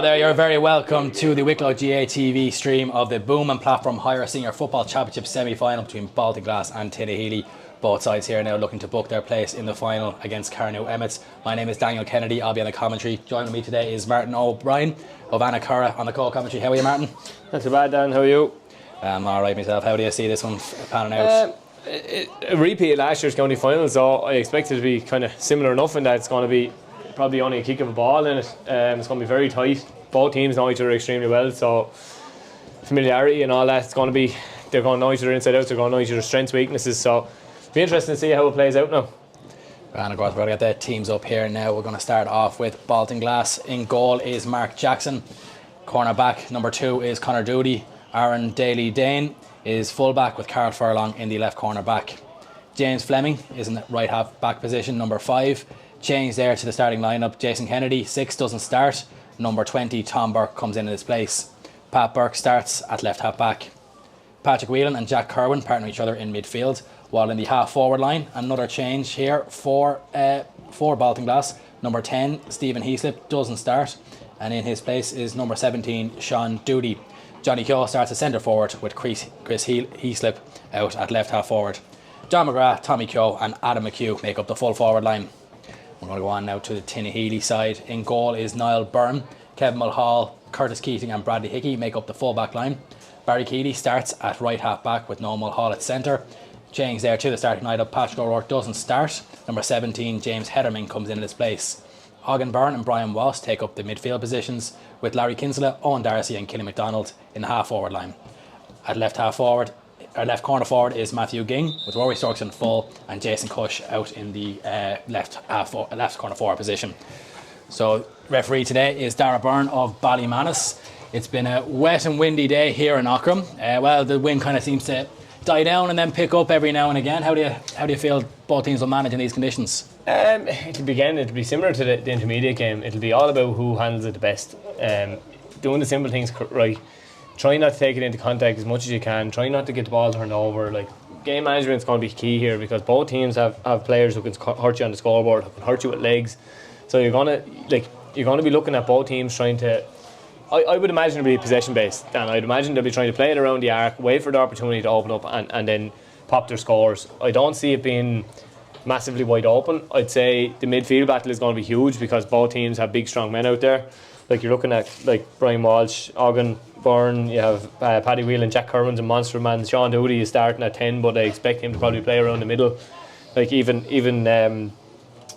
there, you're very welcome to the Wicklow GA TV stream of the Boom and Platform Higher Senior Football Championship semi-final between Baltinglass and Tinahely. Both sides here now looking to book their place in the final against Carnew Emmets. My name is Daniel Kennedy, I'll be on the commentary. Joining me today is Martin O'Brien of Anacurra on the co-commentary. How are you, Martin? Not too bad, Dan, how are you? I'm alright myself. How do you see this one panning out? A repeat of last year's county final, so I expect it to be kind of similar enough in that it's going to be probably only a kick of a ball in it. It's going to be very tight. Both teams know each other extremely well, so familiarity and all that, they're going to know each other inside out, they're going to know each other's strengths, weaknesses, so it'll be interesting to see how it plays out now. And of course, we're going to get the teams up here now. We're going to start off with Baltinglass. In goal is Mark Jackson. Cornerback number 2 is Conor Doody. Aaron Daly Dane is fullback with Carl Furlong in the left corner back. James Fleming is in the right half back position, number 5. Change there to the starting lineup. Jason Kennedy, 6, doesn't start. Number 20, Tom Burke, comes in his place. Pat Burke starts at left half back. Patrick Whelan and Jack Kerwin partner each other in midfield, while in the half forward line, another change here for Baltinglass. Number 10, Stephen Heaslip, doesn't start, and in his place is number 17, Sean Doody. Johnny Keogh starts as centre forward with Chris Heaslip out at left half forward. John McGrath, Tommy Keogh and Adam McHugh make up the full forward line. We're going to go on now to the Tinahely side. In goal is Niall Byrne. Kevin Mulhall, Curtis Keating and Bradley Hickey make up the full back line. Barry Keeley starts at right half back with Noel Mulhall at centre. Change there to the starting lineup. Patrick O'Rourke doesn't start. Number 17, James Hederman, comes in his place. Ogden Byrne and Brian Walsh take up the midfield positions with Larry Kinsella, Owen Darcy and Killy McDonald in the half forward line. At left corner forward is Matthew Ging with Rory Storks in full and Jason Cush out in the left corner forward position. So referee today is Darragh Byrne of Ballymanus. It's been a wet and windy day here in Aughrim. Well, the wind kind of seems to die down and then pick up every now and again. How do you feel both teams will manage in these conditions? It'll be similar to the intermediate game. It'll be all about who handles it the best. Doing the simple things right. Try not to take it into contact as much as you can. Try not to get the ball turned over. Like, game management's going to be key here because both teams have players who can hurt you on the scoreboard, who can hurt you with legs. So you're going to be looking at both teams trying to. I would imagine it'll be possession based, and I'd imagine they'll be trying to play it around the arc, wait for the opportunity to open up and then pop their scores. I don't see it being massively wide open. I'd say the midfield battle is going to be huge because both teams have big strong men out there. Like, you're looking at like Brian Walsh, Ogden Byrne, you have Paddy Whelan, Jack Kerwin's a monster man. Sean Doody is starting at 10, but I expect him to probably play around the middle. Like, even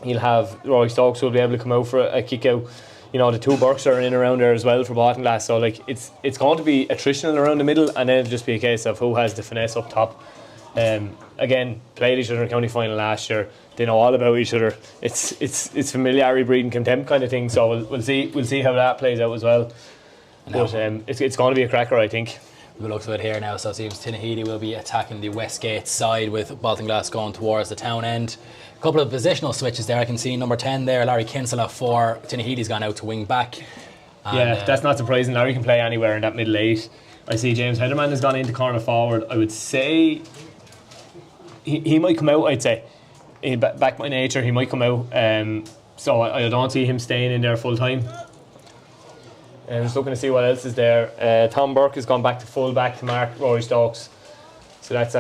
you'll have Roy Stokes who will be able to come out for a kick out. You know, the two Burks are in around there as well for Baltinglass, so like it's going to be attritional around the middle, and then it'll just be a case of who has the finesse up top. Again, played each other in county final last year. They know all about each other. It's familiarity breeding contempt kind of thing. So we'll see how that plays out as well. But it's going to be a cracker, I think. We look at it here now. So it seems Tinahely will be attacking the Westgate side with Baltinglass going towards the town end. A couple of positional switches there. I can see number 10 there, Larry Kinsella for Tinahely's gone out to wing back. And, that's not surprising. Larry can play anywhere in that middle 8. I see James Hederman has gone into corner forward. I would say he might come out. I'd say back by nature he might come out. So I don't see him staying in there full time. I'm just looking to see what else is there. Tom Burke has gone back to full back to mark Rory Stokes. So that's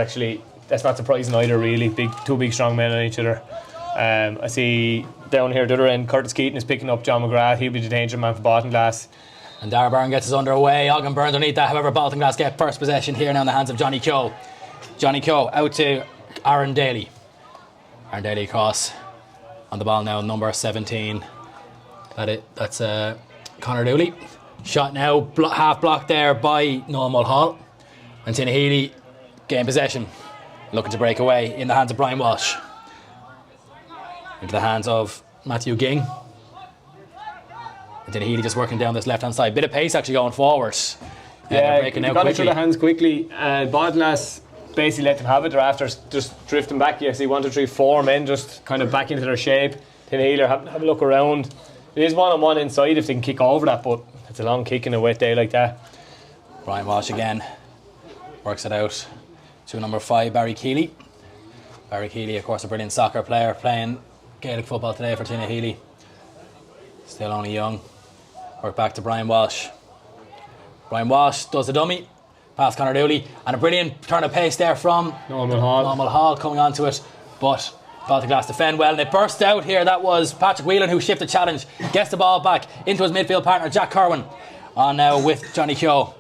not surprising either, really. Two big strong men on each other. I see down here the other end, Curtis Keating is picking up John McGrath. He'll be the danger man for Baltinglass. And Darragh Byrne gets us underway. Ogden Byrne underneath that. However, Baltinglass get first possession here now in the hands of Johnny Keogh. Johnny Keogh out to Aaron Daly. Aaron Daly across on the ball now, number 17. That's Conor Dooley. Shot now, half blocked there by Noel Mulhall. And Tinahely gain possession. Looking to break away in the hands of Brian Walsh. Into the hands of Matthew Ging. And Tinahely just working down this left hand side. Bit of pace actually going forward. Yeah, breaking out got it through the hands quickly. Baltinglass basically let them have it. They're after just drifting back. You see 1, 2, 3, 4 men just kind of back into their shape. Tinahely have a look around. It is 1-on-1 inside if they can kick over that, but it's a long kick in a wet day like that. Brian Walsh again works it out to number 5, Barry Keeley. Barry Keeley, of course, a brilliant soccer player, playing Gaelic football today for Tinahely. Still only young. Work back to Brian Walsh. Brian Walsh does the dummy. Past Conor Dooley. And a brilliant turn of pace there from Normal Hall coming onto it. But Baltinglass defend well. And it burst out here. That was Patrick Whelan who shifted challenge. Gets the ball back into his midfield partner, Jack Kerwin. On now with Johnny Keogh.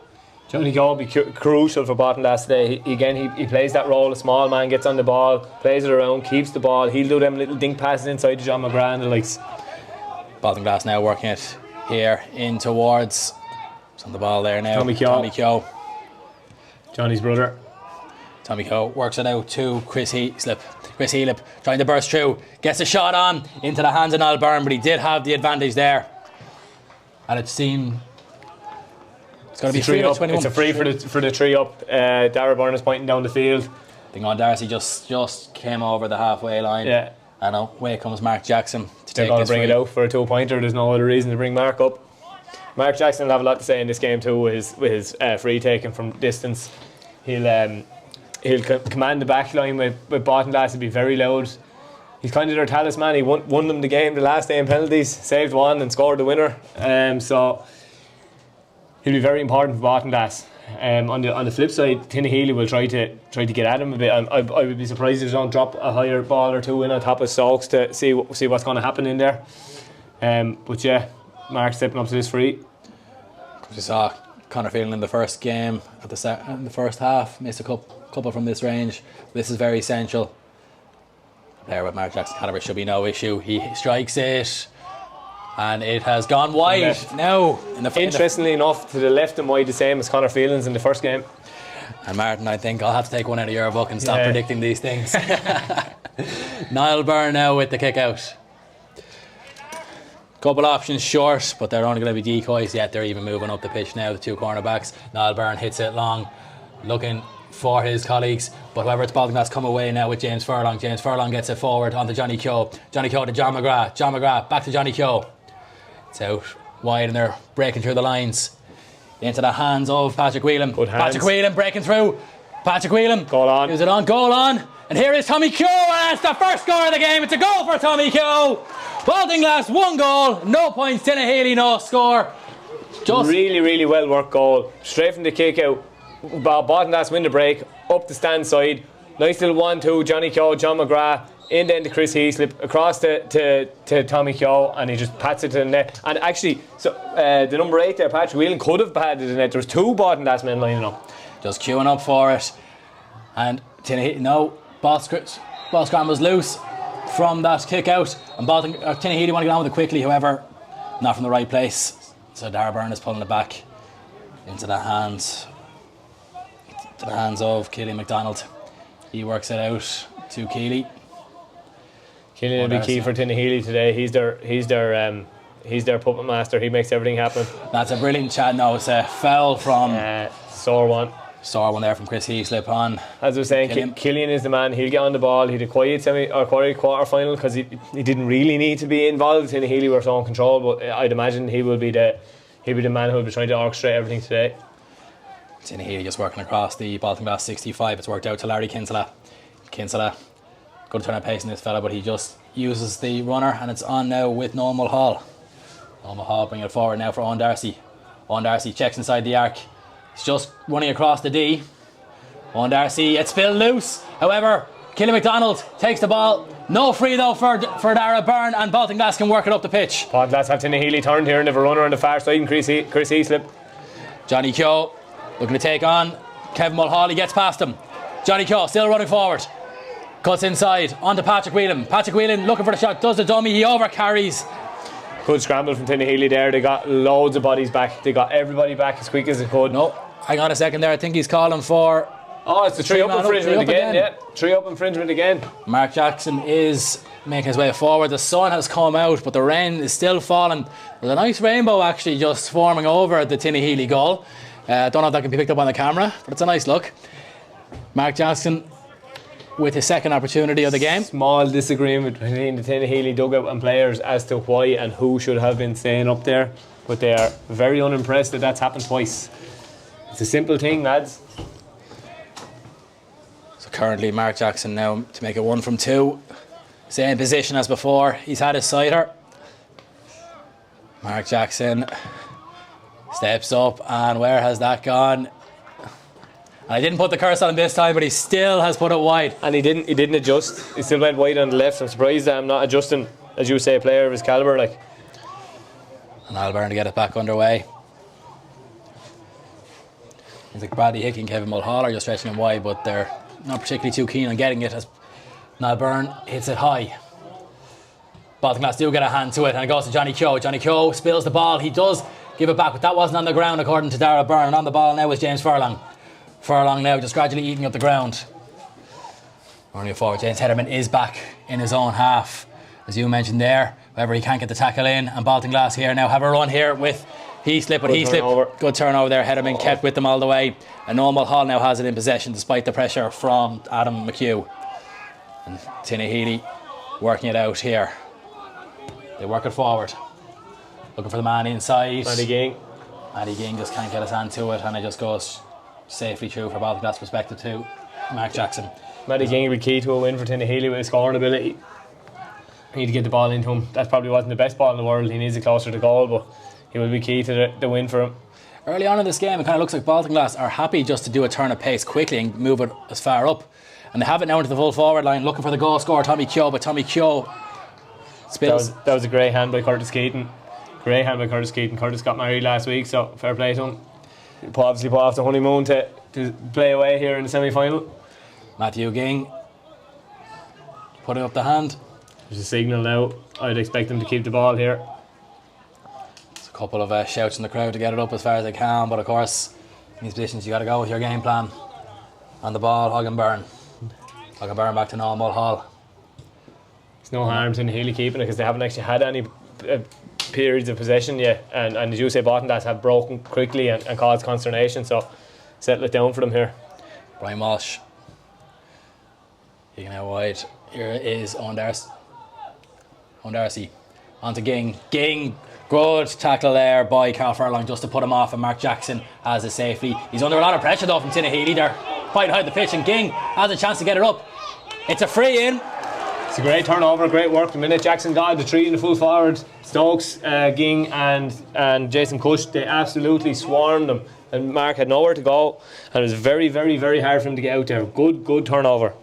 Johnny Keogh will be crucial for Baltinglass today. He plays that role. A small man gets on the ball, plays it around, keeps the ball. He'll do them little dink passes inside to John McGrath and the likes. Baltinglass now working it here in towards. It's on the ball there now. Tommy Keogh. Johnny's brother. Tommy Keogh works it out to Chris Heaslip trying to burst through. Gets a shot on into the hands of Niall Byrne, but he did have the advantage there. And it seemed it's going to be free up. 21. It's a free for the three up. Darragh Byrne is pointing down the field. I think on Darcy just came over the halfway line. Yeah. And away comes Mark Jackson to They're take going this to bring free. it out for a 2-pointer. There's no other reason to bring Mark up. Mark Jackson will have a lot to say in this game too with his free taking from distance. He'll command the back line with Baltinglass. He'll be very loud. He's kind of their talisman. He won them the game the last day in penalties, saved one and scored the winner. So he'll be very important for Baltinglass. On the flip side, Tinahely will try to get at him a bit. I would be surprised if they don't drop a higher ball or two in on top of Stokes to see what's going to happen in there. But yeah, Mark stepping up to this free. We saw Conor Phelan in the first game at the start, in the first half, missed a couple from this range. This is very essential. There with Mark Jackson calibre should be no issue. He strikes it, and it has gone wide now. Interestingly enough, to the left and wide, the same as Conor Phelan's in the first game. And Martin, I think I'll have to take one out of your book and stop predicting these things. Niall Byrne now with the kick out. Couple options short, but they're only going to be decoys. Yet they're even moving up the pitch now, the two cornerbacks. Niall Byrne hits it long, looking for his colleagues. But however, it's Baltinglass come away now with James Furlong. James Furlong gets it forward onto Johnny Keogh. Johnny Keogh to John McGrath. John McGrath back to Johnny Keogh. It's out wide and they're breaking through the lines. Into the hands of Patrick Whelan. Patrick Whelan breaking through. Patrick Whelan. Goal on. Is it on? Goal on. And here is Tommy Keogh, and it's the first score of the game. It's a goal for Tommy Keogh. Baltinglass, 1 goal, no points. Tinahely, no score. Just really, really well worked goal. Straight from the kick out. Baltinglass win the break, up the stand side. Nice little 1-2, Johnny Keogh, John McGrath. In then to Chris Heaslip, across to Tommy Keogh, and he just pats it to the net. And actually, so the number 8 there, Patrick Whelan, could have patted the net. There was 2 Baltinglass men lining up. Just queuing up for it. And Tinahely, ball scrambles loose from that kick out, and Tinahely want to get on with it quickly, however, not from the right place. So Darragh Byrne is pulling it back into the hands of Keely McDonald. He works it out to Keely. Keely will be key for Tinahely today. He's their puppet master. He makes everything happen. That's a brilliant chat. No, it's a foul from sore one there from Chris Heaslip on. As I was saying, Killian is the man. He'll get on the ball. He had a quiet quarter final because he didn't really need to be involved. Tinahely were so in control, but I'd imagine he'll be the man who'll be trying to orchestrate everything today. Tinahely just working across the Baltinglass 65. It's worked out to Larry Kinsella. Good turn of pace in this fella, but he just uses the runner, and it's on now with Normal Hall. Normal Hall bringing it forward now for Owen Darcy. Owen Darcy checks inside the arc. He's just running across the D. Owen Darcy, it's spilled loose. However, Killy McDonald takes the ball. No free though for Darragh Byrne, and Baltinglass can work it up the pitch. Baltinglass have Tinahely turned here and they have a runner on the far side, and Chris Heaslip. Johnny Keogh looking to take on Kevin Mulhall. He gets past him. Johnny Keogh still running forward. Cuts inside onto Patrick Whelan. Patrick Whelan looking for the shot, does the dummy, he over carries. Good scramble from Tinahely there. They got loads of bodies back. They got everybody back as quick as they could. No, hang on a second there. I think he's calling for. Oh, it's the three up infringement again. Yeah, 3 up infringement again. Mark Jackson is making his way forward. The sun has come out, but the rain is still falling. There's a nice rainbow actually just forming over the Tinahely goal. I don't know if that can be picked up on the camera, but it's a nice look. Mark Jackson with his second opportunity of the game. Small disagreement between the Tinahely dugout and players as to why and who should have been staying up there, but they are very unimpressed that that's happened twice. It's a simple thing, lads. So currently Mark Jackson now to make it 1 from 2. Same position as before. He's had his sighter. Mark Jackson Steps up, and where has that gone? And I didn't put the curse on him this time, but he still has put it wide. And he didn't adjust. He still went wide on the left. I'm surprised that I'm not adjusting, as you say, a player of his calibre. Like. And Byrne to get it back underway. Seems like Bradley Hickey and Kevin Mulhall are just stretching him wide, but they're not particularly too keen on getting it as Byrne hits it high. Baltinglass do get a hand to it, and it goes to Johnny Keogh. Johnny Keogh spills the ball. He does give it back, but that wasn't on the ground according to Darragh Byrne. And on the ball now is James Furlong. Furlong now just gradually eating up the ground. Running forward, James Hederman is back in his own half, as you mentioned there. However, he can't get the tackle in, and Baltinglass here now have a run here with Heaslip, but Heaslip, good turnover there. Hederman kept with them all the way, and Noel Hall now has it in possession despite the pressure from Adam McHugh. And Tinahely working it out here. They work it forward, looking for the man inside. Matty Ging just can't get his hand to it, and it just goes safely through for Baltinglass perspective to Mark Jackson. Matty Ging will be key to a win for Tinahely with his scoring ability. Need to get the ball into him. That probably wasn't the best ball in the world. He needs it closer to goal, but he will be key to the win for him. Early on in this game, it kind of looks like Baltinglass are happy just to do a turn of pace quickly and move it as far up. And they have it now into the full forward line, looking for the goal scorer, Tommy Keogh, but Tommy Keogh spills. That was a great hand by Curtis Keaton. Curtis got married last week, so fair play to him. Obviously put off the honeymoon to play away here in the semi-final. Matthew Ging putting up the hand. There's a signal now. I'd expect them to keep the ball here. There's a couple of shouts in the crowd to get it up as far as they can, but of course in these positions you got to go with your game plan. On the ball, Aughrim Byrne. Aughrim Byrne back to Noel Mulhall. There's no harm in Healy keeping it because they haven't actually had any periods of possession yet, and as you say, Baltinglass have broken quickly and caused consternation, so settle it down for them here. Brian Walsh kicking out wide. Here is Owen Darcy onto Ging. Good tackle there by Carl Furlong just to put him off, and Mark Jackson has it safely. He's under a lot of pressure though from Tinahely. They're quite high the pitch, and Ging has a chance to get it up. It's a free in. It's a great turnover, great work. The minute Jackson got the three in the full forward, Stokes, Ging and Jason Cush, they absolutely swarmed them, and Mark had nowhere to go, and it was very, very, very hard for him to get out there. Good turnover.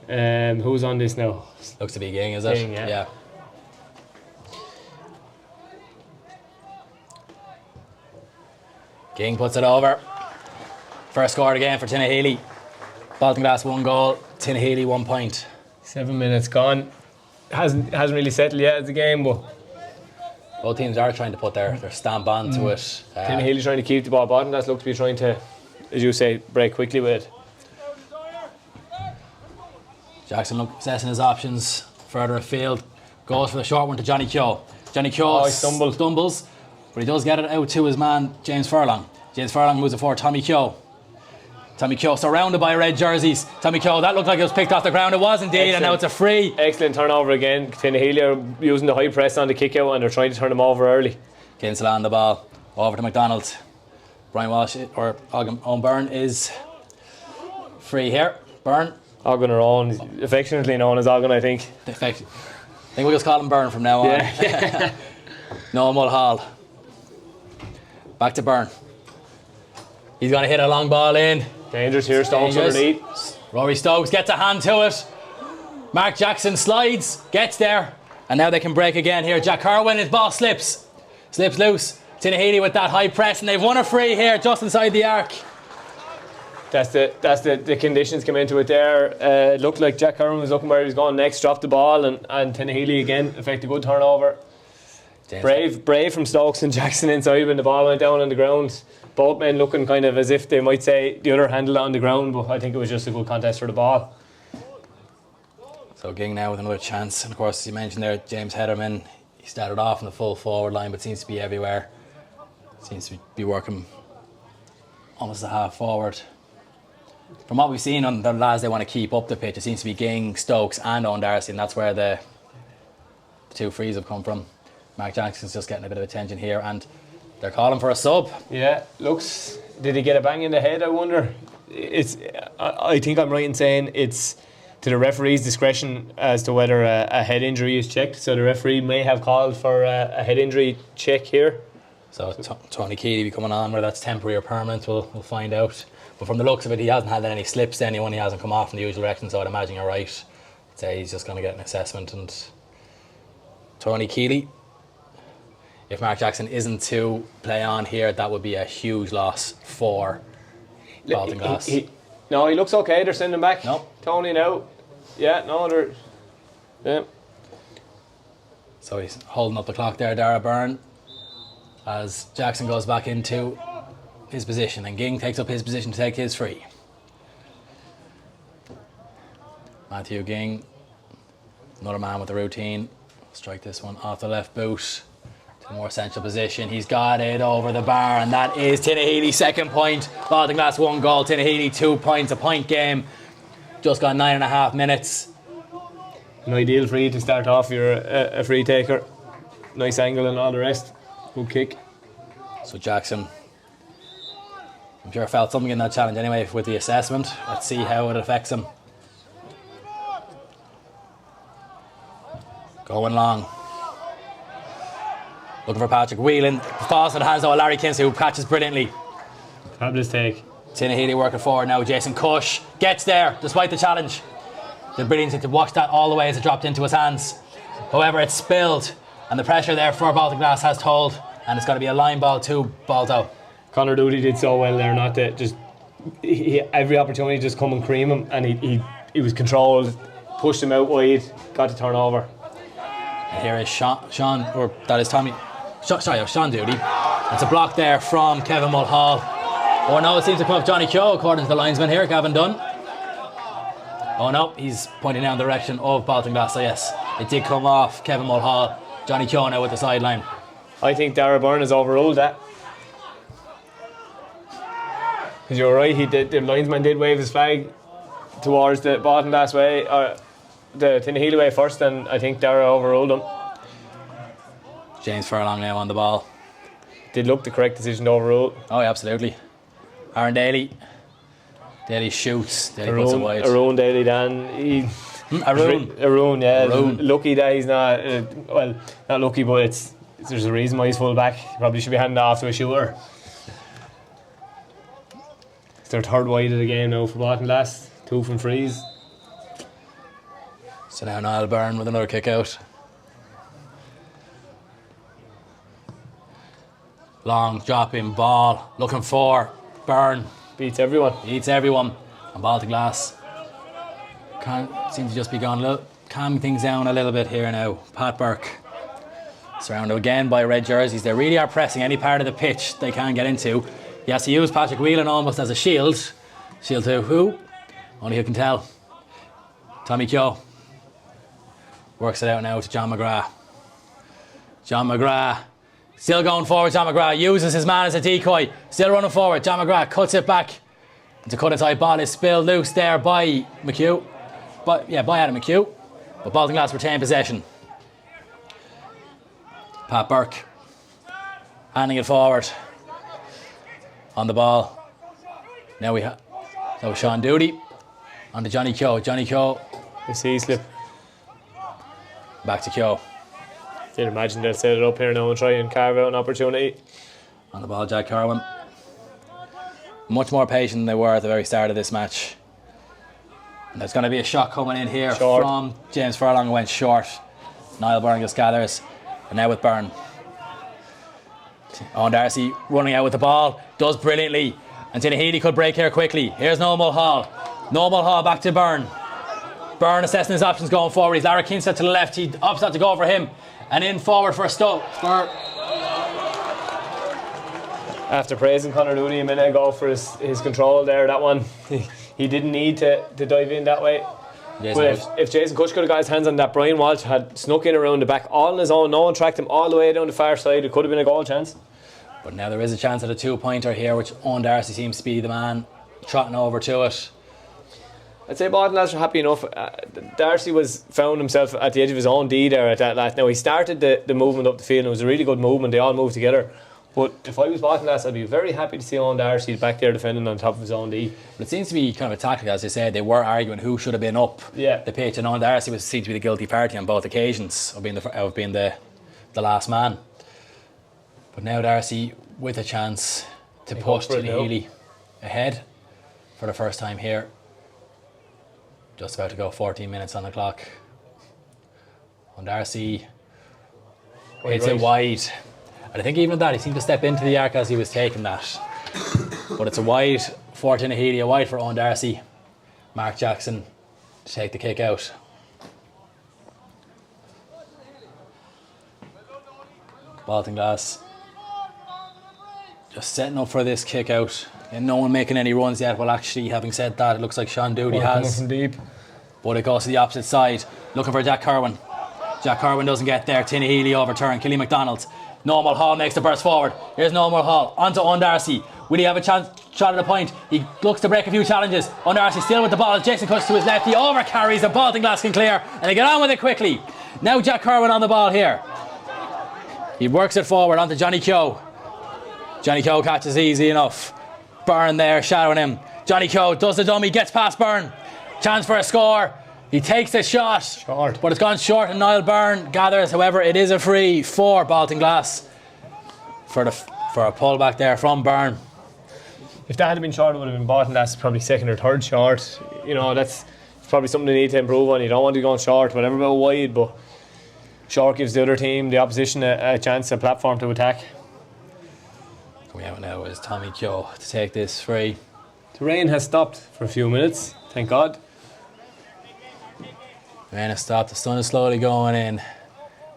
Who's on this now? Looks to be Ging, is it? Ging, yeah. Ging puts it over. First scored again for Tinahely. Baltinglass 1 goal, Tinahely 1 point. 7 minutes gone. Hasn't really settled yet as a game, but both teams are trying to put their stamp onto it. Tinahely's trying to keep the ball. Baltinglass look to be trying to, as you say, break quickly with it. Jackson assessing his options further afield. Goes for the short one to Johnny Keogh. Johnny Keogh stumbles, but he does get it out to his man James Furlong. James Furlong moves it forward. Tommy Keogh surrounded by red jerseys. Tommy Keogh, that looked like it was picked off the ground. It was indeed. Excellent. And now it's a free. Excellent turnover again. Tinahely are using the high press on the kick out, and they're trying to turn them over early. Kinsella on the ball. Over to McDonald. Brian Walsh or Owen Byrne is free here. Byrne. Aughrim or Owen, affectionately known as Aughrim, I think. I think we'll just call him Byrne from now on. Yeah. Noel Mulhall. Back to Byrne. He's going to hit a long ball in. Dangerous here, Stokes underneath. Rory Stokes gets a hand to it. Mark Jackson slides, gets there, and now they can break again here. Jack Kerwin, his ball slips loose. Tinahely with that high press, and they've won a free here just inside the arc. That's the conditions come into it there. It looked like Jack Kerwin was looking where he was going next, dropped the ball, and Tinahely again effect a good turnover. Brave from Stokes and Jackson inside when the ball went down on the ground. Both men looking kind of as if they might say the other handled it on the ground, but I think it was just a good contest for the ball. So Ging now with another chance, and of course you mentioned there James Hederman. He started off in the full forward line, but seems to be everywhere. Seems to be working almost a half forward. From what we've seen on the lads they want to keep up the pitch, it seems to be Ging, Stokes and Owen Darcy, and that's where the two frees have come from. Mark Jackson's just getting a bit of attention here, and they're calling for a sub. Yeah, looks. Did he get a bang in the head, I wonder? I think I'm right in saying it's to the referee's discretion as to whether a head injury is checked. So the referee may have called for a head injury check here. So Tony Keeley be coming on, whether that's temporary or permanent, we'll find out. But from the looks of it, he hasn't had any slips to anyone. He hasn't come off in the usual direction, so I'd imagine you're right. I'd say he's just going to get an assessment. And Tony Keeley, if Mark Jackson isn't to play on here, that would be a huge loss for Baltinglass. No, he looks okay. They're sending him back. No. Tony now. Yeah, no, they're... Yeah. So he's holding up the clock there, Darragh Byrne, as Jackson goes back into his position, and Ging takes up his position to take his free. Matthew Ging, another man with a routine. Strike this one off the left boot to a more central position. He's got it over the bar, and that is Tinahely's second point. Baltinglass 1 goal, Tinahely 2 points, a point game. Just got 9.5 minutes. An ideal free to start off. You're a free taker. Nice angle and all the rest. Good kick. So Jackson, I'm sure felt something in that challenge anyway with the assessment. Let's see how it affects him. Going long. Looking for Patrick Whelan. Falls in the hands of Larry Kinsey, who catches brilliantly. Fabulous take. Tinahely working forward now. Jason Cush gets there despite the challenge. The brilliance to watch that all the way as it dropped into his hands. However, it's spilled, and the pressure there for Baltinglass has told, and it's going to be a line ball to Balto. Connor Doody did so well there, not to just every opportunity just come and cream him, and he was controlled, pushed him out wide, got to turn over. And here is Sean Doody. It's a block there from Kevin Mulhall. Oh no, it seems to come off Johnny Keogh, according to the linesman here, Gavin Dunn. Oh no, he's pointing down the direction of Baltinglass. So yes, it did come off Kevin Mulhall. Johnny Keogh now with the sideline. I think Darragh Byrne has overruled that. Because you're right, the linesman did wave his flag towards the Baltinglass way, the Tinahely way first, and I think Darragh overruled him. James Furlong now on the ball. Did look the correct decision to overrule. Oh yeah, absolutely. Aaron Daly. Daly shoots. Daly puts it wide. Arun Daly Dan. Arun, yeah. Arun. Lucky that he's not. Well, not lucky, but there's a reason why he's full back. He probably should be handing off to a shooter. It's their third wide of the game now for Baltinglass. 2 from frees. So now Niall Byrne with another kick out. Long dropping ball. Looking for Byrne. Beats everyone. And Baltinglass seem to just be calming things down a little bit here now. Pat Burke, surrounded again by red jerseys. They really are pressing any part of the pitch they can get into. He has to use Patrick Whelan almost as a shield. Shield to who? Only who can tell. Tommy Keogh works it out now to John McGrath. John McGrath still going forward. John McGrath uses his man as a decoy. Still running forward. John McGrath cuts it back. To cut inside, ball is spilled loose there by McHugh. By Adam McHugh. But Baltinglass retain possession. Pat Burke handing it forward on the ball. Now we have Sean Doody on to Johnny Keogh. Johnny Keogh. You see slip. Back to Keogh. You'd imagine they'll set it up here now and try and carve out an opportunity. On the ball, Jack Carwin. Much more patient than they were at the very start of this match. And there's going to be a shot coming in here from James Furlong, who went short. Niall Byrne just gathers. And now with Byrne. Owen Darcy running out with the ball. Does brilliantly. And Tinahely could break here quickly. Here's Noel Hall. Noel Hall back to Byrne. Byrne assessing his options going forward. He's Larry Kinstead to the left. He opts not to go for him. And in forward for a stop. After praising Connor Doody a minute ago for his control there, that one, he didn't need to dive in that way. But if Jason Cush could have got his hands on that, Brian Walsh had snuck in around the back all on his own. No one tracked him all the way down the far side. It could have been a goal chance. But now there is a chance at a 2-pointer here, which Owen Darcy seems to be the man trotting over to it. I'd say Baltinglass are happy enough. Darcy found himself at the edge of his own D there at that last. Now he started the movement up the field, and it was a really good movement. They all moved together. But if I was Baltinglass, I'd be very happy to see Owen Darcy back there defending on top of his own D. But it seems to be kind of a tactic, as you said. They were arguing who should have been up the pitch, and Owen Darcy seemed to be the guilty party on both occasions of being the last man. But now Darcy with a chance to push Tinahely ahead for the first time here. Just about to go 14 minutes on the clock. Owen Darcy hits it wide. And I think even at that, he seemed to step into the arc as he was taking that. But it's a wide for Tinahely, a wide for Owen Darcy. Mark Jackson to take the kick out. Baltinglass just setting up for this kick out. And no one making any runs yet. Well, actually, having said that, it looks like Sean Doody has. From deep. But it goes to the opposite side. Looking for Jack Kerwin. Jack Kerwin doesn't get there. Tinahely overturned. Killy McDonald. Normal Hall makes the burst forward. Here's Normal Hall. On to Owen Darcy. Will he have a chance shot at the point? He looks to break a few challenges. Owen Darcy still with the ball. Jason cuts to his left. He over carries. The Baltinglass can clear. And they get on with it quickly. Now Jack Kerwin on the ball here. He works it forward onto Johnny Keogh. Johnny Keogh catches easy enough. Byrne there shadowing him. Johnny Keogh does the dummy. Gets past Byrne. Chance for a score. He takes the shot, short, but it's gone short, and Niall Byrne gathers. However, it is a free for Baltinglass for a pull back there from Byrne. If that had been short, it would have been Baltinglass probably second or third short. You know, that's probably something they need to improve on. You don't want to go short, whatever about wide, but short gives the other team, the opposition, a chance, a platform to attack. Coming out now is Tommy Keogh to take this free. The rain has stopped for a few minutes, thank God. Rain has stopped, the sun is slowly going in.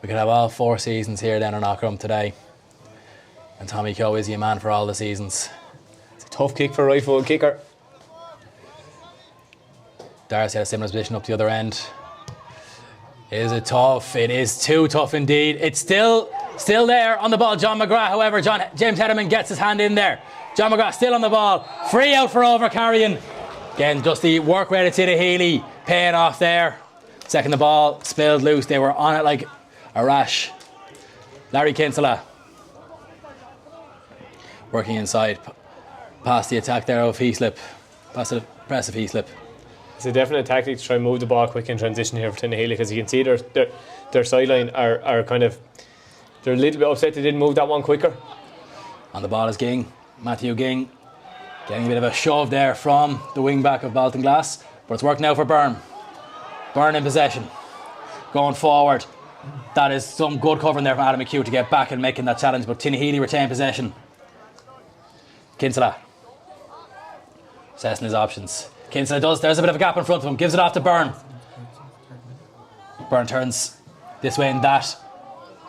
We could have all 4 seasons here down in Aughrim today. And Tommy Keogh is your man for all the seasons. It's a tough kick for a right foot kicker. Darcy had a similar position up the other end. Is it tough? It is too tough indeed. It's still there on the ball. John McGrath, however, James Hedeman gets his hand in there. John McGrath still on the ball. Free out for over carrying. Again, just the work rate of Tinahely paying off there. Second the ball, spilled loose. They were on it like a rash. Larry Kinsella working inside. Past the attack there of Heaslip. Past the press of Heaslip. It's a definite tactic to try and move the ball quick in transition here for Tinahely, because you can see their sideline are kind of, they're a little bit upset they didn't move that one quicker. On the ball is Ging. Matthew Ging getting a bit of a shove there from the wing back of Baltinglass, but it's worked now for Byrne. Byrne in possession. Going forward. That is some good covering there from Adam McHugh to get back and making that challenge, but Tinahely retain possession. Kinsella assessing his options. Kinsella does, there's a bit of a gap in front of him, gives it off to Byrne. Byrne turns this way and that.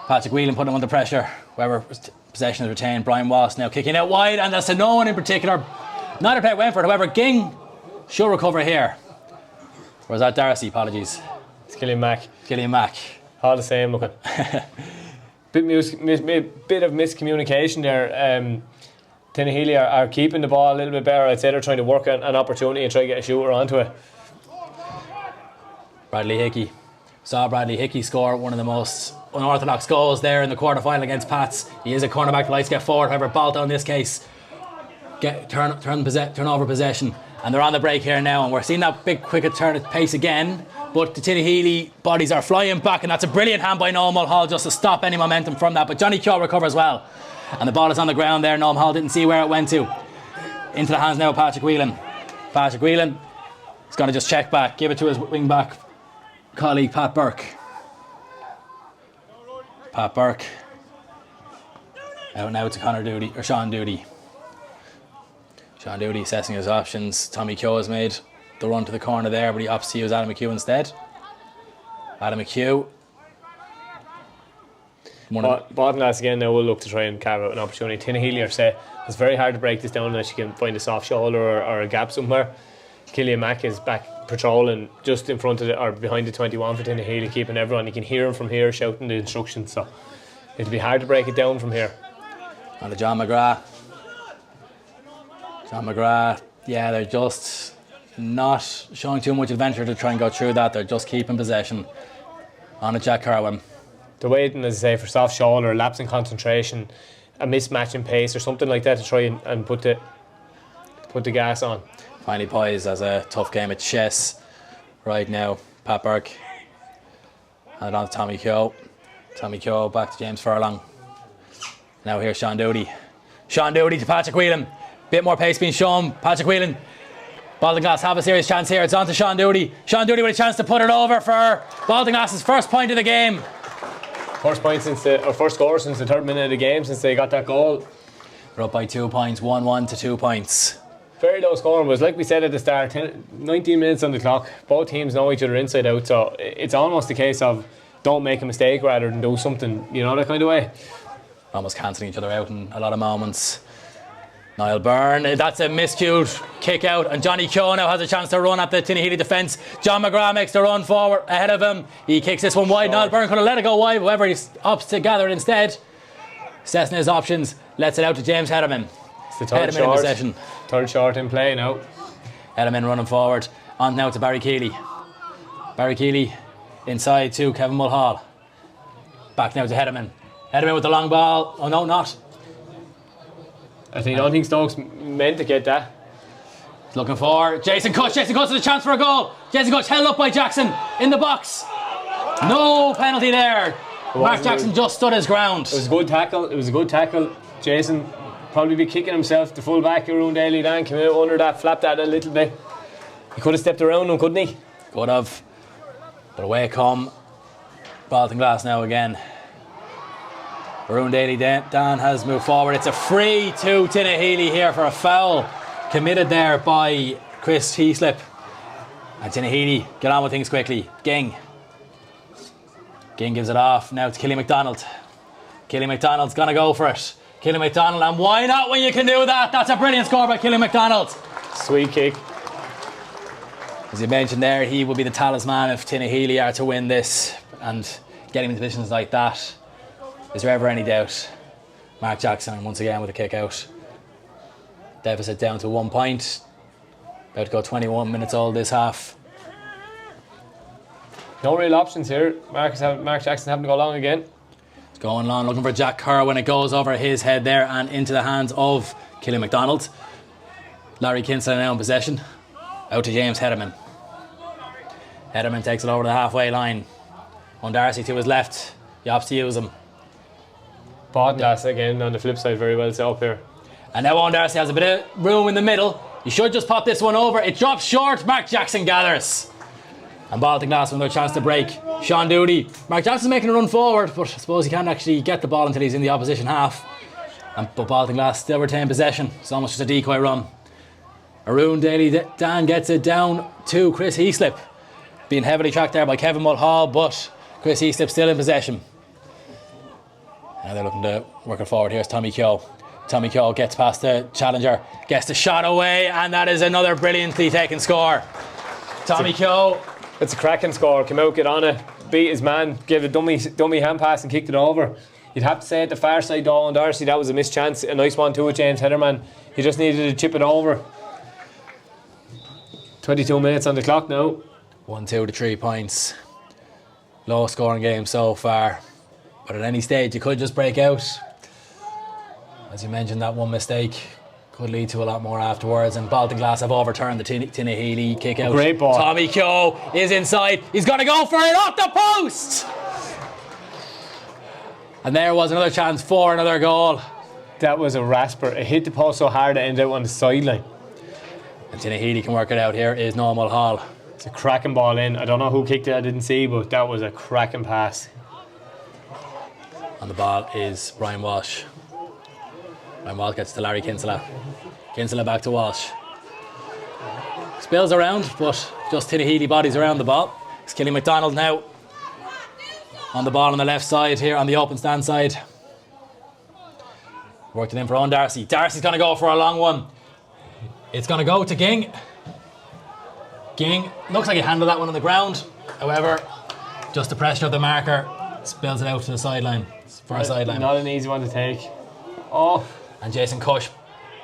Patrick Whelan putting him under pressure. Whoever possession is retained. Brian Wass now kicking out wide, and that's to no one in particular. Neither player went for it. However, Ging should recover here. Or was that Darcy? Apologies. It's Killian Mack. Killian Mack. All the same looking. Bit of miscommunication there. Tinahely are keeping the ball a little bit better. I'd say they're trying to work an opportunity and try to get a shooter onto it. Bradley Hickey. Saw Bradley Hickey score one of the most unorthodox goals there in the quarter-final against Pats. He is a cornerback, likes to get forward. However, Balta in this case turn over possession. And they're on the break here now, and we're seeing that big quick turn at pace again. But the Tinahely bodies are flying back, and that's a brilliant hand by Noam Mulhall just to stop any momentum from that. But Johnny Keogh recovers well. And the ball is on the ground there. Noam Hall didn't see where it went to. Into the hands now of Patrick Whelan. Patrick Whelan is going to just check back, give it to his wing back colleague Pat Burke. Pat Burke. Out now to Sean Doody. Sean Doody assessing his options. Tommy Keogh has made the run to the corner there, but he opts to use Adam McHugh instead. Adam McHugh. Baltinglass again now will look to try and carve out an opportunity. Tinahely are set. It's very hard to break this down unless you can find a soft shoulder or a gap somewhere. Killian Mack is back patrolling just in front of or behind the 21 for Tinahely, keeping everyone. You can hear him from here shouting the instructions, so it'll be hard to break it down from here. On to John McGrath. John McGrath, yeah, they're just not showing too much adventure to try and go through that. They're just keeping possession. On to Jack Kerwin. They're waiting, as I say, for soft shoulder, lapse in concentration. a mismatch in pace or something like that to try and put the gas on. Finally, Pies has a tough game at chess right now. Pat Burke. And on to Tommy Keogh. Tommy Keogh back to James Furlong. Now here's Sean Doody. Sean Doody to Patrick Whelan. Bit more pace being shown. Patrick Whelan. Baltinglass have a serious chance here. It's on to Sean Doody. Sean Doody with a chance to put it over for Baltinglass's first point of the game. First score since the 3rd minute of the game, since they got that goal. They're up by 2 points, 1-1 to 2 points. Very low scoring, but like we said at the start, 19 minutes on the clock. Both teams know each other inside out, so it's almost a case of don't make a mistake rather than do something, that kind of way. Almost cancelling each other out in a lot of moments. Niall Byrne, that's a miscued kick out, and Johnny Keogh now has a chance to run at the Tinahely defence. John McGrath makes the run forward ahead of him. He kicks this one wide. Niall Byrne could have let it go wide, however, he opts to gather it instead. Assessing his options, lets it out to James Hederman. It's the third short. In possession. Third short in play now. Hederman running forward. On now to Barry Keeley. Barry Keeley inside to Kevin Mulhall. Back now to Hederman. Hederman with the long ball. Oh no, not. I don't think Stokes meant to get that. Looking for Jason Kutch. Jason Kutch with a chance for a goal. Jason Kutch held up by Jackson in the box. No penalty there. Mark Jackson just stood his ground. It was a good tackle. Jason probably be kicking himself. The full back around Daly Dan came out under that, flapped that a little bit. He could have stepped around him, couldn't he? Could have. But away come Baltinglass now again. Arun Daly Dan has moved forward. It's a free to Tinahely here for a foul committed there by Chris Heaslip. And Tinahely get on with things quickly. Ging gives it off now to Killy McDonald. Killy McDonald's gonna go for it. Killy McDonald, and why not when you can do that? That's a brilliant score by Killy McDonald. Sweet kick. As you mentioned there, he will be the talisman if Tinahely are to win this, and getting into positions like that. Is there ever any doubt? Mark Jackson once again with a kick out. Deficit down to 1 point. About to go 21 minutes old this half. No real options here. Mark Jackson having to go long again. It's going long, looking for Jack Kerr when it goes over his head there and into the hands of Killy McDonald. Larry Kinsella now in possession. Out to James Hederman. Hederman takes it over the halfway line. On Darcy to his left. He opts to use him. Baltinglass again on the flip side, very well set up here. And now Owen Darcy has a bit of room in the middle. He should just pop this one over. It drops short. Mark Jackson gathers. And Baltinglass with another chance to break. Sean Doody. Mark Jackson's making a run forward, but I suppose he can't actually get the ball until he's in the opposition half. But Baltinglass still retain possession. It's almost just a decoy run. Arun Daly Dan gets it down to Chris Heaslip. Being heavily tracked there by Kevin Mulhall, but Chris Heaslip still in possession. Now they're looking to work it forward. Here's Tommy Keogh. Tommy Keogh gets past the challenger, gets the shot away, and that is another brilliantly taken score. Tommy Keogh. It's a cracking score. Came out, get on it, beat his man, gave a dummy hand pass and kicked it over. You'd have to say at the far side, Owen Darcy, that was a missed chance. A nice one too with James Hederman. He just needed to chip it over. 22 minutes on the clock now. 1-2 to 3 points. Low scoring game so far. But at any stage, you could just break out. As you mentioned, that one mistake could lead to a lot more afterwards. And Baltinglass have overturned the Tinahely kick out. Great ball. Tommy Keogh is inside. He's going to go for it off the post. And there was another chance for another goal. That was a rasper. It hit the post so hard it ended up on the sideline. And Tinahely can work it out. Here is Normal Hall. It's a cracking ball in. I don't know who kicked it, I didn't see, but that was a cracking pass. And the ball is Brian Walsh. Brian Walsh gets to Larry Kinsella. Kinsella back to Walsh. Spills around, but just Tinahely bodies around the ball. It's Killy McDonald now on the ball on the left side here on the open stand side. Worked it in for Owen Darcy. Darcy's going to go for a long one. It's going to go to Ging. Ging looks like he handled that one on the ground. However, just the pressure of the marker spills it out to the sideline. For a sideline. Not an easy one to take. Oh. And Jason Kutch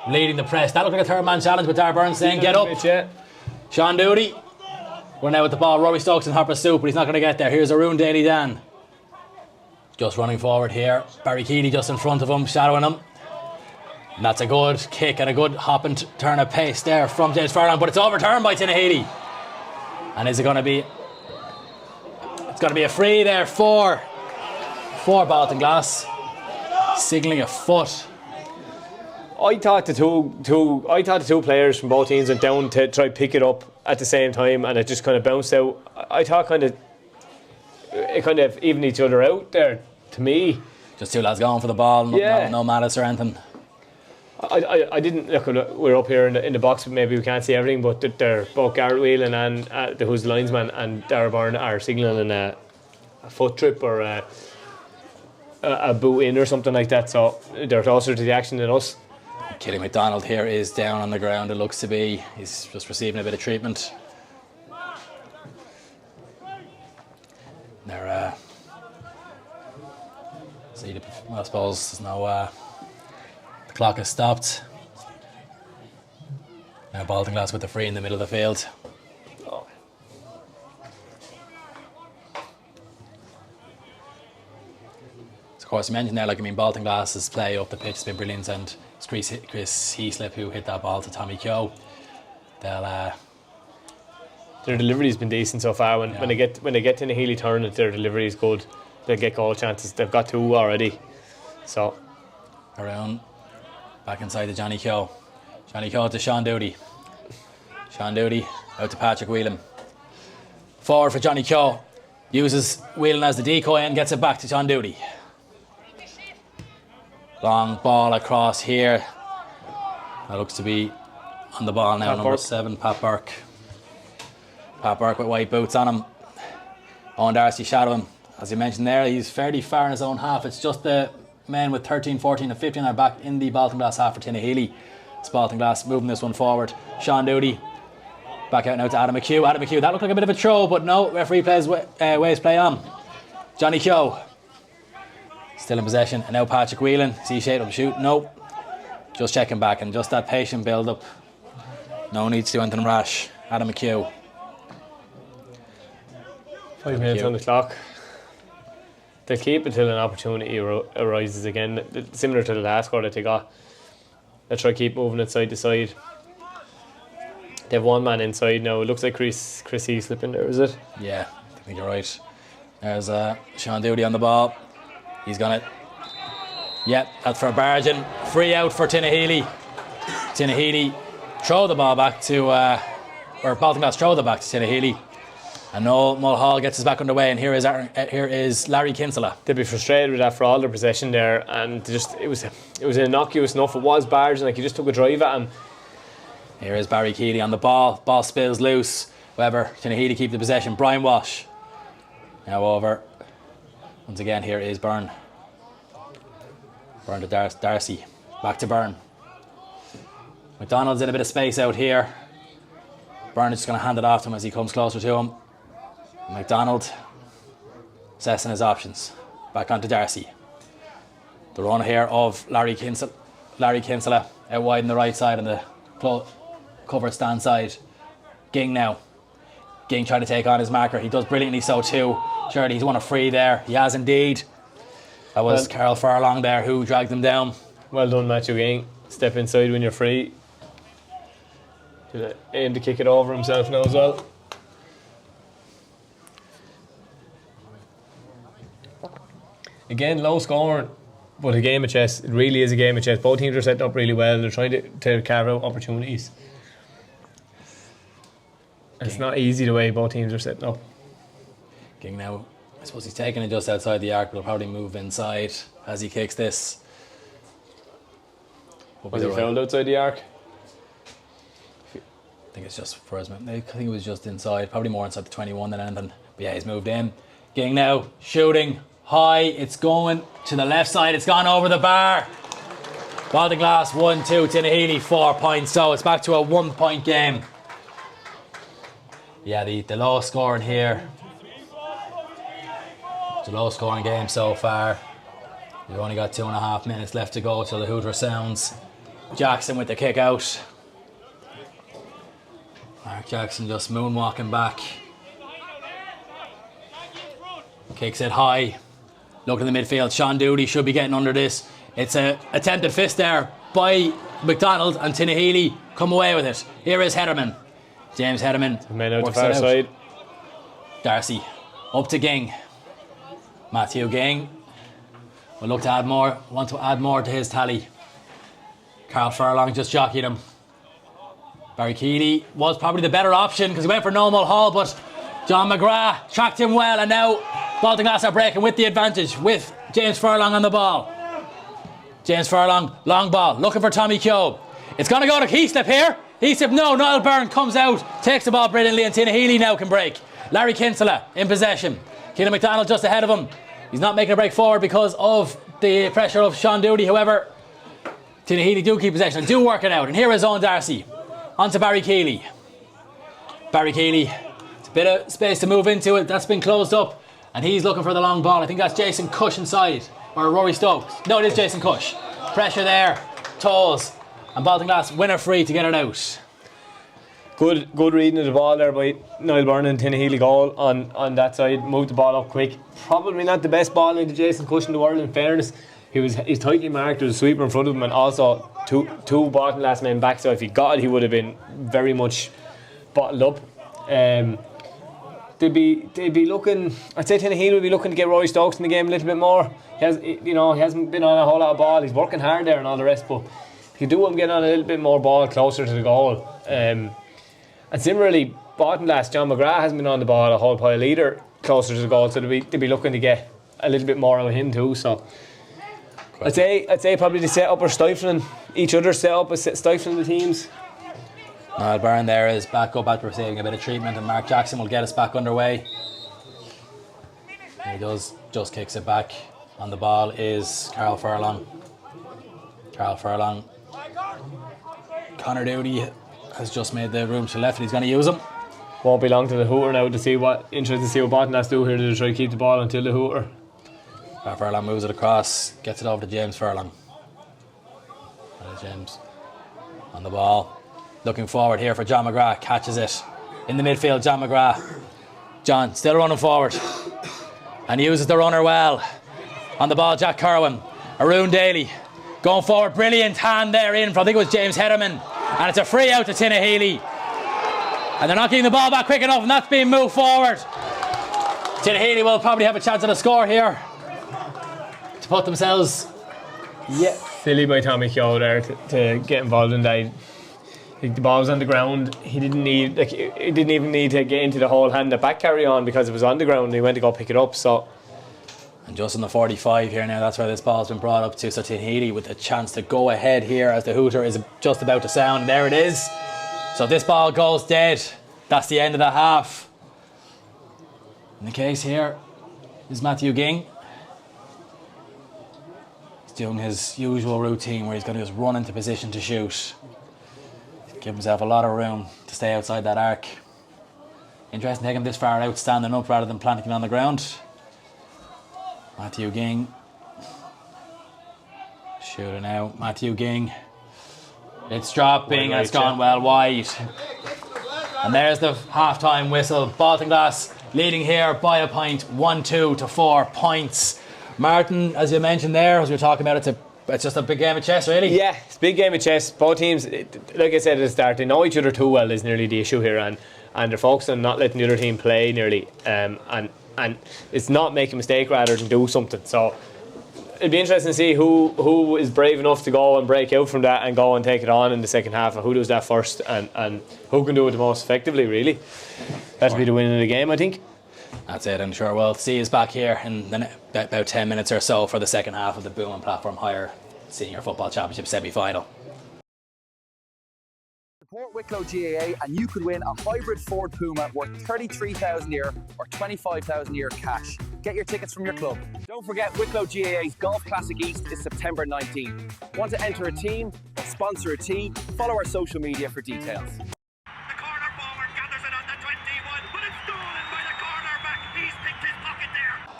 leading the press. That looked like a third man challenge, but Darragh Byrne saying get up. Sean Doody. We're now with the ball. Rory Stokes in hot pursuit, but he's not going to get there. Here's Arun Daly Dan. Just running forward here. Barry Keeley just in front of him, shadowing him. And that's a good kick and a good hop and turn of pace there from James Furlong, but it's overturned by Tinahely. And is it going to be... It's going to be a free there for Baltinglass. Signalling a foot. I thought the two players from both teams went down to try to pick it up at the same time, and it just kind of bounced out. I thought it kind of evened each other out there, to me. Just two lads going for the ball, no malice or anything. I didn't look. We're up here in the box, but maybe we can't see everything. But they're both Garrett Whelan and who's the linesman and Darragh Byrne are signalling a foot trip or a boot in or something like that. So they're closer to the action than us. Killy McDonald here is down on the ground. It looks to be he's just receiving a bit of treatment. They're I suppose there's no. The clock has stopped. Now Baltinglass with the free in the middle of the field. Oh. So of course you mentioned there, Baltinglass's play up the pitch has been brilliant, and it's Chris Heaslip who hit that ball to Tommy Keogh. Their delivery's been decent so far. When they get to the Healy turn, their delivery is good. They'll get goal chances. They've got two already. So around. Back inside to Johnny Keogh. Johnny Keogh to Sean Doody. Sean Doody out to Patrick Whelan. Forward for Johnny Keogh. Uses Whelan as the decoy and gets it back to Sean Doody. Long ball across here. That looks to be on the ball now, Pat number Burke. 7, Pat Burke. Pat Burke with white boots on him. Owen Darcy shadowing. As you mentioned there, he's fairly far in his own half. It's just the men with 13, 14 and 15 are back in the Baltinglass half for Tinahely. It's Baltinglass moving this one forward. Sean Doody back out now to Adam McHugh. Adam McHugh, that looked like a bit of a throw, but no, referee plays waves play on. Johnny Keogh still in possession, and now Patrick Whelan. Is he shaped up to shoot? Nope. Just checking back, and just that patient build up. No need to do anything rash. Adam McHugh. 5 minutes on the clock. They'll keep it till an opportunity arises again, similar to the last score that they got. They'll try to keep moving it side to side. They have one man inside now. It looks like Chris Heaslip in there, is it? Yeah, I think you're right. There's Sean Doody on the ball. He's gonna... Yep, that's for Bargin. Free out for Tinahely. Tinahely throw the ball back to... or Baltinglass throw the back to Tinahely. And Noel Mulhall gets us back underway, and here is Larry Kinsella. They'd be frustrated with that for all their possession there, and just it was innocuous enough. It was Bargin, like he just took a drive at him. Here is Barry Keeley on the ball. Ball spills loose. However, Tinahely keep the possession. Brian Walsh now over. Once again, here is Byrne. Byrne to Darcy. Back to Byrne. McDonald's in a bit of space out here. Byrne is just going to hand it off to him as he comes closer to him. McDonald assessing his options. Back onto Darcy. The run here of Larry Kinsella out wide on the right side on the covered stand side. Ging now. Ging trying to take on his marker. He does brilliantly so too. Surely he's won a free there. He has indeed. That was Carl Furlong there who dragged him down. Well done, Matthew Ging. Step inside when you're free. Aim to kick it over himself now as well. Again, low scoring, but a game of chess. It really is a game of chess. Both teams are setting up really well. They're trying to carve out opportunities. It's not easy the way both teams are setting up. Ging now, I suppose he's taking it just outside the arc, but he'll probably move inside as he kicks this. Was he fouled outside the arc? I think it's just for his... I think it was just inside, probably more inside the 21 than anything. But yeah, he's moved in. Ging now, shooting high. It's going to the left side. It's gone over the bar. Baltinglass 1-2, Tinahely 4 points. So it's back to a 1 point game. Yeah, the low scoring here. It's a low scoring game so far. We've only got 2.5 minutes left to go till the Hooter sounds. Jackson with the kick out. Mark Jackson just moonwalking back. Kicks it high. Looking in the midfield, Sean Doody should be getting under this. It's a attempted fist there by McDonald, and Tinahely come away with it. Here is Hederman. James Hederman Men out the works far it out. side. Darcy up to Ging. Matthew Ging will look to add more. Want to add more to his tally. Carl Furlong just jockeyed him. Barry Keeley was probably the better option because he went for no Hall, but John McGrath tracked him well, and now Baltinglass are breaking with the advantage with James Furlong on the ball. James Furlong, long ball, looking for Tommy Kyobe. It's going to go to Heaslip here. Heaslip, no, Niall Byrne comes out, takes the ball brilliantly, and Tinahely now can break. Larry Kinsella in possession. Keelan McDonald just ahead of him. He's not making a break forward because of the pressure of Sean Doody. However, Tinahely do keep possession and do work it out. And here is Owen Darcy. On to Barry Keeley. Barry Keeley, it's a bit of space to move into it. That's been closed up. And he's looking for the long ball. I think that's Jason Cush inside. Or Rory Stokes. No, it is Jason Cush. Pressure there. Toes. And Baltinglass win a free to get it out. Good reading of the ball there by Niall Byrne and Tinahely goal on that side. Moved the ball up quick. Probably not the best ball into Jason Cush in the world, in fairness. He's tightly marked. There was a sweeper in front of him, and also two Baltinglass men back. So if he got it, he would have been very much bottled up. They'd be looking. I'd say Tinahely would be looking to get Rory Stokes in the game a little bit more. He hasn't been on a whole lot of ball. He's working hard there and all the rest, but if you do him getting on a little bit more ball closer to the goal. And similarly, Baltinglass, John McGrath hasn't been on the ball a whole pile either, closer to the goal. So they'd be looking to get a little bit more out of him too. So I'd say probably the set up are stifling each other's set up, is stifling the teams. Niall Byrne there is back up after receiving a bit of treatment, and Mark Jackson will get us back underway. He does, just kicks it back. On the ball is Carl Furlong. Carl Furlong. Connor Doody has just made the room to the left, and he's going to use him. Won't be long to the hooter now to see what Baltinglass do here to try to keep the ball until the hooter. Carl Furlong moves it across, gets it over to James Furlong. That is James on the ball. Looking forward here for John McGrath, catches it in the midfield. John McGrath. John still running forward and uses the runner well. On the ball, Jack Kerwin. Arun Daly going forward, brilliant hand there in from, I think it was James Hederman, and it's a free out to Tinahely, and they're not getting the ball back quick enough, and that's being moved forward. Tinahely will probably have a chance at a score here to put themselves. Yeah, silly by Tommy Kyobe there to get involved in that. The ball was on the ground. He didn't even need to get into the whole hand the back carry on because it was on the ground and he went to go pick it up. So, and just in the 45 here now, that's where this ball's been brought up to. So Tinahely with a chance to go ahead here as the hooter is just about to sound. And there it is. So if this ball goes dead, that's the end of the half. In the case here is Matthew Ging. He's doing his usual routine where he's going to just run into position to shoot. Give himself a lot of room to stay outside that arc. Interesting taking him this far out, standing up rather than planting on the ground. Matthew Ging. Shooting out. Matthew Ging. It's dropping and it's gone well wide. And there's the half-time whistle. Baltinglass leading here by a point, 1-2 to 4 points. Martin, as you mentioned there, as we were talking about, it's just a big game of chess, really. Yeah, it's a big game of chess. Both teams, like I said at the start, they know each other too well is nearly the issue here, and they're focused on not letting the other team play nearly, and it's not make a mistake rather than do something. So it'd be interesting to see who is brave enough to go and break out from that and go and take it on in the second half, and who does that first, and who can do it the most effectively, really. That'll be the winner of the game, I think. That's it, I'm sure we'll see us back here in about 10 minutes or so for the second half of the Boom and Platform Hire Senior Football Championship semi-final. Support Wicklow GAA and you could win a hybrid Ford Puma worth 33,000 a year or 25,000 a year cash. Get your tickets from your club. Don't forget Wicklow GAA's Golf Classic East is September 19th. Want to enter a team or sponsor a tee? Follow our social media for details.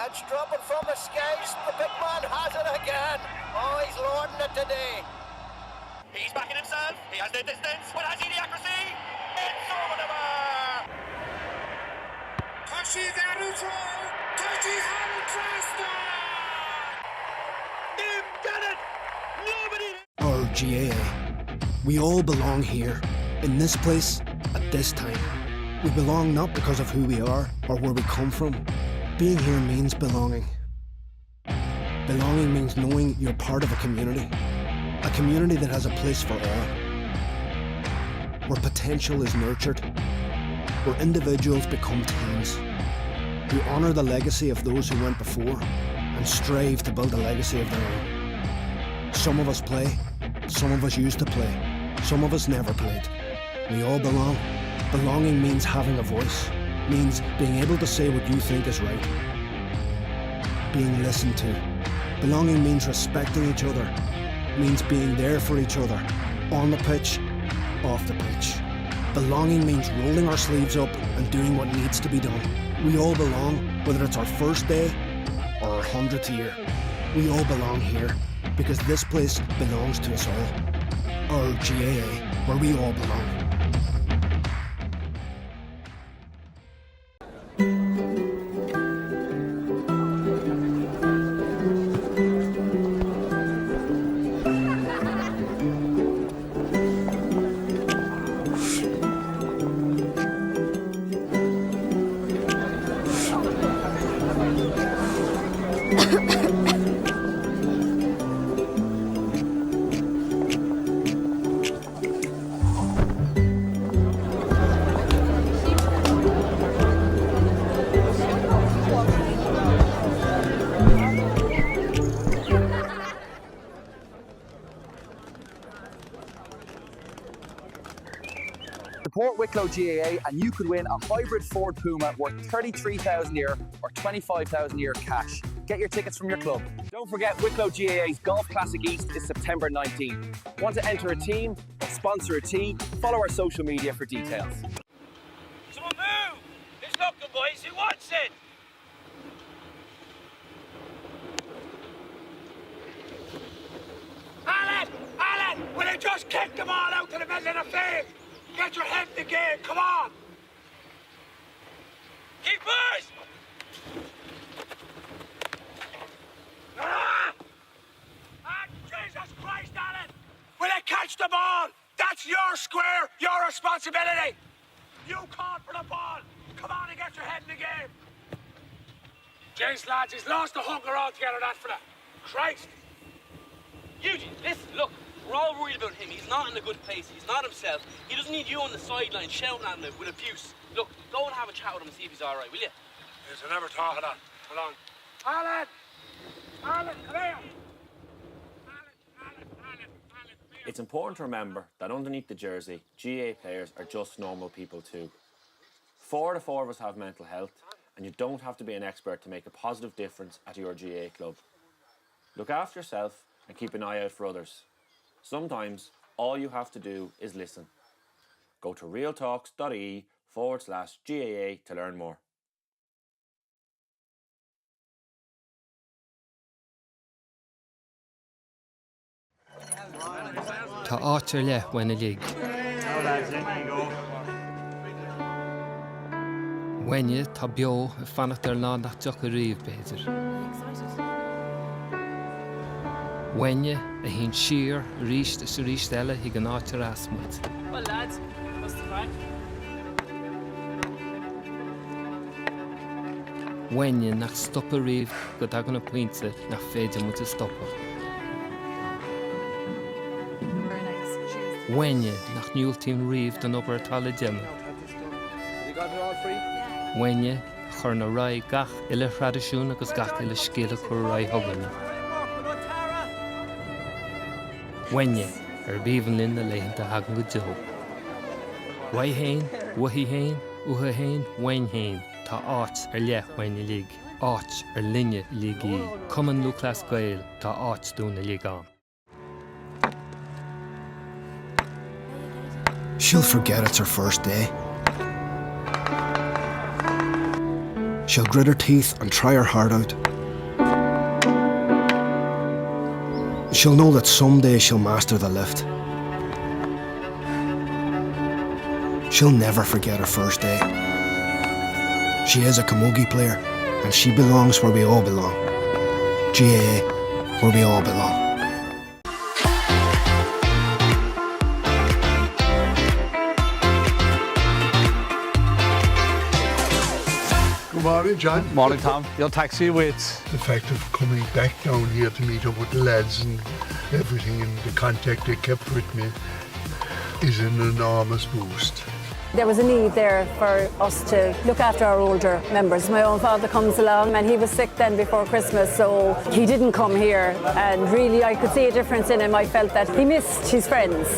It's dropping from the skies. The big man has it again. Oh, he's lording it today. He's backing himself. He has the distance. But has he the accuracy? It's over the bar. Touches out of throw. Touches out of Trasta. GAA. We all belong here, in this place, at this time. We belong not because of who we are or where we come from. Being here means belonging. Belonging means knowing you're part of a community that has a place for all, where potential is nurtured, where individuals become teams, who honour the legacy of those who went before and strive to build a legacy of their own. Some of us play, some of us used to play, some of us never played. We all belong. Belonging means having a voice, means being able to say what you think is right, being listened to. Belonging means respecting each other, means being there for each other, on the pitch, off the pitch. Belonging means rolling our sleeves up and doing what needs to be done. We all belong, whether it's our first day or our 100th year. We all belong here, because this place belongs to us all. Our GAA, where we all belong. Support Wicklow GAA and you could win a hybrid Ford Puma worth 33,000 euro or 25,000 euro cash. Get your tickets from your club. Don't forget Wicklow GAA's Golf Classic East is September 19th. Want to enter a team or sponsor a tee? Follow our social media for details. Someone move! It's not good, boys. Who wants it? Alan! Will you just kick the ball out to the middle of the field? Get your head in the game, come on! Keepers! Jesus Christ, Alan! Will you catch the ball? That's your square, your responsibility! You called for the ball! Come on and get your head in the game! James, lads, he's lost the hunger altogether, that fella. Christ! Eugene, listen, look. We're all worried about him. He's not in a good place. He's not himself. He doesn't need you on the sideline shouting at him with abuse. Look, go and have a chat with him and see if he's all right, will you? Yes, I never thought of that. Hold on. Alan! Alan, come here! Alan. It's important to remember that underneath the jersey, GAA players are just normal people too. 4 out of 4 of us have mental health, and you don't have to be an expert to make a positive difference at your GAA club. Look after yourself and keep an eye out for others. Sometimes, all you have to do is listen. Go to realtalks.ie/GAA to learn more. Tá áitir le bhaine lig. Bhaine tá beo a fannacht ar lá nach deoch a riomh béidir. Bhaine a hín siar ríist sa ríist eile hí an áitir asmuid. Well, lads, what's the crack? Bhaine nach stoppa riomh go dagan na pointe nach féidir muid a stoppa. Bhaine nach niúltín riomh don obair atá le déanamh. Have you got it all free? Bhaine chur na raidh gach ile tradiisiún agus gach ile scéala chur raidh thugann. Bhaine bíomhan linn na léitheanta hagan go deo. Raidh hain, wathí hain, utha hain, bhain hain. Tá áit ar leith bhaine lig. Áit ar linne ligí. Cumann Luachlas Gael, tá áit dúna ligán. She'll forget it's her first day. She'll grit her teeth and try her heart out. She'll know that someday she'll master the lift. She'll never forget her first day. She is a camogie player, and she belongs where we all belong. GAA, where we all belong. Good morning, John. Morning, Tom. Your taxi waits. The fact of coming back down here to meet up with the lads and everything and the contact they kept with me is an enormous boost. There was a need there for us to look after our older members. My own father comes along and he was sick then before Christmas, so he didn't come here, and really I could see a difference in him. I felt that he missed his friends.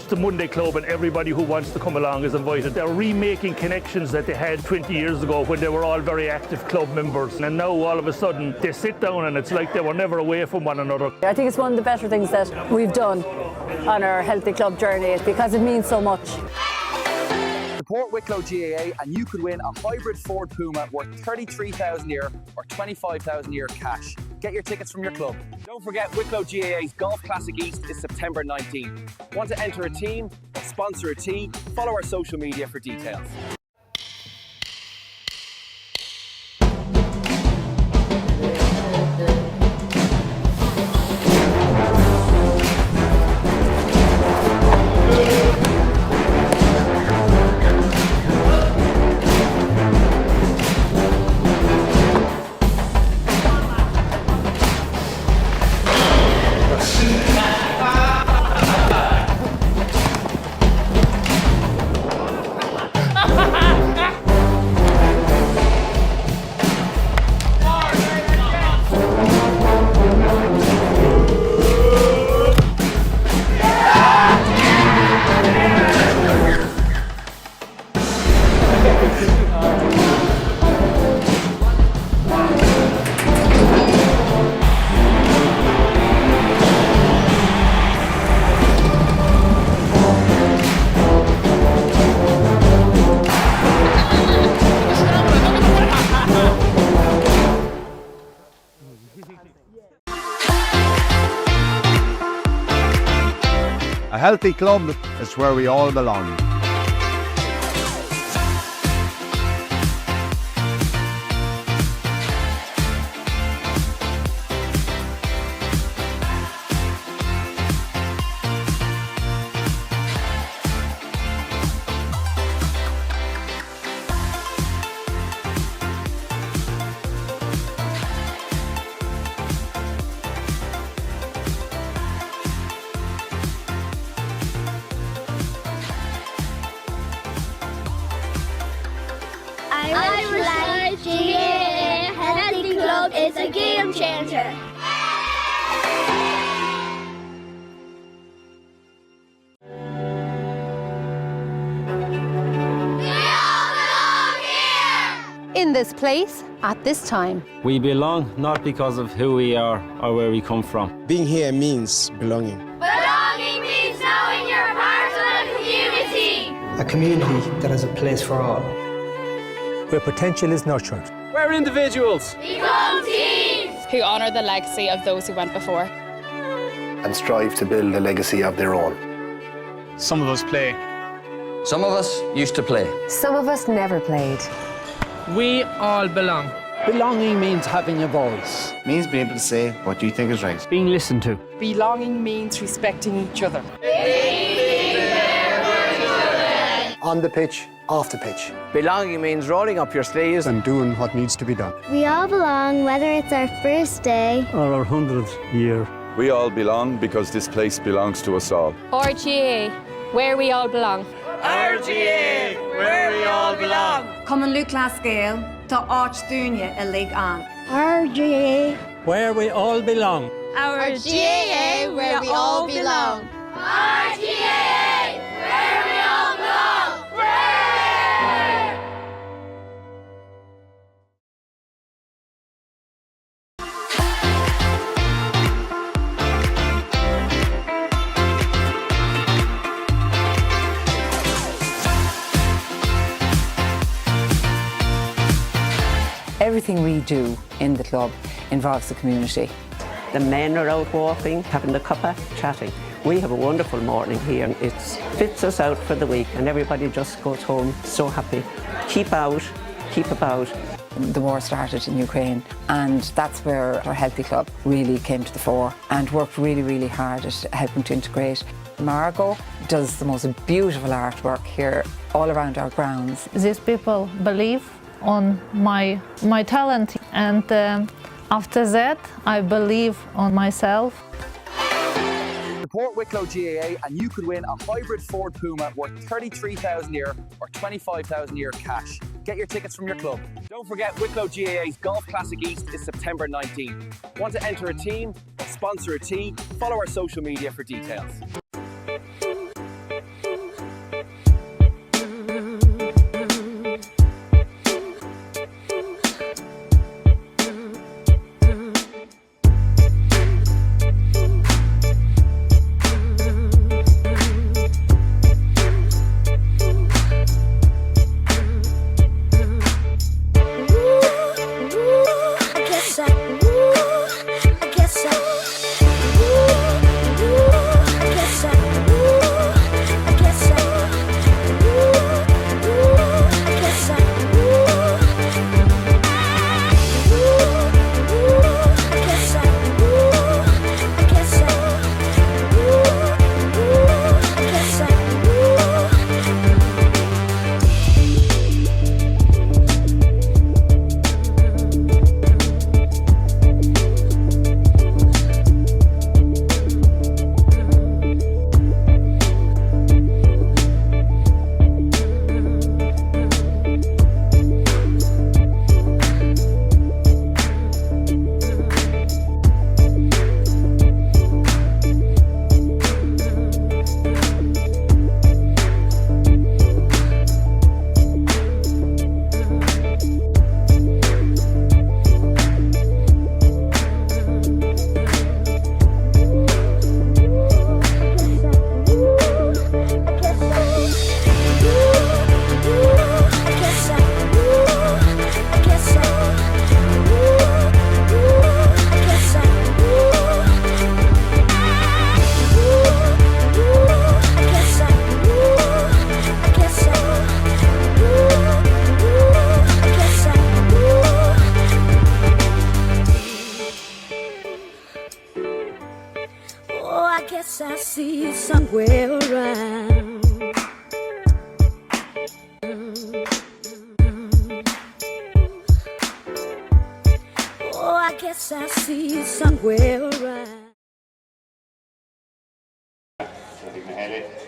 The Monday Club and everybody who wants to come along is invited. They're remaking connections that they had 20 years ago when they were all very active club members, and now all of a sudden they sit down and it's like they were never away from one another. I think it's one of the better things that we've done on our Healthy Club journey because it means so much. Support Wicklow GAA and you could win a hybrid Ford Puma worth 33,000 a year or 25,000 a year cash. Get your tickets from your club. Don't forget Wicklow GAA's Golf Classic East is September 19th. Want to enter a team or sponsor a tee? Follow our social media for details. A healthy club is where we all belong. Irish GAA Healthy Club is a game changer. In this place, at this time. We belong not because of who we are or where we come from. Being here means belonging. Belonging means knowing you're part of a community. A community that has a place for all. Where potential is nurtured. Where individuals become teams. Who honour the legacy of those who went before. And strive to build a legacy of their own. Some of us play. Some of us used to play. Some of us never played. We all belong. Belonging means having a voice. Means being able to say what you think is right. Being listened to. Belonging means respecting each other. On the pitch, off the pitch. Belonging means rolling up your sleeves and doing what needs to be done. We all belong, whether it's our first day or our 100th year. We all belong because this place belongs to us all. RGA, where we all belong. RGA, where we all belong. Cumann Luchlas Scale to Áit a League On. RGA, where we all belong. Our GAA, where we all belong. RGA, where we all belong. Everything we do in the club involves the community. The men are out walking, having the cuppa, chatting. We have a wonderful morning here and it fits us out for the week and everybody just goes home so happy. Keep out, keep about. The war started in Ukraine and that's where our Healthy Club really came to the fore and worked really, really hard at helping to integrate. Margot does the most beautiful artwork here all around our grounds. These people believe on my talent, and after that I believe on myself. Support Wicklow GAA and you could win a hybrid Ford Puma worth 33,000 euro or 25,000 euro cash. Get your tickets from your club. Don't forget Wicklow GAA's Golf Classic East is September 19th. Want to enter a team or sponsor a tee? Follow our social media for details.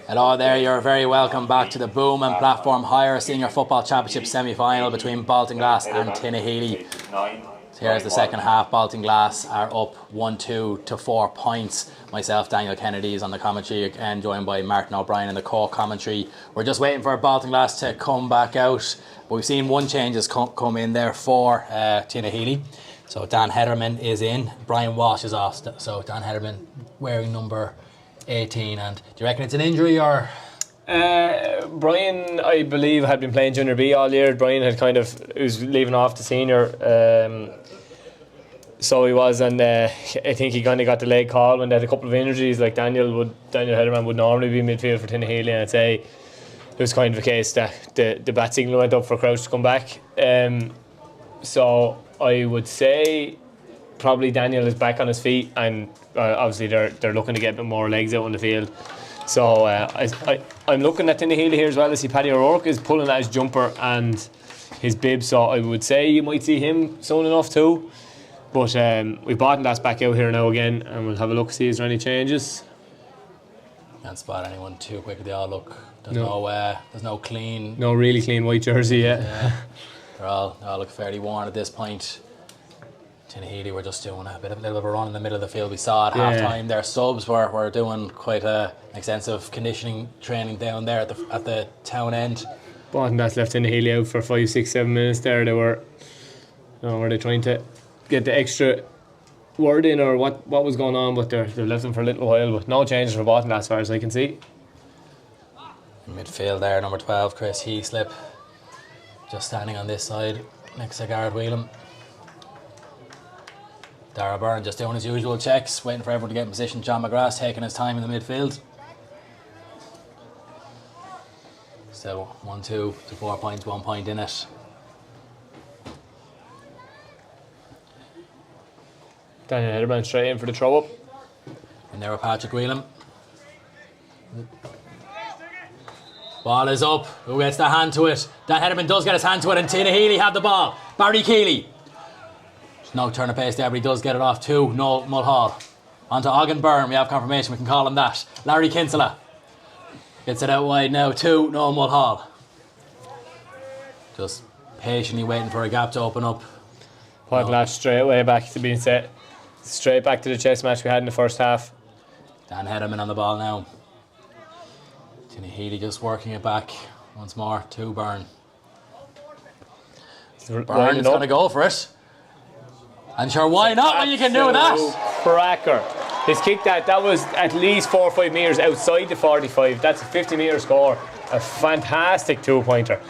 Hello there, you're very welcome back to the Boom and Platform Hire Senior Football Championship semi-final between Baltinglass and Tinahely. So here's the second half. Baltinglass are up 1-2 to 4 points. Myself, Daniel Kennedy, is on the commentary and joined by Martin O'Brien in the co-commentary. We're just waiting for Baltinglass to come back out. But we've seen one change has come in there for Tinahely. So Dan Hederman is in, Brian Walsh is off. So Dan Hederman wearing number 18, and do you reckon it's an injury or? Brian, I believe, had been playing junior B all year. Brian had was leaving off the senior, so he was, and I think he kind of got the late call when they had a couple of injuries. Like Daniel Hederman would normally be midfield for Tinahely, and I'd say it was kind of a case that the bat signal went up for Crouch to come back. So I would say probably Daniel is back on his feet, and obviously they're looking to get a bit more legs out on the field. So I'm looking at Tinahely here as well. I see Paddy O'Rourke is pulling at his jumper and his bib, so I would say you might see him soon enough too. But we've Baltinglass back out here now again, and we'll have a look, see is there any changes. Can't spot anyone too quick. They all look. There's no clean. No really clean white jersey yet. Yeah. They all look fairly worn at this point. Tinahely were just doing a little bit of a run in the middle of the field. We saw at half time their subs were doing quite an extensive conditioning training down there at the town end. Baltinglass left Tinahely out for 5, 6, 7 minutes there. They were they trying to get the extra word in or what was going on, but they've left them for a little while, but no changes for Baltinglass as far as I can see. In midfield there, number 12, Chris Heaslip, just standing on this side next to Garrett Whelan. Darragh Byrne just doing his usual checks, waiting for everyone to get in position. John McGrath taking his time in the midfield. Still 1-2 to 4 points, 1 point in it. Daniel Hederman straight in for the throw up. And there with Patrick Whelan. Ball is up. Who gets the hand to it? Dan Hedeman does get his hand to it, and Tinahely have the ball. Barry Keeley. There's no turn of pace there, but he does get it off to Noel Mulhall. On to Aughrim Byrne. We have confirmation, we can call him that. Larry Kinsella gets it out wide now to Noel Mulhall. Just patiently waiting for a gap to open up. Baltinglass straight away back to being set. Straight back to the chess match we had in the first half. Dan Hedeman on the ball now. Tinahely just working it back once more to Byrne. Byrne is going to go for it. And sure, why not when you can do that? Cracker. His kick that was at least 4 or 5 metres outside the 45. That's a 50-metre score. A fantastic 2-pointer.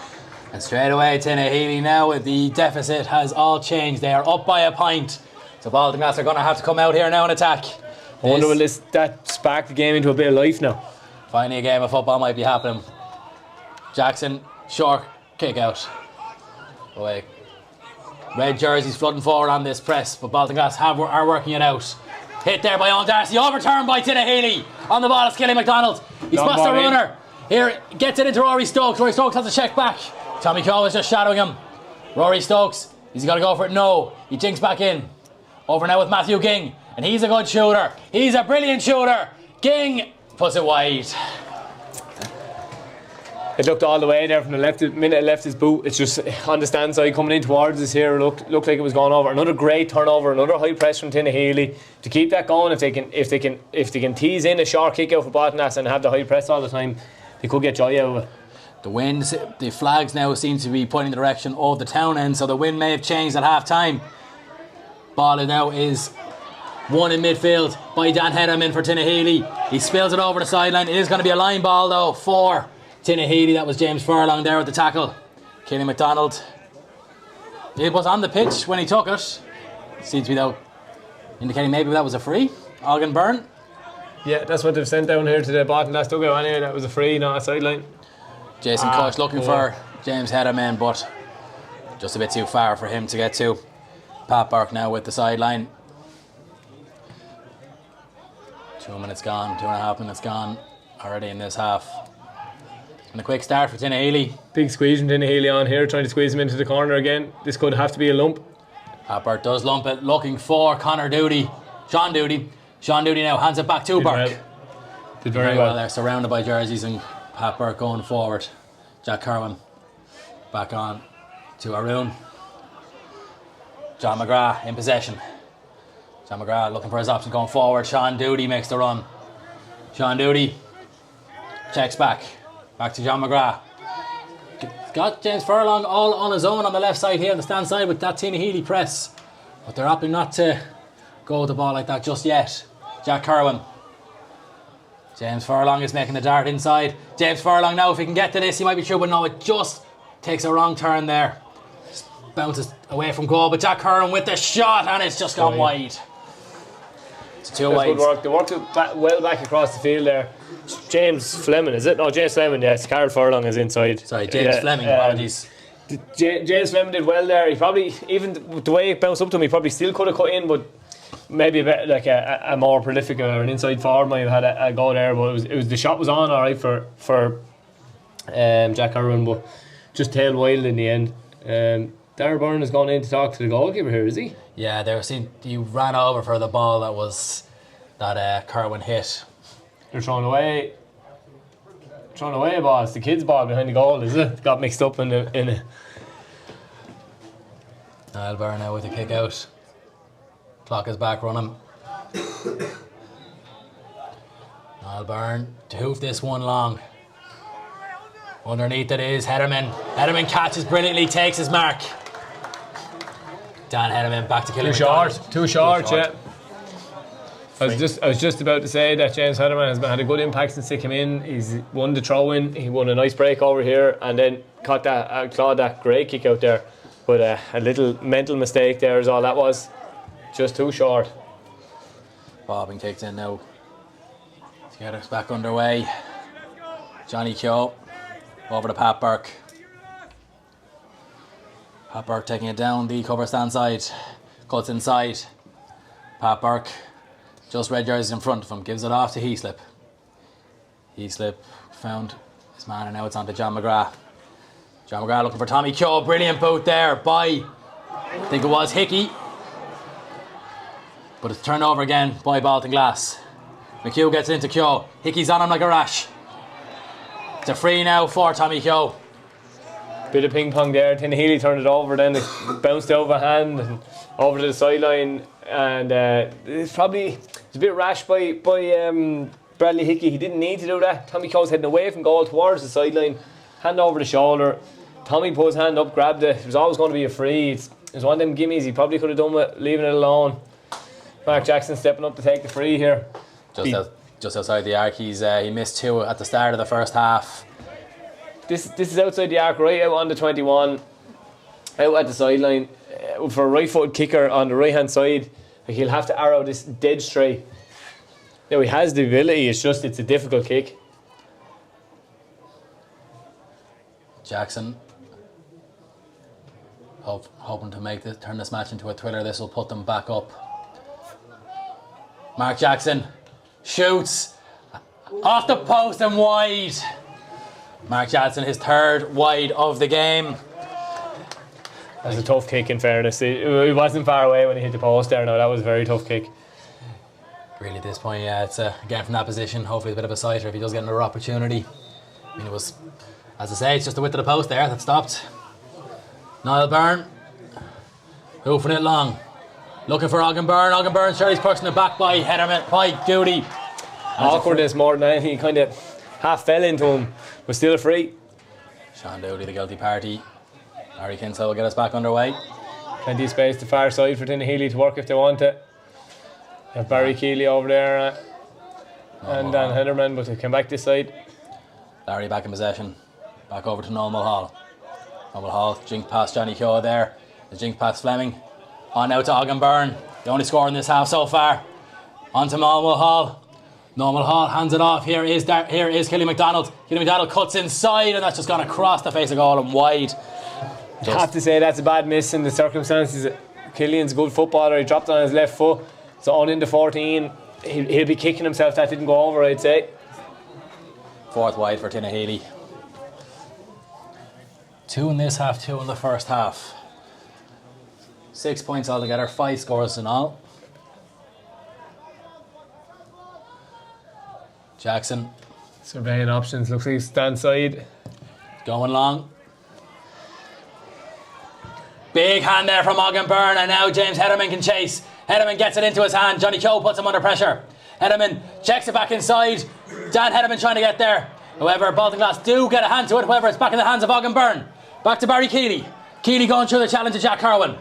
And straight away, Tinahely now, the deficit has all changed. They are up by a point. So Baltinglass are going to have to come out here now and attack. I wonder will that spark the game into a bit of life now. Finally a game of football might be happening. Jackson, short kick out. Away. Red jerseys flooding forward on this press, but Baltinglass are working it out. Hit there by Owen Darcy, overturned by Tinahely. On the ball is Kelly McDonald. He spots the runner. Here, gets it into Rory Stokes. Rory Stokes has a check back. Tommy Coe is just shadowing him. Rory Stokes, is he going to go for it? No. He jinks back in. Over now with Matthew Ging, and he's a good shooter. He's a brilliant shooter. Ging puts it wide. It looked all the way there from the minute it left his boot. It's just on the stand side coming in towards us here. Looked like it was going over. Another great turnover, another high press from Tinahely. To keep that going, if they can tease in a short kick out for Baltinglass and have the high press all the time, they could get joy out of it. The wind, the flags now seem to be pointing the direction of the town end, so the wind may have changed at half time. Ball now is won in midfield by Dan Hedeman for Tinahely. He spills it over the sideline. It is going to be a line ball though for Tinahely. That was James Furlong there at the tackle. Kenny McDonald. It was on the pitch when he took it. Seems to be though indicating maybe that was a free. Aughrim Byrne. Yeah, that's what they've sent down here to the Baltinglass dugout anyway. That was a free, not a sideline. Jason Cush looking for James Hedeman, but just a bit too far for him to get to. Pat Burke now with the sideline. 2 minutes gone, 2.5 minutes gone already in this half. And a quick start for Tinahely. Big squeeze from Tinahely on here, trying to squeeze him into the corner again. This could have to be a lump. Pat Burke does lump it, looking for Connor Doody. Sean Doody. Sean Doody now hands it back to Burke. Did very well there, surrounded by jerseys, and Pat Burke going forward. Jack Kerwin back on to Arun. John McGrath in possession. John McGrath looking for his option going forward. Sean Doody makes the run. Sean Doody checks back. Back to John McGrath. Got James Furlong all on his own on the left side here on the stand side with that Tinahely press. But they're opting not to go with the ball like that just yet. Jack Kerwin. James Furlong is making the dart inside. James Furlong now, if he can get to this, he might be through, but no, it just takes a wrong turn there. Just bounces away from goal, but Jack Kerwin with the shot, and it's just gone wide. It's two wide. Good work. They worked it well back across the field there. James Fleming, is it? No, James Fleming, yes. Carl Furlong is inside. Sorry, James Fleming, apologies. James Fleming did well there. He probably, even the way it bounced up to him, he probably still could have cut in, but maybe a bit like a more prolific or an inside forward might have had a go there, but it was the shot was on all right for Jack Kerwin, but just tailed wild in the end. Darragh Byrne has gone in to talk to the goalkeeper here, is he? Yeah, he ran over for the ball that Kerwin hit. They're throwing away a ball. It's the kid's ball behind the goal, is it? Got mixed up in it. Niall Byrne now with a kick out. Clock is back running. Niall Byrne to hoof this one long. Underneath it is Hedeman. Hedeman catches brilliantly, takes his mark. Dan Hedeman back to Killing. Too short, yeah. I was just about to say that James Hedeman has had a good impact since he came in. He's won the throw in. He won a nice break over here, and then clawed that great kick out there. But a little mental mistake there is all that was. Just too short. Bobbing kicked in now to get us back underway. Johnny Keogh over to Pat Burke. Pat Burke taking it down the cover stand side. Cuts inside. Pat Burke, just red jerseys in front of him, gives it off to Heaslip. Heaslip found This man, and now it's on to John McGrath. John McGrath looking for Tommy Keogh. Brilliant boot there by, I think it was Hickey. But it's turned over again by Baltinglass. McHugh gets into Keogh. Hickey's on him like a rash. It's a free now for Tommy Keogh. Bit of ping pong there. Tinahely turned it over, then it bounced over hand and over to the sideline. And it's a bit rash by Bradley Hickey. He didn't need to do that. Tommy Keogh's heading away from goal towards the sideline. Hand over the shoulder. Tommy put his hand up, grabbed it. It was always going to be a free. It was one of them gimmies. He probably could have done with leaving it alone. Mark Jackson stepping up to take the free here. Just outside the arc, he missed 2 at the start of the first half. This is outside the arc, right out on the 21, out at the sideline for a right-footed kicker on the right-hand side. He'll have to arrow this dead straight. Now he has the ability. It's a difficult kick. Jackson hoping to turn this match into a thriller. This will put them back up. Mark Jackson shoots off the post and wide. Mark Jackson, his 3rd wide of the game. That's a tough kick, in fairness. It wasn't far away when he hit the post there. No, that was a very tough kick. Really, at this point, yeah, it's again from that position. Hopefully, a bit of a sighter if he does get another opportunity. I mean, it was, as I say, it's just the width of the post there that stopped. Niall Byrne, hoofing it long. Looking for Aughrim Byrne. Aughrim Byrne, sure, he's pushing it back by Hederman, by Goody. Awkwardness more than anything. He kind of half fell into him, but still a free. Sean Dowdy, the guilty party. Larry Kinsella will get us back underway. Plenty of space to far side for Tinahely to work if they want it. Have Barry Keeley over there and Dan Hederman, but they come back this side. Larry back in possession. Back over to Noel Mulhall. Noel Mulhall, jink past Johnny Keogh there. The jink past Fleming. On now to Aughrim Byrne. The only score in this half so far. On to Noel Mulhall. Noel Mulhall hands it off. Here is Killy McDonald. Killy McDonald cuts inside, and that's just gone across the face of goal and wide. I have to say that's a bad miss in the circumstances. Killian's a good footballer. He dropped on his left foot. So on into 14. He'll be kicking himself that didn't go over, I'd say. 4th wide for Tinahely. 2 in this half, 2 in the first half. 6 points altogether, 5 scores in all. Jackson. Surveying options, looks like he's stand side. Going long. Big hand there from Aughrim Byrne, and now James Hederman can chase. Hederman gets it into his hand. Johnny Keogh puts him under pressure. Hederman checks it back inside. Dan Hederman trying to get there. However, Baltinglass do get a hand to it. However, it's back in the hands of Aughrim Byrne. Back to Barry Keeley. Keeley going through the challenge of Jack Carwin.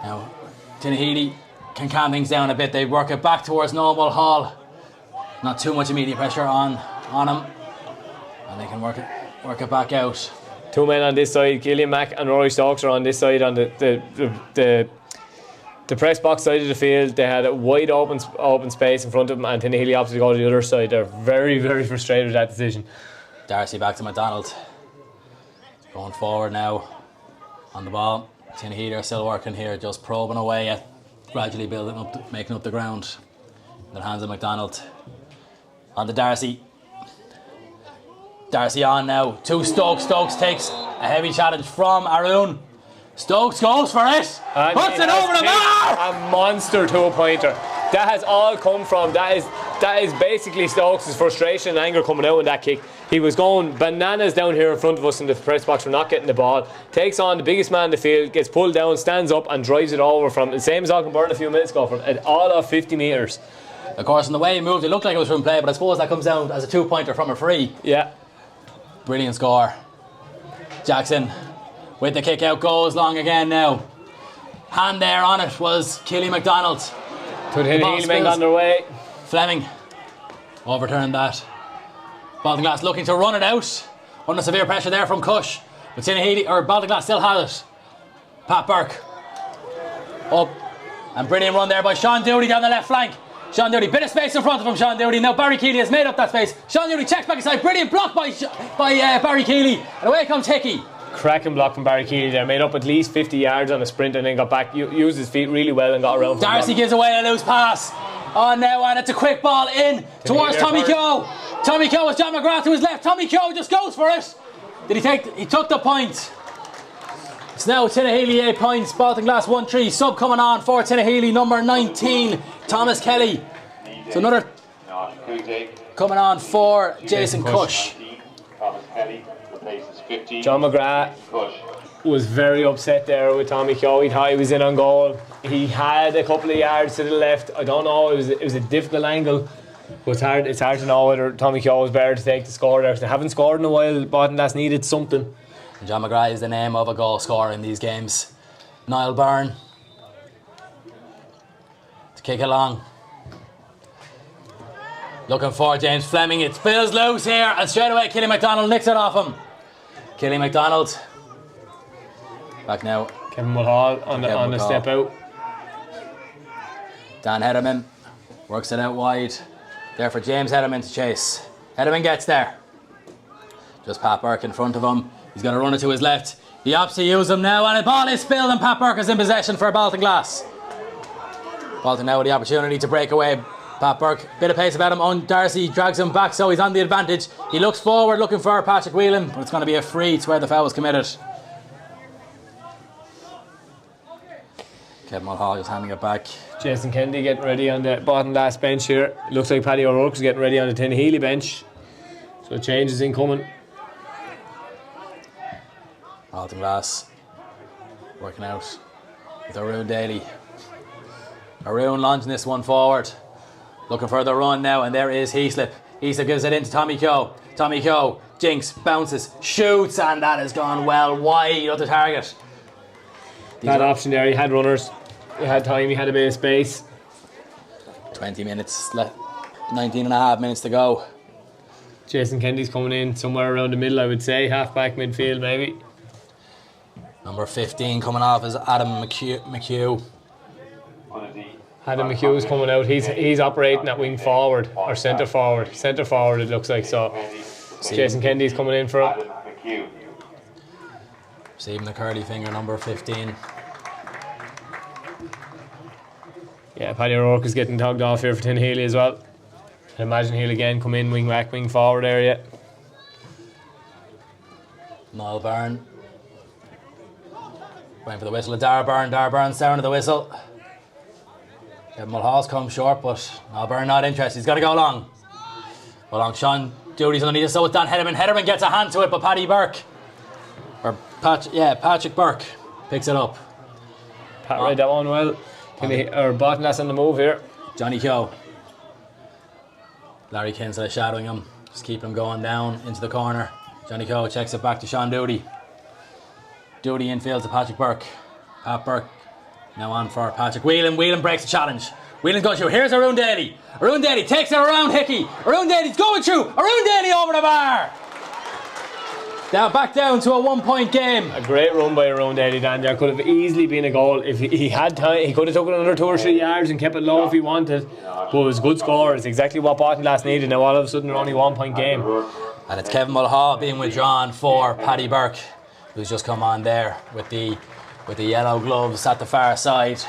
Now, Tinahely can calm things down a bit. They work it back towards Noel Hall. Not too much immediate pressure on him. And they can work it back out. 2 men on this side, Gillian Mack and Rory Stokes are on this side on the press box side of the field. They had a wide open space in front of them, and Tinahely opposite go to the other side. They're very, very frustrated with that decision. Darcy back to McDonald. Going forward now on the ball. Tinahely are still working here, just probing away at gradually building up, making up the ground. In the hands of McDonald. On to Darcy. Darcy on now to Stokes. Stokes takes a heavy challenge from Arun. Stokes goes for it. And puts it over the bar. A monster 2-pointer. That has all come from, that is basically Stokes' frustration and anger coming out in that kick. He was going bananas down here in front of us in the press box for not getting the ball. Takes on the biggest man in the field, gets pulled down, stands up and drives it over from the same as Aughrim Byrne a few minutes ago, from all of 50 metres. Of course, in the way he moved, it looked like it was from play, but I suppose that comes down as a 2-pointer from a free. Yeah. Brilliant score. Jackson with the kick out goes long again now. Hand there on it was Killy McDonald. Tinahely being on their way. Fleming overturned that. Baltinglass looking to run it out. Under severe pressure there from Cush. But Baltinglass still has it. Pat Burke. Up. And brilliant run there by Sean Doody down the left flank. Sean Doody, bit of space in front of him, Sean Doody. Now Barry Keeley has made up that space. Sean Doody checks back inside. Brilliant block by Barry Keeley. And away comes Hickey. Cracking block from Barry Keeley there. Made up at least 50 yards on a sprint and then got back. Used his feet really well and got around. Darcy gives away a loose pass. on now, and it's a quick ball in towards Tommy Keogh. Tommy Keogh with John McGrath to his left. Tommy Keogh just goes for it. Did he take? He took the point. It's now Tinahely 8 points. Baltinglass 1-3. Sub coming on for Tinahely, number 19, Thomas Kelly. So another coming on for Jason Cush. John McGrath was very upset there with Tommy Keogh. He thought he was in on goal. He had a couple of yards to the left. I don't know, it was a difficult angle. But it's hard to know whether Tommy Keogh was better to take the score there. They haven't scored in a while. Baltinglass needed something. John McGrath is the name of a goal scorer in these games. Niall Byrne to kick along. Looking for James Fleming. It spills loose here, and straight away Killy McDonald nicks it off him. Killy McDonald back now. Kevin Mulhall on the step out. Dan Hederman works it out wide. There for James Hederman to chase. Hederman gets there. Just Pat Burke in front of him. He's going to run it to his left. He opts to use him now, and the ball is spilled, and Pat Burke is in possession for Baltinglass. Balting now with the opportunity to break away. Pat Burke, bit of pace about him. Darcy drags him back, so he's on the advantage. He looks forward, looking for Patrick Whelan, but it's going to be a free to where the foul was committed. Kevin Mulhall just handing it back. Jason Kennedy getting ready on the Baltinglass bench here. Looks like Paddy O'Rourke is getting ready on the Tinahely bench. So change is incoming. Baltinglass working out with Arun Daly. Arun launching this one forward. Looking for the run now, and there is Heaslip. Heaslip gives it into Tommy Keogh. Tommy Keogh jinks, bounces, shoots, and that has gone well wide of the target. That option there, he had runners, he had time, he had a bit of space. 20 minutes left, 19 and a half minutes to go. Jason Kennedy's coming in somewhere around the middle, I would say, half back midfield maybe. Number 15 coming off is Adam McHugh. Adam McHugh's coming out. He's operating at wing forward or centre forward. Centre forward it looks like. So Jason Kennedy's coming in for him. Receiving the curly finger, number 15. Yeah, Paddy O'Rourke is getting tugged off here for Tinahely as well. I imagine he'll again come in wing back, wing forward area. Niall Byrne. Waiting for the whistle of Darragh Byrne. Darragh Byrne's down to the whistle. Kevin Mulhall's come short, but Niall Byrne not interested. He's got to go long. Go long. Sean Dooley's underneath. So it's Dan Hederman. Hederman gets a hand to it, but Patrick Burke picks it up. Pat read that one well. Baltinglass on the move here. Johnny Keogh. Larry Kinsella shadowing him. Just keeping him going down into the corner. Johnny Keogh checks it back to Sean Doody. Doody infield to Patrick Burke. Pat Burke now on for Patrick Whelan. Whelan breaks the challenge. Whelan's going through. Here's Arun Daly. Arun Daly takes it around Hickey. Arun Daly's going through. Arun Daly over the bar. Now back down to a 1 point game. A great run by Arun Daly, Dan. There could have easily been a goal if he had time. He could have taken another 2 or 3 yards and kept it low if he wanted. But it was a good score. It's exactly what Baltinglass needed. Now all of a sudden they're only 1 point game. And it's Kevin Mulhall being withdrawn for Paddy Burke, who's just come on there with the yellow gloves at the far side.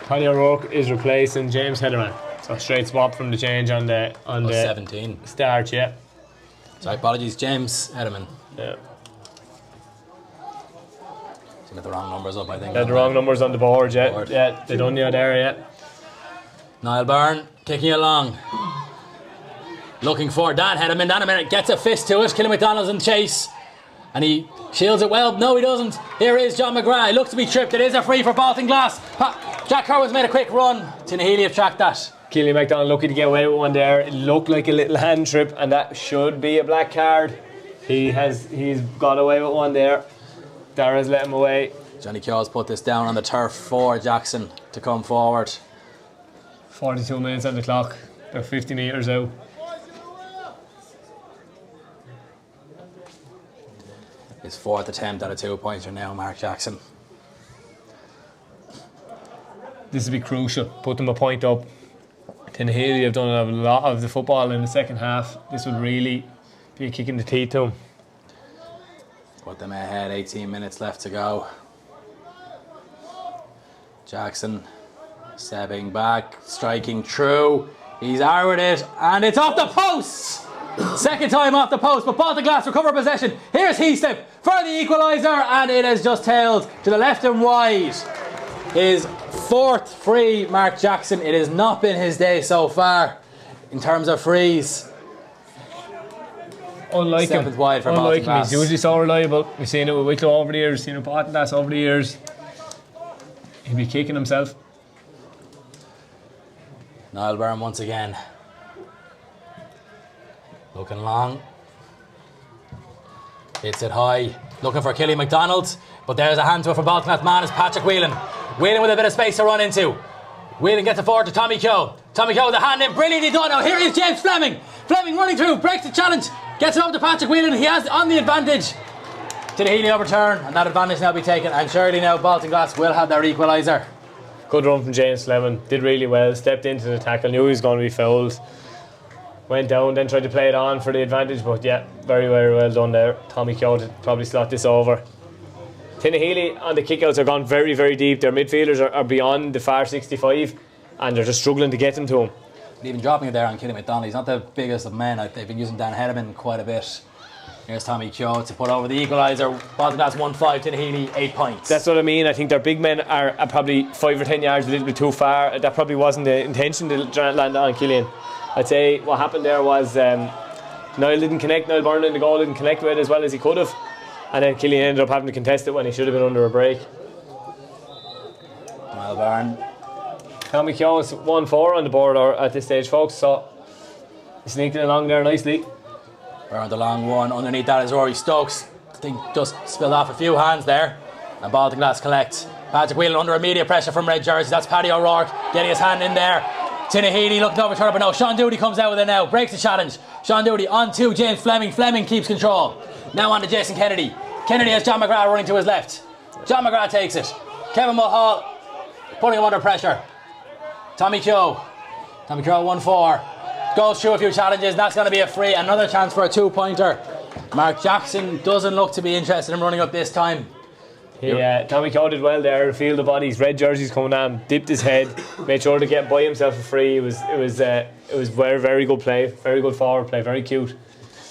Paddy O'Rourke is replacing James Hederman. So straight swap from the change on the 17 start, yeah. Sorry, apologies, James Hederman. Yeah. So got the wrong numbers up, I think. They had the wrong numbers on the board, yeah. Yeah, they done you there, yeah. Niall Byrne kicking along. Looking for Dan Hederman. Dan Hederman gets a fist to it. Killy McDonald's in chase. And he shields it well. No, he doesn't. Here is John McGrath. He looks to be tripped. It is a free for Baltinglass. Jack Kerwin's made a quick run. Tinahely have tracked that. Killy McDonald lucky to get away with one there. It looked like a little hand trip, and that should be a black card. He's got away with one there. Darragh's let him away. Johnny Keogh's put this down on the turf for Jackson to come forward. 42 minutes on the clock. They're 50 metres out. His 4th attempt at a 2-pointer now, Mark Jackson. This will be crucial. Put them a point up. Tinahely have done a lot of the football in the second half. This would really be a kick in the teeth to them. Put them ahead, 18 minutes left to go. Jackson Stepping back, striking through. He's arrowed it, and it's off the post! Second time off the post, but Baltinglass recover possession. Here's Heaslip for the equaliser, and it has just tailed to the left and wide. His fourth free, Mark Jackson. It has not been his day so far in terms of frees. Unlike him. Seventh wide for Unlike him. Baltinglass. He's usually so reliable. We've seen it with Wicklow over the years, seen it with Baltinglass over the years. He'll be kicking himself. Niall Byrne once again. Looking long. Hits it high. Looking for Killian McDonald. But there's a hand to it for Baltinglass. Man is Patrick Whelan. Whelan with a bit of space to run into. Whelan gets it forward to Tommy Keogh. Tommy Keogh with the hand in. Brilliantly done. Now here is James Fleming. Fleming running through. Breaks the challenge. Gets it over to Patrick Whelan. He has on the advantage. Tinahely overturn. And that advantage now be taken. And surely now Baltinglass will have their equaliser. Good run from James Fleming. Did really well. Stepped into the tackle. Knew he was going to be fouled. Went down, then tried to play it on for the advantage, but yeah, very, very well done there. Tommy Keogh to probably slot this over. Tinahely on the kickouts are gone very, very deep. Their midfielders are beyond the far 65 and they're just struggling to get them to him. But even dropping it there on Killian McDonald, he's not the biggest of men. They've been using Dan Hedeman quite a bit. Here's Tommy Keogh to put over the equaliser. Baltinglass 1-5, Tinahely 8 points. That's what I mean. I think their big men are probably 5 or 10 yards a little bit too far. That probably wasn't the intention to land on Killian. I'd say what happened there was Niall didn't connect, Niall Byrne in the goal didn't connect with it as well as he could have, and then Killian ended up having to contest it when he should have been under a break. Niall Byrne. Tommy Keogh is 1-4 on the board at this stage, folks, so he sneaked it along there nicely. Byrne the long one, underneath that is Rory Stokes. I think just spilled off a few hands there, and Baltinglass collect. Patrick Whelan under immediate pressure from red jersey. That's Paddy O'Rourke getting his hand in there. Tinahely looking to overturn it, but no, Sean Doody comes out with it now, breaks the challenge. Sean Doody on to James Fleming. Fleming keeps control. Now on to Jason Kennedy. Kennedy has John McGrath running to his left. John McGrath takes it. Kevin Mulhall putting him under pressure. Tommy Keogh 1-4. Goes through a few challenges, and that's going to be a free. Another chance for a 2-pointer. Mark Jackson doesn't look to be interested in running up this time. Tommy Keogh did well there, field the bodies, red jerseys coming on, dipped his head, made sure to get by himself a free. It was very, very good play, very good forward play, very cute.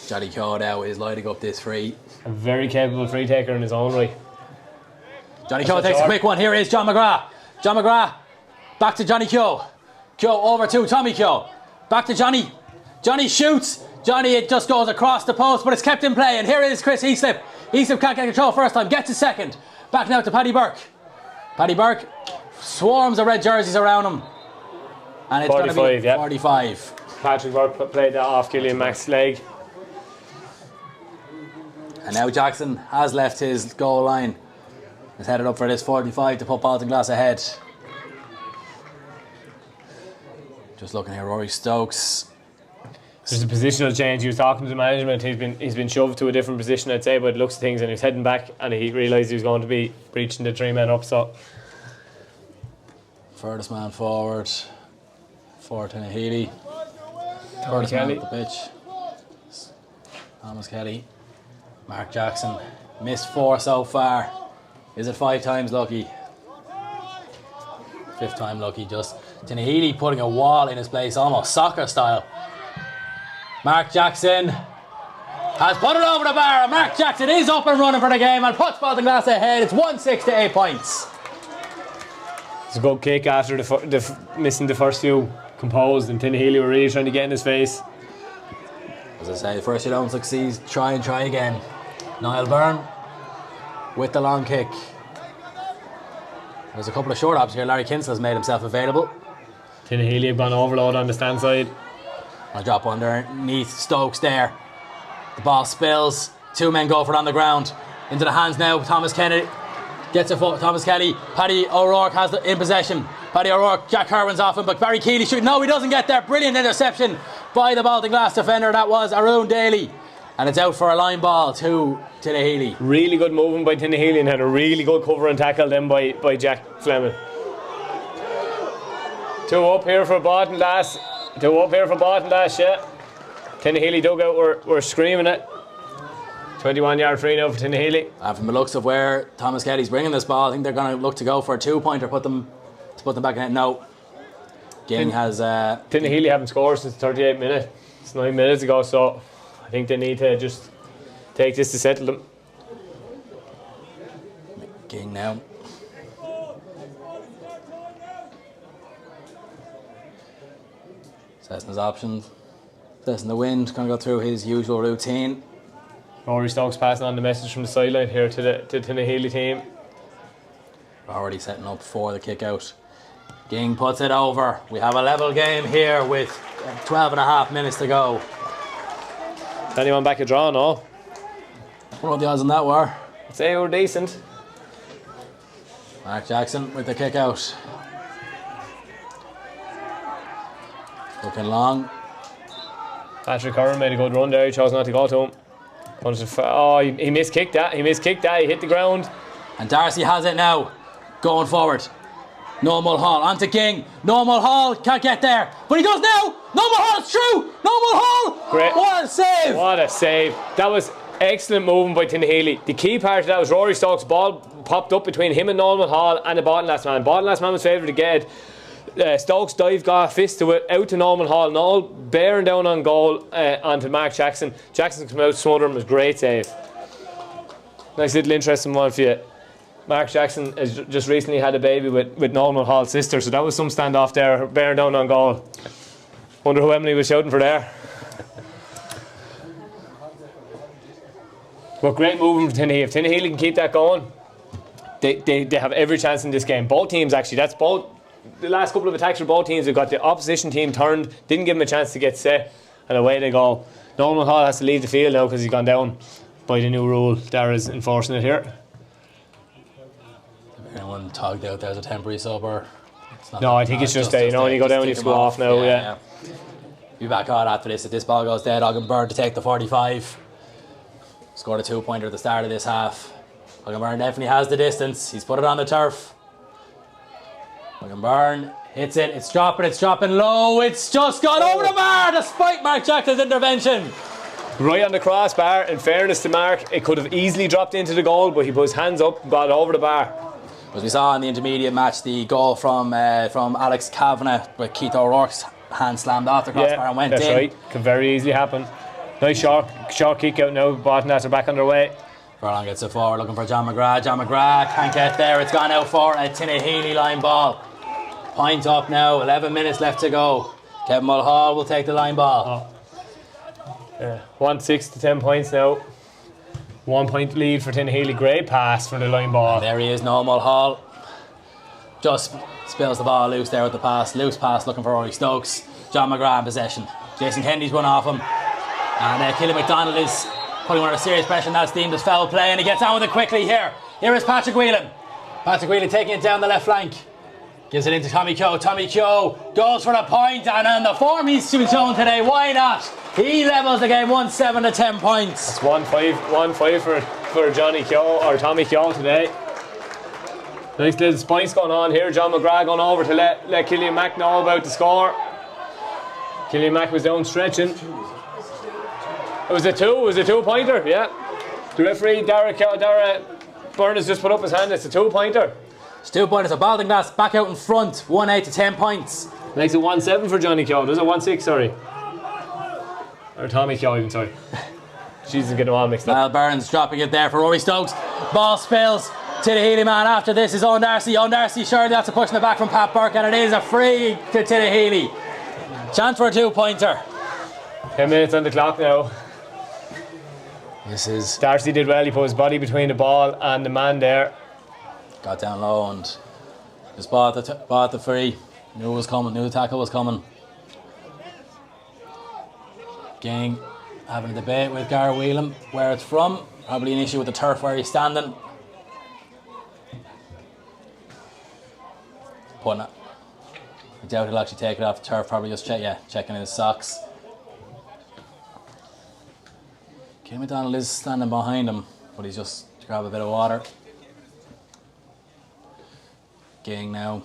Johnny Keogh now is lighting up this free. A very capable free taker in his own right. Johnny Keogh takes a quick one. Here is John McGrath. John McGrath back to Johnny Keogh. Keogh over to Tommy Keogh. Back to Johnny. Johnny shoots. Johnny, it just goes across the post, but it's kept in play. And here is Chris Heaslip. Heaslip can't get control first time, gets a second. Back now to Paddy Burke. Paddy Burke, swarms of red jerseys around him. And it's going to be 45. Patrick Burke played that off Killian Mack's leg. And now Jackson has left his goal line. He's headed up for this 45 to put Baltinglass ahead. Just looking here, Rory Stokes. There's a positional change. He was talking to the management. He's been shoved to a different position, I'd say, by the looks of things, and he was heading back and he realised he was going to be breaching the 3 men up. So furthest man forward for Tinahely. Furthest man up the pitch. Thomas Kelly. Mark Jackson. Missed 4 so far. Is it 5 times lucky? 5th time lucky. Just Tinahely putting a wall in his place, almost soccer style. Mark Jackson has put it over the bar, and Mark Jackson is up and running for the game and puts Baltinglass ahead. It's 1-6 to 8 points. It's a good kick after missing the first few composed, and Tinahely were really trying to get in his face. As I say, first you don't succeed, try again. Niall Byrne with the long kick. There's a couple of short options here. Larry Kinsell's made himself available. Tinahely have gone overload on the stand side. I'll drop underneath Stokes there. The ball spills. 2 men go for it on the ground. Into the hands now. Thomas Kennedy gets it for Thomas Kelly. Paddy O'Rourke has in possession. Paddy O'Rourke, Jack Kerwin's off him, but Barry Keeley shooting. No, he doesn't get there. Brilliant interception by the Baltinglass defender. That was Arun Daly. And it's out for a line ball to Tinahely. Really good movement by Tinahely and had a really good cover and tackle then by Jack Fleming. 2 up here for Baltinglass. 2 up here for Baltinglass, yeah. Tinahely dugout were screaming it. 21-yard free now for Tinahely. And from the looks of where Thomas Kelly's bringing this ball, I think they're going to look to go for a 2-pointer, put them back in. No, Ging has... Tinahely haven't scored since 38 minutes. It's 9 minutes ago, so I think they need to just take this to settle them. Ging now. Assessing his options. Assessing the wind. Going to go through his usual routine. Rory Stokes passing on the message from the sideline here to the Tinahely team. Already setting up for the kick out. Ging puts it over. We have a level game here with 12 and a half minutes to go. Anyone back a draw, no? What the odds on that were? I'd say we're decent. Mark Jackson with the kick out. Looking long. Patrick Aughrim made a good run there. He chose not to go to him. Oh, he miskicked that. He hit the ground. And Darcy has it now. Going forward. No Mulhall onto King. No Mulhall can't get there. But he goes now. No Mulhall, it's true. No Mulhall. Great. What a save. What a save. That was excellent movement by Tinahely. The key part of that was Rory Stokes' ball popped up between him and Norman Hall and the Baltinglass man. Baltinglass man was favoured to get it. Stokes dive, got a fist to it, out to Norman Hall. Noel bearing down on goal onto Mark Jackson. Jackson came out, smothered him. It was a great save. Nice little interesting one for you. Mark Jackson has just recently had a baby with Norman Hall's sister, so that was some standoff there, bearing down on goal. Wonder who Emily was shouting for there. But great movement from Tinahely. If Tinahely can keep that going, they have every chance in this game. Both teams actually, that's both. The last couple of attacks for both teams have got the opposition team turned, didn't give them a chance to get set, and away they go. Norman Hall has to leave the field now because he's gone down by the new rule. Darragh's enforcing it here. Anyone togged out there as a temporary sub or? No, I think it's just when you go down, you have to go off now. Yeah. Be back on after this. If this ball goes dead, Byrne to take the 45. Scored a 2-pointer at the start of this half. Byrne definitely has the distance. He's put it on the turf. Byrne hits it. It's dropping low. It's just gone over the bar despite Mark Jackson's intervention. Right on the crossbar. In fairness to Mark, it could have easily dropped into the goal, but he put his hands up and got it over the bar. As we saw in the intermediate match, the goal from Alex Kavanagh with Keith O'Rourke's hand slammed off the crossbar and went in. That's right. Could very easily happen. Nice short kick out now. Baltinglass are back on their way. Furlong gets it forward, looking for John McGrath. John McGrath can't get there. It's gone out for a Tinahely line ball. Point up now. 11 minutes left to go. Kevin Mulhall will take the line ball. 6 to 10 points now. 1 point lead for Tinahely. Great pass for the line ball. And there he is, Noel Mulhall. Just spills the ball loose there with the pass. Loose pass looking for Rory Stokes. John McGrath in possession. Jason Kennedy's one off him. And Killian McDonald is putting under serious pressure, and that's deemed as foul play, and he gets on with it quickly here. Here is Patrick Whelan. Patrick Whelan taking it down the left flank. Gives it into Tommy Keogh. Tommy Keogh goes for the point, and on the form he's been shown today, why not? He levels the game 1-7 to 10 points. It's 1-5 for Johnny Keogh or Tommy Keogh today. Nice little spice going on here. John McGrath going over to let Killian Mack know about the score. Killian Mack was down stretching. It was a 2-pointer, yeah. The referee, Darragh Byrne has just put up his hand. It's a 2-pointer. It's 2 pointers. So Baltinglass back out in front, 1-8 to 10 points. Makes it 1-7 for Johnny Keogh. Does it 1-6? Sorry. Or Tommy Keogh, even, sorry. Jesus, getting them all mixed up. Well, Burns dropping it there for Rory Stokes. Ball spills to the Healy man. After this is Owen Darcy. Owen Darcy, surely that's a push in the back from Pat Burke, and it is a free to Tinahely. Chance for a 2-pointer. 10 minutes on the clock now. This is Darcy did well. He put his body between the ball and the man there. Got down low and just bought the free. Knew it was coming. Knew the tackle was coming. Gang having a debate with Gar Whelan where it's from. Probably an issue with the turf where he's standing. Putting it. I doubt he'll actually take it off the turf. Probably just checking his socks. Kim McDonald is standing behind him, but he's just to grab a bit of water. Gang now.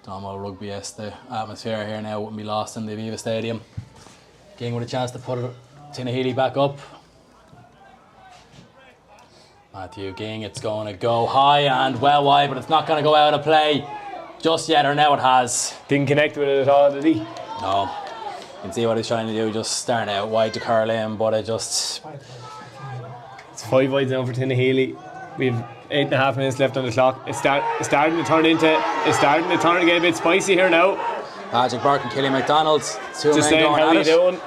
Domo rugby-esque the atmosphere here now wouldn't be lost in the Aviva Stadium. Gang with a chance to put Tinahely back up. Matthew Ging, it's going to go high and well wide, but it's not going to go out of play. just yet, or now it has. Didn't connect with it at all, did he? No. You can see what he's trying to do, just starting out wide to curl in, but it just... It's 5 wides now for Tinahely. We've 8.5 minutes left on the clock. It's starting to turn to get a bit spicy here now. Patrick Burke and Killy McDonald, two Just men saying, going how at are it. you doing?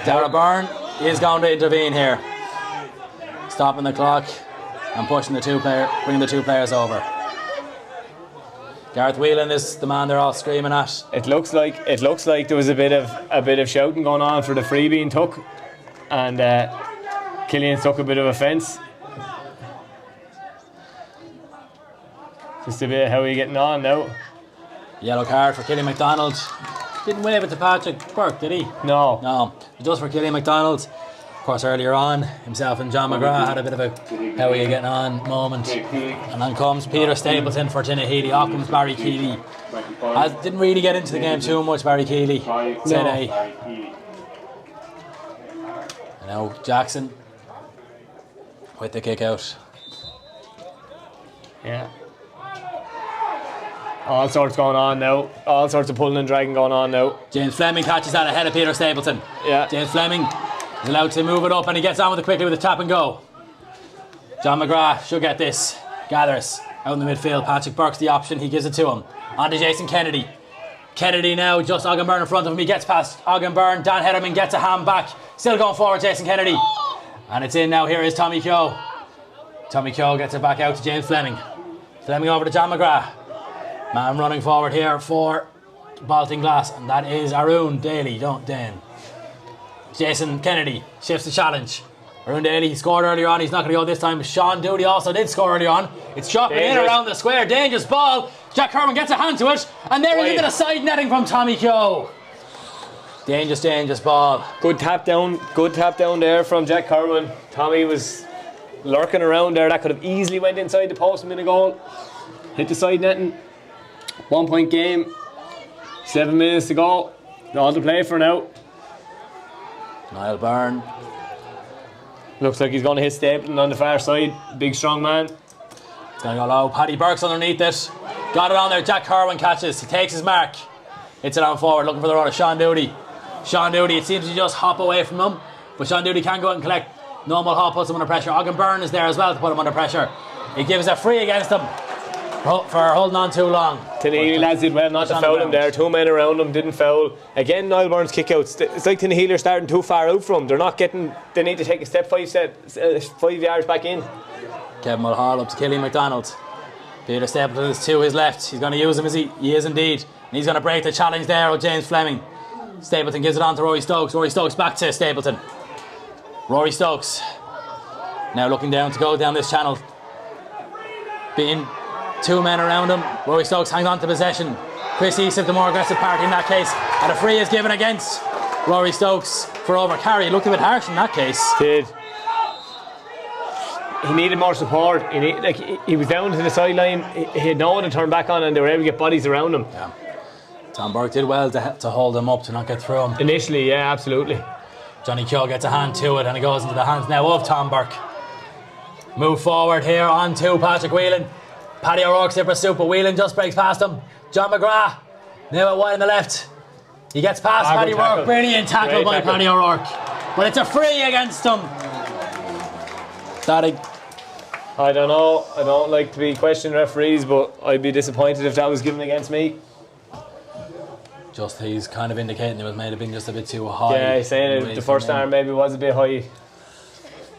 Darragh Byrne is going to intervene here, stopping the clock and pushing bringing the two players over. Gareth Whelan is the man they're all screaming at. It looks like there was a bit of shouting going on for the free being took, and Killian took a bit of offence. Just a bit, how are you getting on now? Yellow card for Killy McDonald. Didn't wave it to Patrick Burke, did he? No. Just for Killy McDonald. Of course, earlier on, himself and John McGrath had a bit of a how are you getting on moment. And then comes Peter Stapleton for Tinahely. Off comes Barry Keeley. Didn't really get into the game too much, Barry Keeley today. And now Jackson with the kick out. Yeah. All sorts going on now. All sorts of pulling and dragging going on now. James Fleming catches that ahead of Peter Stapleton. Yeah. James Fleming is allowed to move it up and he gets on with it quickly with a tap and go. John McGrath should get this. Gathers out in the midfield. Patrick Burke's the option. He gives it to him. On to Jason Kennedy. Kennedy now, just Aughrim Byrne in front of him. He gets past Aughrim Byrne. Dan Hederman gets a hand back. Still going forward, Jason Kennedy. And it's in now. Here is Tommy Keogh. Tommy Keogh gets it back out to James Fleming. Fleming over to John McGrath. Man running forward here for Baltinglass, and that is Arun Daly, Dan. Jason Kennedy shifts the challenge. Arun Daly, he scored earlier on, he's not going to go this time. Sean Doody also did score earlier on. It's dropping in around the square, dangerous ball. Jack Herman gets a hand to it, and there is into the side netting from Tommy Keogh. Dangerous ball. Good tap down there from Jack Herman. Tommy was lurking around there. That could have easily went inside the post and been a goal. Hit the side netting. 1 point game. 7 minutes to go. All to play for now. Niall Byrne. Looks like he's going to hit Stapleton on the far side. Big strong man. It's going to go low. Paddy Burke's underneath it. Got it on there. Jack Kerwin catches. He takes his mark. Hits it on forward. Looking for the run of Sean Doody. Sean Doody, it seems to just hop away from him. But Sean Doody can go out and collect. Normal hop puts him under pressure. Aughrim Byrne is there as well to put him under pressure. He gives a free against him for holding on too long. Tinahely lads did well not to foul him there. 2 men around him, didn't foul. Again, Niall Byrne's kick outs. It's like Tinahely are starting too far out from him. They're not getting, they need to take a step 5 yards back in. Kevin Mulhall up to Killy McDonald. Peter Stapleton is to his left. He's going to use him as he is indeed. And he's going to break the challenge there with James Fleming. Stapleton gives it on to Rory Stokes. Rory Stokes back to Stapleton. Rory Stokes now looking down to go down this channel. Being 2 men around him. Rory Stokes hangs on to possession. Chris East, the more aggressive party in that case. And a free is given against Rory Stokes for overcarry. It looked a bit harsh in that case. Did. He needed more support. He was down to the sideline. He had no one to turn back on, and they were able to get bodies around him. Yeah. Tom Burke did well to hold him up, to not get through him. Initially, yeah, absolutely. Johnny Keogh gets a hand to it, and it goes into the hands now of Tom Burke. Move forward here on to Patrick Whelan. Paddy O'Rourke's in pursuit, but Whelan just breaks past him. John McGrath now at wide on the left. He gets past Paddy O'Rourke. Brilliant tackle by Paddy O'Rourke. But it's a free against him. I don't know. I don't like to be questioning referees, but I'd be disappointed if that was given against me. Just he's kind of indicating it might have been just a bit too high. Yeah, he's saying the first arm maybe was a bit high.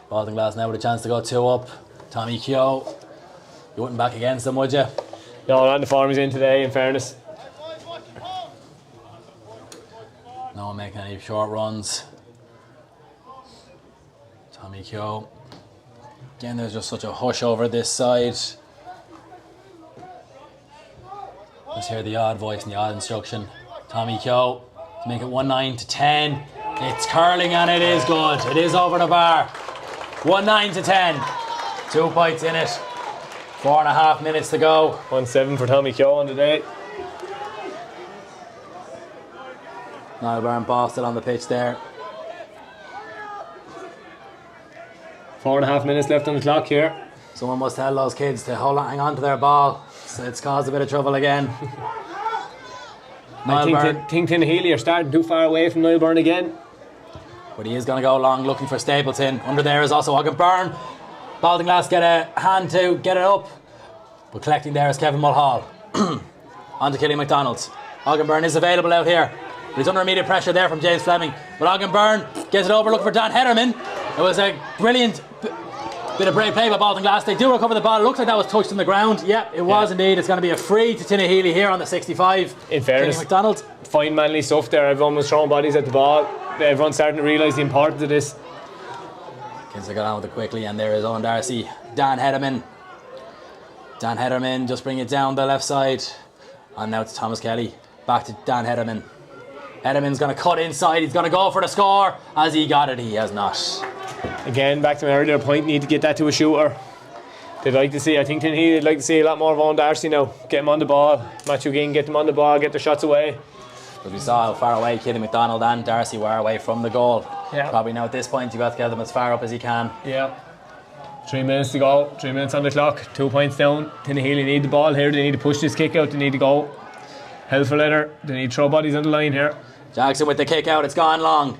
Baltinglass now with a chance to go 2 up. Tommy Keogh. You wouldn't back against him, would you? No, not in the form he's in today, in fairness. No one making any short runs. Tommy Keogh. Again, there's just such a hush over this side. Let's hear the odd voice and the odd instruction. Tommy Keogh to make it 1-9 to 10. It's curling and it is good. It is over the bar. 1-9 to 10. 2 points in it. 4.5 minutes to go. 1-7 for Tommy Keogh on the day. Niall Byrne bossed it on the pitch there. 4.5 minutes left on the clock here. Someone must tell those kids to hang on to their ball. It's caused a bit of trouble again. I think Tinahely are starting too far away from Byrne again. But he is going to go long looking for Stapleton. Under there is also Aughrim Byrne. Baltinglass get a hand to get it up. But collecting there is Kevin Mulhall. On to Killian McDonald. Aughrim Byrne is available out here. But he's under immediate pressure there from James Fleming. But Aughrim Byrne gets it over looking for Dan Hederman. It was a brilliant bit of brave play by Baltinglass. They do recover the ball. It looks like that was touched on the ground. Yep, it was indeed. It's going to be a free to Tinahely here on the 65. In fairness, McDonald. Fine manly stuff there. Everyone was throwing bodies at the ball. Everyone's starting to realise the importance of this. Kinsey got on with it quickly, and there is Owen Darcy. Dan Hederman. Dan Hederman just bring it down the left side. And now it's Thomas Kelly. Back to Dan Hederman. Hederman's going to cut inside. He's going to go for the score. Has he got it? He has not. Again, back to my earlier point, need to get that to a shooter. They'd like to see, I think they'd like to see a lot more of Owen Darcy now. Get him on the ball. Matthew Ging, get them on the ball, get the shots away. But we saw how far away Killian McDonald and Darcy were away from the goal. Yeah. Probably now at this point you've got to get them as far up as you can. Yeah. 3 minutes to go, 3 minutes on the clock, 2 points down. Tinahely need the ball here, they need to push this kick out, they need to go hell for leather, they need to throw bodies on the line here. Jackson with the kick out, it's gone long.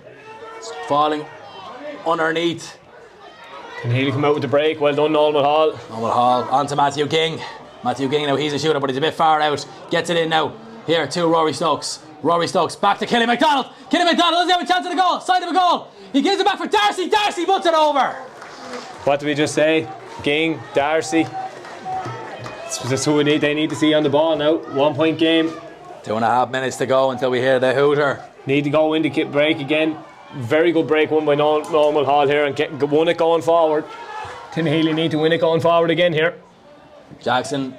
It's falling underneath. Tinahely come out with the break, well done Noel Hall. Noel Hall, on to Matthew Ging. Matthew Ging now, he's a shooter but he's a bit far out. Gets it in now, here to Rory Stokes. Rory Stokes back to Killian McDonald. Killian McDonald doesn't have a chance of the goal, side of a goal. He gives it back for Darcy, Darcy puts it over. What did we just say? Ging, Darcy. That's who they need to see on the ball now. 1 point game. 2.5 minutes to go until we hear the hooter. Need to go in the break again. Very good break won by Noel Hall here and won it going forward. Tinahely need to win it going forward again here. Jackson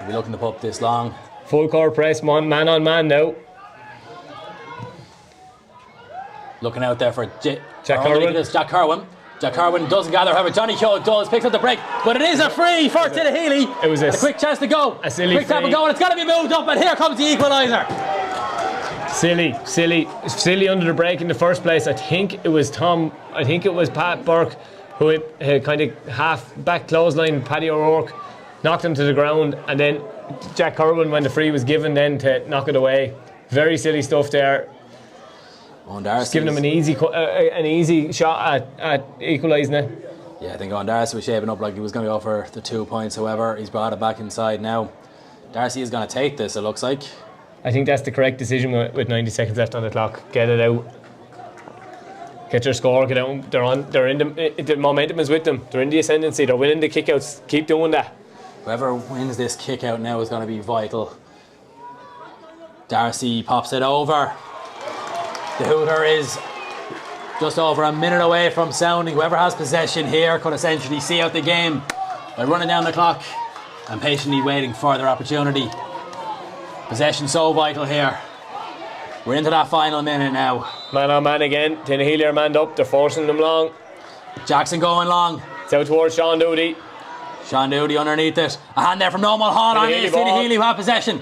will be looking to put this long. Full court press, man on man now. Looking out there for Jack Kerwin. Jack Kerwin. Jack Kerwin doesn't gather, however Johnny Keogh does, picks up the break, but it is a free for Tinahely. It was a quick chance to go. A silly quick tap and go, and it's got to be moved up, and here comes the equaliser. Silly under the break in the first place. I think it was Pat Burke who had kind of half back clothesline Paddy O'Rourke, knocked him to the ground, and then Jack Kerwin, when the free was given, then to knock it away. Very silly stuff there. Just giving him an easy shot at equalising it. Yeah, I think Owen Darcy was shaping up like he was going to go for the 2 points. However, he's brought it back inside now. Darcy is going to take this, it looks like. I think that's the correct decision with 90 seconds left on the clock. Get it out. Get your score, get out. They're in the momentum is with them. They're in the ascendancy, they're winning the kickouts. Keep doing that. Whoever wins this kick out now is going to be vital. Darcy pops it over. The hooter is just over a minute away from sounding. Whoever has possession here could essentially see out the game by running down the clock and patiently waiting for their opportunity. Possession so vital here. We're into that final minute now. Man on man again. Tinahely are manned up. They're forcing them long. Jackson going long. It's out towards Sean Doody. Sean Doody underneath it. A hand there from Noel Hall on it. Tinahely who have possession.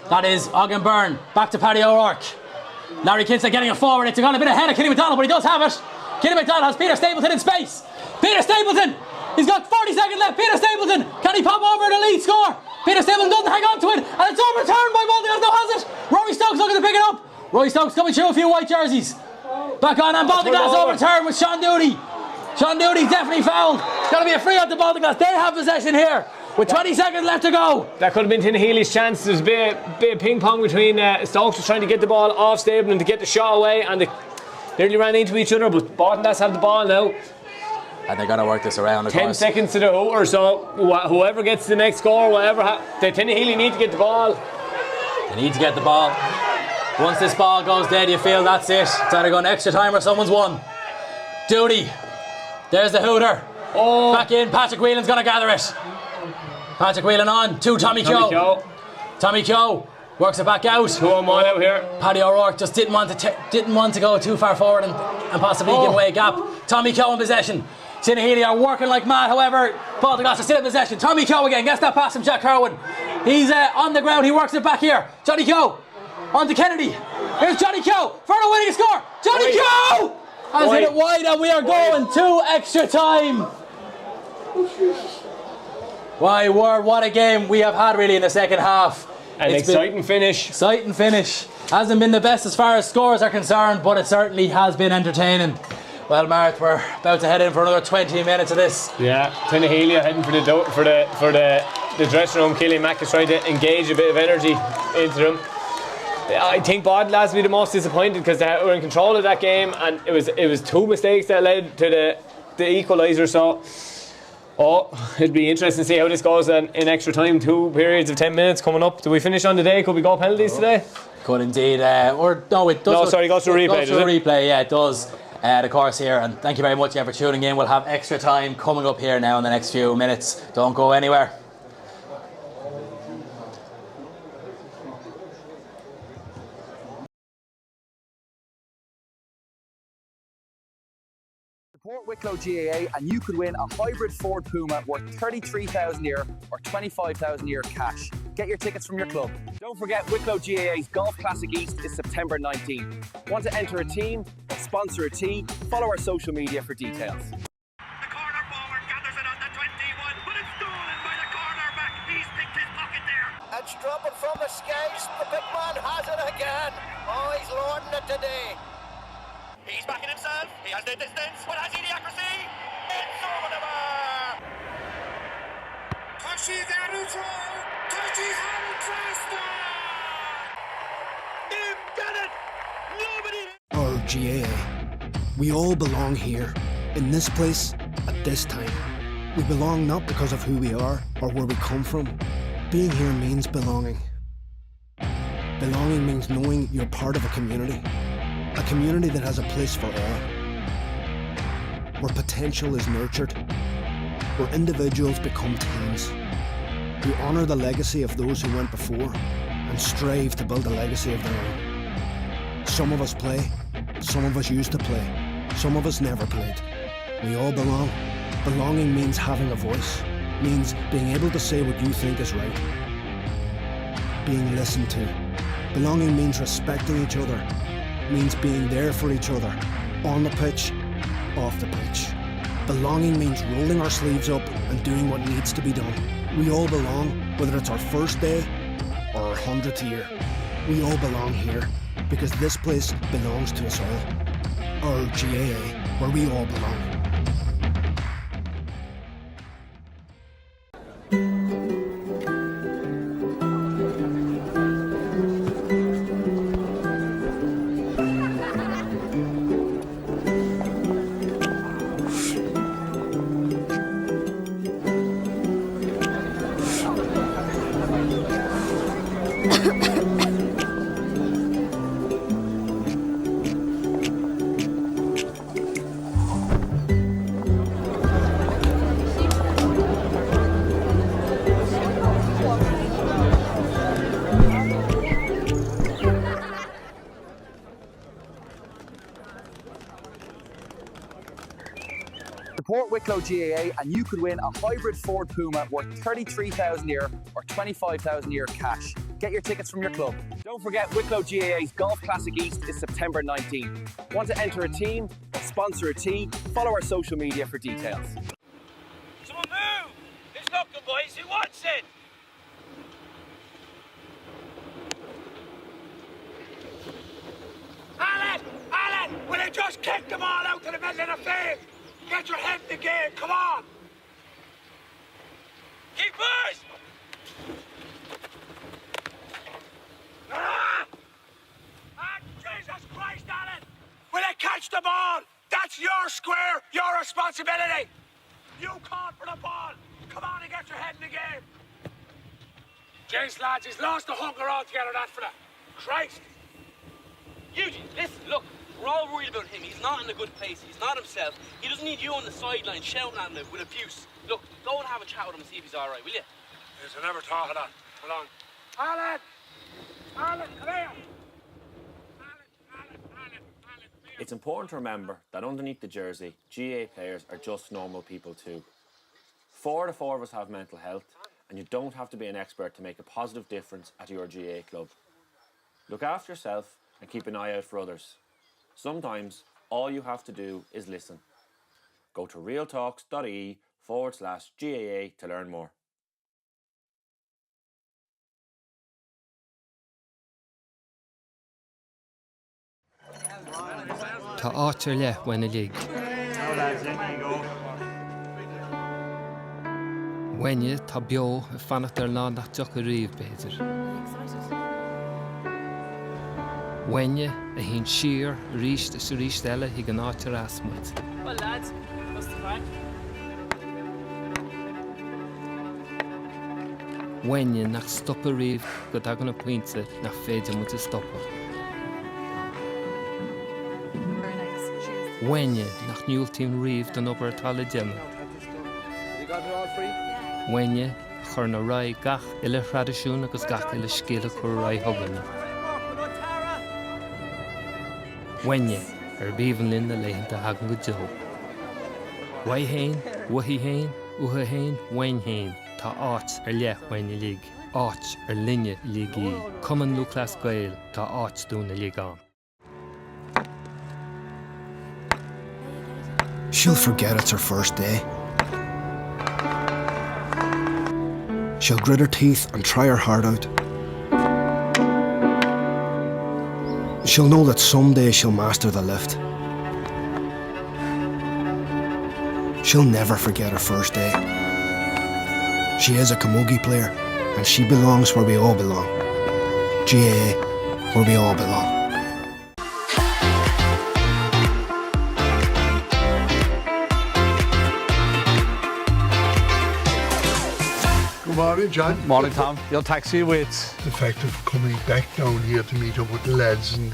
That is Aughrim Byrne. Back to Paddy O'Rourke. Larry Kinsey getting it forward. It's gone a bit ahead of Killian McDonald, but he does have it. Killian McDonald has Peter Stapleton in space. Peter Stapleton! He's got 40 seconds left. Peter Stapleton! Can he pop over the lead score? Peter Stapleton doesn't hang on to it, and it's overturned by Baltinglass. Now has it. Rory Stokes looking to pick it up. Rory Stokes coming through a few white jerseys. Back on, and Baltinglass overturned with Sean Doody. Sean Doody's definitely fouled. It's going to be a free out to Baltinglass. They have possession here with 20 seconds left to go. That could have been Tinahely's chance. There's a bit of ping pong between Stokes was trying to get the ball off Stapleton to get the shot away, and they nearly ran into each other, but Baltinglass have the ball now. And they're going to work this around, of 10 course. seconds to the hooter, so whoever gets the next score, the Tinahely need to get the ball. They need to get the ball. Once this ball goes dead, you feel that's it. It's either going extra time or someone's won. Doody. There's the hooter. Oh. Back in. Patrick Whelan's going to gather it. Patrick Whelan on to Tommy Keogh. Tommy Keogh works it back out. 2-on-1 out here. Paddy O'Rourke just didn't want to go too far forward and possibly give away a gap. Tommy Keogh in possession. Tinahely are working like mad, however, Baltinglass are still in possession. Tommy Keogh again, gets that pass from Jack Kerwin. He's on the ground, he works it back here. Johnny Keogh, on to Kennedy. Here's Johnny Keogh, for the winning score. Johnny Keogh has hit it wide, and we are going to extra time. My word, what a game we have had really in the second half. An exciting finish. Exciting finish. Hasn't been the best as far as scores are concerned, but it certainly has been entertaining. Well, Mart, we're about to head in for another 20 minutes of this. Yeah, Tinahely are heading for the dressing room. Killian Mack is trying to engage a bit of energy into them. I think Baltinglass will be the most disappointed because they were in control of that game, and it was two mistakes that led to the equaliser. So, it'd be interesting to see how this goes in extra time. 2 periods of 10 minutes coming up. Do we finish on the day? Could we go penalties today? Could indeed. It does. No, sorry, it goes to replay. It goes to replay. Yeah, it does. The course here, and thank you very much for tuning in. We'll have extra time coming up here now in the next few minutes. Don't go anywhere. Support Wicklow GAA and you could win a hybrid Ford Puma worth 33,000 euro or 25,000 euro cash. Get your tickets from your club. Don't forget Wicklow GAA's Golf Classic East is September 19th. Want to enter a team or sponsor a tee? Follow our social media for details. The corner forward gathers it on the 21, but it's stolen by the cornerback. He's picked his pocket there. It's dropping from the skies. The big man has it again. Oh, he's lording it today. He's backing himself. He has the distance, but has he the accuracy? It's over the bar. Tashi Garuto. Tashi Hamilton. Get it. Nobody. Our GAA. We all belong here, in this place, at this time. We belong not because of who we are or where we come from. Being here means belonging. Belonging means knowing you're part of a community that has a place for all, where potential is nurtured, where individuals become teams, who honour the legacy of those who went before and strive to build a legacy of their own. Some of us play, some of us used to play, some of us never played. We all belong. Belonging means having a voice, means being able to say what you think is right, being listened to. Belonging means respecting each other, means being there for each other, on the pitch, off the pitch. Belonging means rolling our sleeves up and doing what needs to be done. We all belong, whether it's our first day or our 100th year. We all belong here, because this place belongs to us all. Our GAA, where we all belong. Support Wicklow GAA and you could win a hybrid Ford Puma worth 33,000 euro or 25,000 euro cash. Get your tickets from your club. Don't forget Wicklow GAA's Golf Classic East is September 19th. Want to enter a team or sponsor a tee? Follow our social media for details. Someone move! It's not good, boys. Who wants it? Alan! Will you just kick the ball out to the middle of the field? Get your head in the game, come on! Keepers! Jesus Christ, Alan! Will they catch the ball? That's your square, your responsibility! You called for the ball! Come on and get your head in the game! James, lads, he's lost the hunger altogether, that fella. Christ! Eugene, listen, look. We're all worried about him. He's not in a good place. He's not himself. He doesn't need you on the sideline shouting at him with abuse. Look, go and have a chat with him and see if he's all right, will you? Yes, I never thought of that. Hold on. Alan! Alan, come here! It's important to remember that underneath the jersey, GAA players are just normal people too. 4 out of 4 of us have mental health, and you don't have to be an expert to make a positive difference at your GAA club. Look after yourself and keep an eye out for others. Sometimes all you have to do is listen. Go to realtalks.ie/GAA to learn more. Tá áit ar le when a lig. Wenne tá bio a fannacht ar lá nach tuach a riomh béidir. Wenne a hín siar ríist is ríist eile hí an áit ar asmuid. Well, lads, what's the crack? Wenne nach stop a riomh go dagan a puinte nach féidir mu a stoppa. Wenne nach niúltín riomh don obair atá déanamh. You got it all free? Wenne chur na rá gach ile tradiisiún agus gach ile scéile chu rá thuganna. Wenne ar bíomhan linn na léitheanta hagan go deo. Wai hain, wahí hain, uha hain, wain hain. Tá áit ar le wenne lig. Áit ar linne lig í. Cumann Luchlas Gael, tá áit dúna lig an. She'll forget it's her first day. She'll grit her teeth and try her heart out. She'll know that someday she'll master the lift. She'll never forget her first day. She is a camogie player, and she belongs where we all belong. GAA, where we all belong. Good morning, John. Morning, Tom. Your taxi with The fact of coming back down here to meet up with the lads and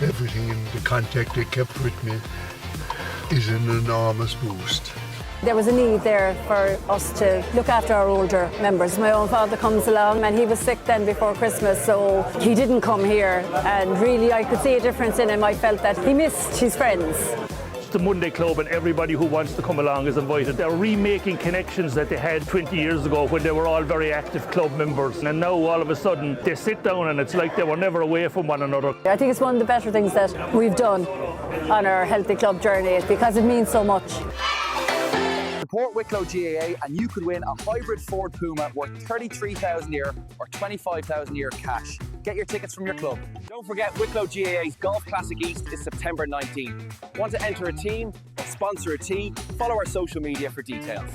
everything and the contact they kept with me is an enormous boost. There was a need there for us to look after our older members. My own father comes along and he was sick then before Christmas, so he didn't come here, and really I could see a difference in him. I felt that he missed his friends. It's the Monday Club and everybody who wants to come along is invited. They're remaking connections that they had 20 years ago when they were all very active club members, and now all of a sudden they sit down and it's like they were never away from one another. I think it's one of the better things that we've done on our healthy club journey because it means so much. Support Wicklow GAA and you could win a hybrid Ford Puma worth 33,000 euro or 25,000 euro cash. Get your tickets from your club. Don't forget Wicklow GAA's Golf Classic East is September 19th. Want to enter a team or sponsor a tee? Follow our social media for details.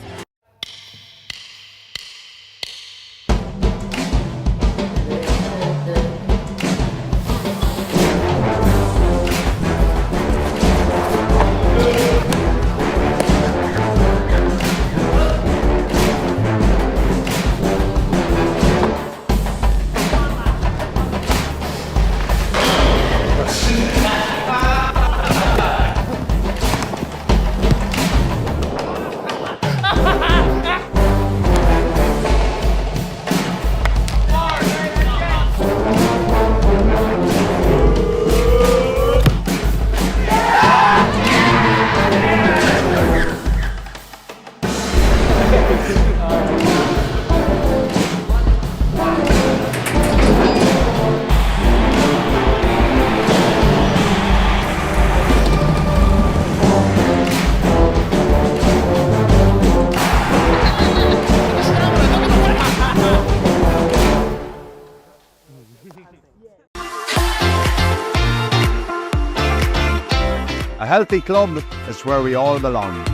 A healthy club is where we all belong.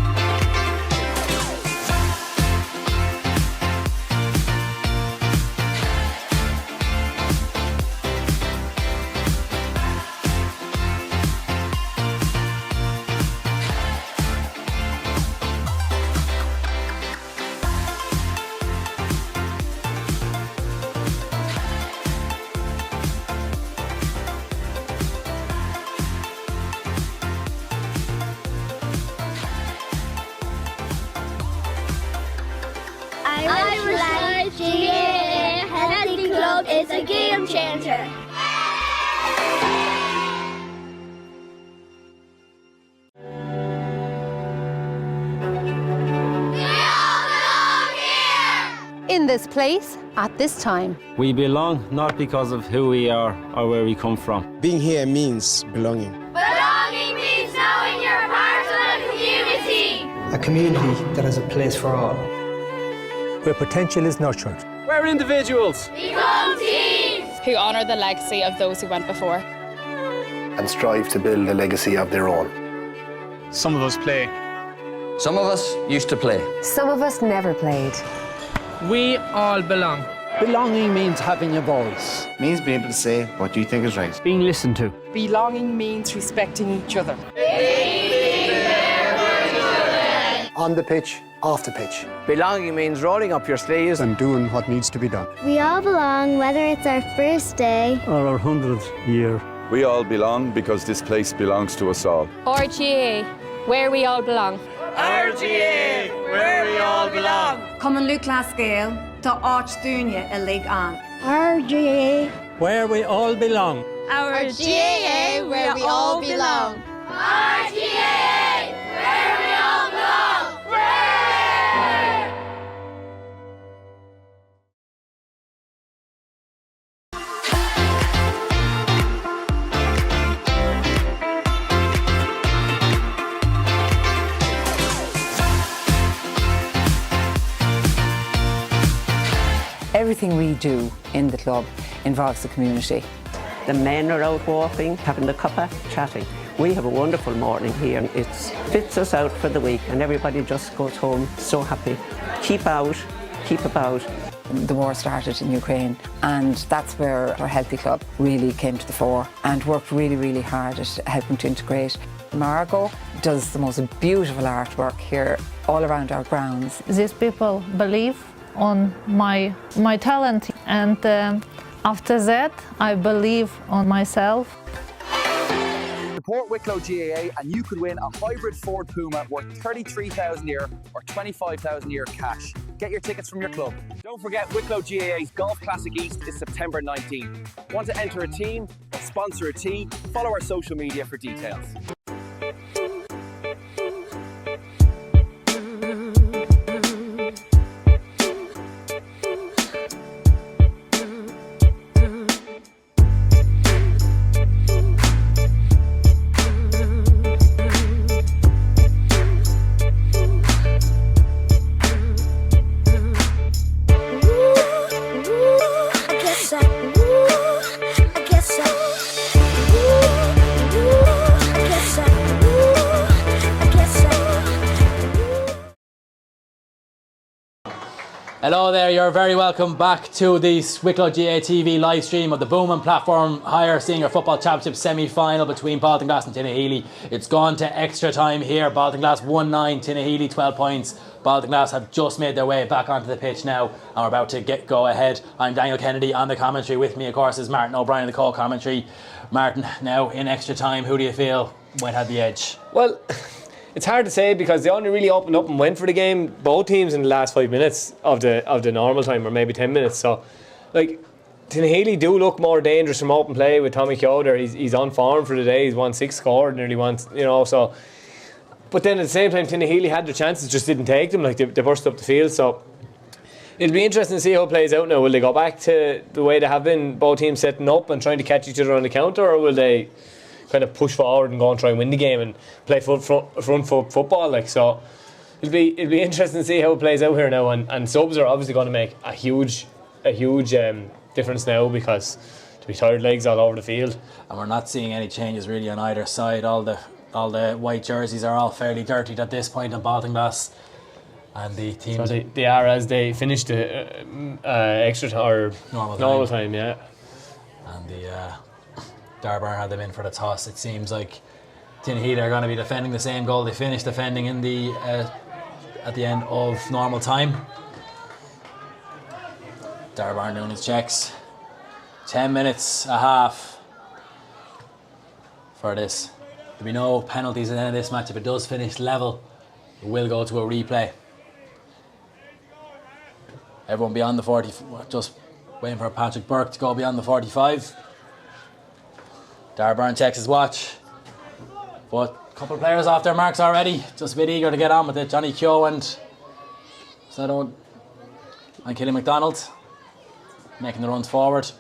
Irish GAA Healthy Club is a game changer. In this place, at this time. We belong not because of who we are or where we come from. Being here means belonging. Belonging means knowing you're part of a community. A community that has a place for all. Where potential is nurtured. We're individuals. Become teams. Who honour the legacy of those who went before. and strive to build a legacy of their own. Some of us play. Some of us used to play. Some of us never played. We all belong. Belonging means having a voice. Means being able to say what you think is right. Being listened to. Belonging means respecting each other. On the pitch, off the pitch. Belonging means rolling up your sleeves and doing what needs to be done. We all belong, whether it's our first day or our 100th year. We all belong because this place belongs to us all. RGA, where we all belong. RGA, where we all belong. Come and look last scale to Arch Dunya a League on. RGA, where we all belong. Our GAA, where we all belong. RGA, where we all belong. Everything we do in the club involves the community. The men are out walking, having the cuppa, chatting. We have a wonderful morning here. It fits us out for the week and everybody just goes home so happy. Keep out, keep about. The war started in Ukraine and that's where our Healthy Club really came to the fore and worked really, really hard at helping to integrate. Margot does the most beautiful artwork here all around our grounds. These people believe on my talent and after that I believe on myself. Support Wicklow GAA and you could win a hybrid Ford Puma worth 33,000 a year or 25,000 a year cash. Get your tickets from your club. Don't forget Wicklow GAA's Golf Classic East is September 19th. Want to enter a team or sponsor a tee? Follow our social media for details. Hello there, you're very welcome back to the Wicklow GAA TV live stream of the Boom and Platform Higher Senior Football Championship semi-final between Baltinglass and Tinahely. It's gone to extra time here. Baltinglass 1-9, Tinahely 12 points. Baltinglass have just made their way back onto the pitch now and we're about to go ahead. I'm Daniel Kennedy on the commentary. With me, of course, is Martin O'Brien in the co-commentary. Martin, now in extra time, who do you feel might have the edge? Well, it's hard to say because they only really opened up and went for the game, both teams, in the last 5 minutes of the normal time, or maybe 10 minutes. So, like, Tinahely do look more dangerous from open play with Tommy Keogh there. He's on form for the day. He's won 6 scored, nearly won, so. But then at the same time, Tinahely had their chances, just didn't take them. Like, they burst up the field. So it'll be interesting to see how it plays out now. Will they go back to the way they have been, both teams setting up and trying to catch each other on the counter, or will they kind of push forward and go and try and win the game and play front foot football? Like, so it'll be interesting to see how it plays out here now. And subs are obviously going to make a huge difference now because to be tired legs all over the field. And we're not seeing any changes really on either side. All the white jerseys are all fairly dirtied at this point in Baltinglass. And the team, so they are as they finished the extra time or normal time, yeah. And the Darragh had them in for the toss. It seems like Tinahely are going to be defending the same goal they finished defending in the at the end of normal time. Darragh doing his checks. 10 minutes, a half for this. There'll be no penalties at the end of this match. If it does finish level, it will go to a replay. Everyone beyond the 40, just waiting for Patrick Burke to go beyond the 45. Darragh checks his watch. But a couple of players off their marks already. Just a bit eager to get on with it. Johnny Keogh and Killy McDonald making the runs forward.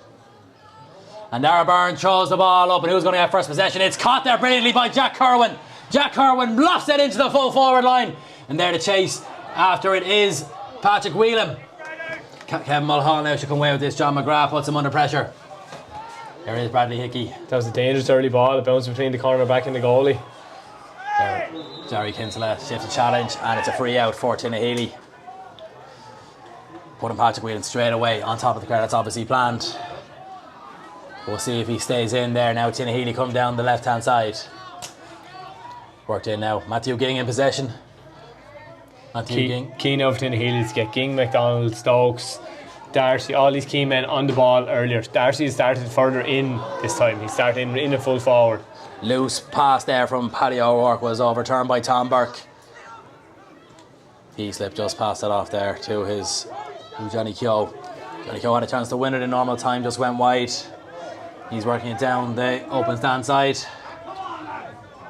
And Darragh throws the ball up, and who's going to have first possession? It's caught there brilliantly by Jack Kerwin. Jack Kerwin bluffs it into the full forward line. And there to chase after it is Patrick Whelan. Kevin Mulhall now should come away with this. John McGrath puts him under pressure. Here is Bradley Hickey. That was a dangerous early ball. It bounced between the corner back and the goalie. Jerry Kinsella shifts the challenge, and it's a free out for Tinahely. Putting Patrick Whelan straight away on top of the crowd. That's obviously planned. We'll see if he stays in there now. Tinahely come down the left hand side. Worked in now. Matthew Ging in possession. Key now for Tinahely to get Ging, McDonald, Stokes, Darcy, all these key men on the ball earlier. Darcy has started further in this time. He started in the full forward. Loose pass there from Paddy O'Rourke was overturned by Tom Burke. He slipped just past it off there to Johnny Keogh. Johnny Keogh had a chance to win it in normal time, just went wide. He's working it down the open stand side.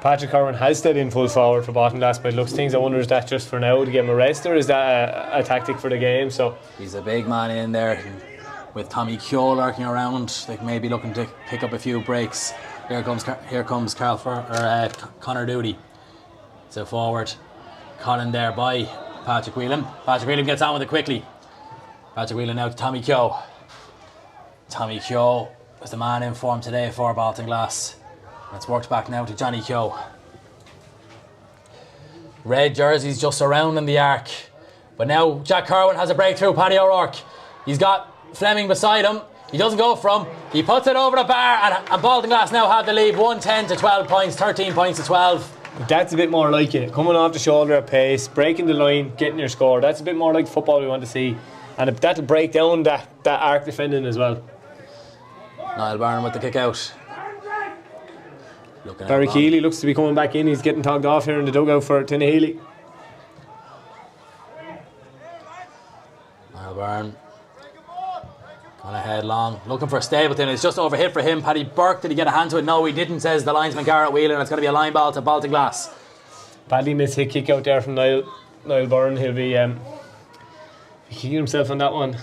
Patrick Curran has stayed in full forward for Baltinglass, but it looks things. I wonder, is that just for now to get him a rest, or is that a tactic for the game? So he's a big man in there with Tommy Keogh lurking around. They may be looking to pick up a few breaks. Here comes Connor Doody. So forward, Colin there by Patrick Whelan. Patrick Whelan gets on with it quickly. Patrick Whelan now to Tommy Keogh. Tommy Keogh was the man in form today for Baltinglass. It's worked back now to Johnny Keogh. Red jerseys just surrounding the arc. But now Jack Kerwin has a breakthrough. Paddy O'Rourke. He's got Fleming beside him. He doesn't go from. He puts it over the bar, and Baltinglass now have the lead 110 to 12 points, 13 points to 12. That's a bit more like it. Coming off the shoulder at pace, breaking the line, getting your score. That's a bit more like football we want to see. And that'll break down that arc defending as well. Niall Byrne with the kick out. Barry Keeley looks to be coming back in. He's getting togged off here in the dugout for Tinahely. Niall Byrne going ahead long, looking for Stapleton. It's just overhit for him. Paddy Burke, did he get a hand to it? No, he didn't, says the linesman Garrett Whelan. It's going to be a line ball to Baltinglass. Badly missed hit kick out there from Niall Byrne. He'll be kicking himself on that one.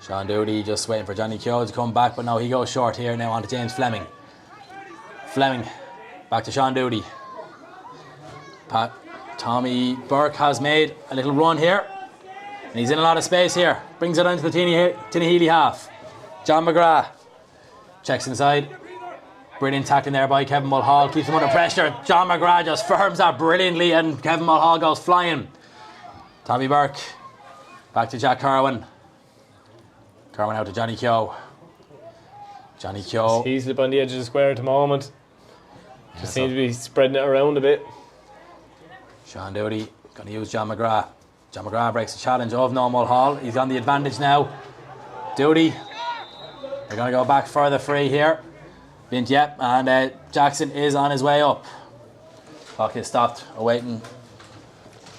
Sean Doody just waiting for Johnny Keogh to come back, but no, he goes short here now on to James Fleming. Fleming back to Sean Doody. Tommy Burke has made a little run here, and he's in a lot of space here. Brings it onto the Tinahely half. John McGrath checks inside. Brilliant tackling there by Kevin Mulhall. Keeps him under pressure. John McGrath just firms that brilliantly, and Kevin Mulhall goes flying. Tommy Burke back to Jack Kerwin. Kerwin out to Johnny Keogh. Johnny Keogh. He's up on the edge of the square at the moment. Just seems to be spreading it around a bit. Sean Doody going to use John McGrath. John McGrath breaks the challenge of Normal Hall. He's on the advantage now. Doody. They're going to go back further free here. Bint, yep, and Jackson is on his way up. Clock is stopped, awaiting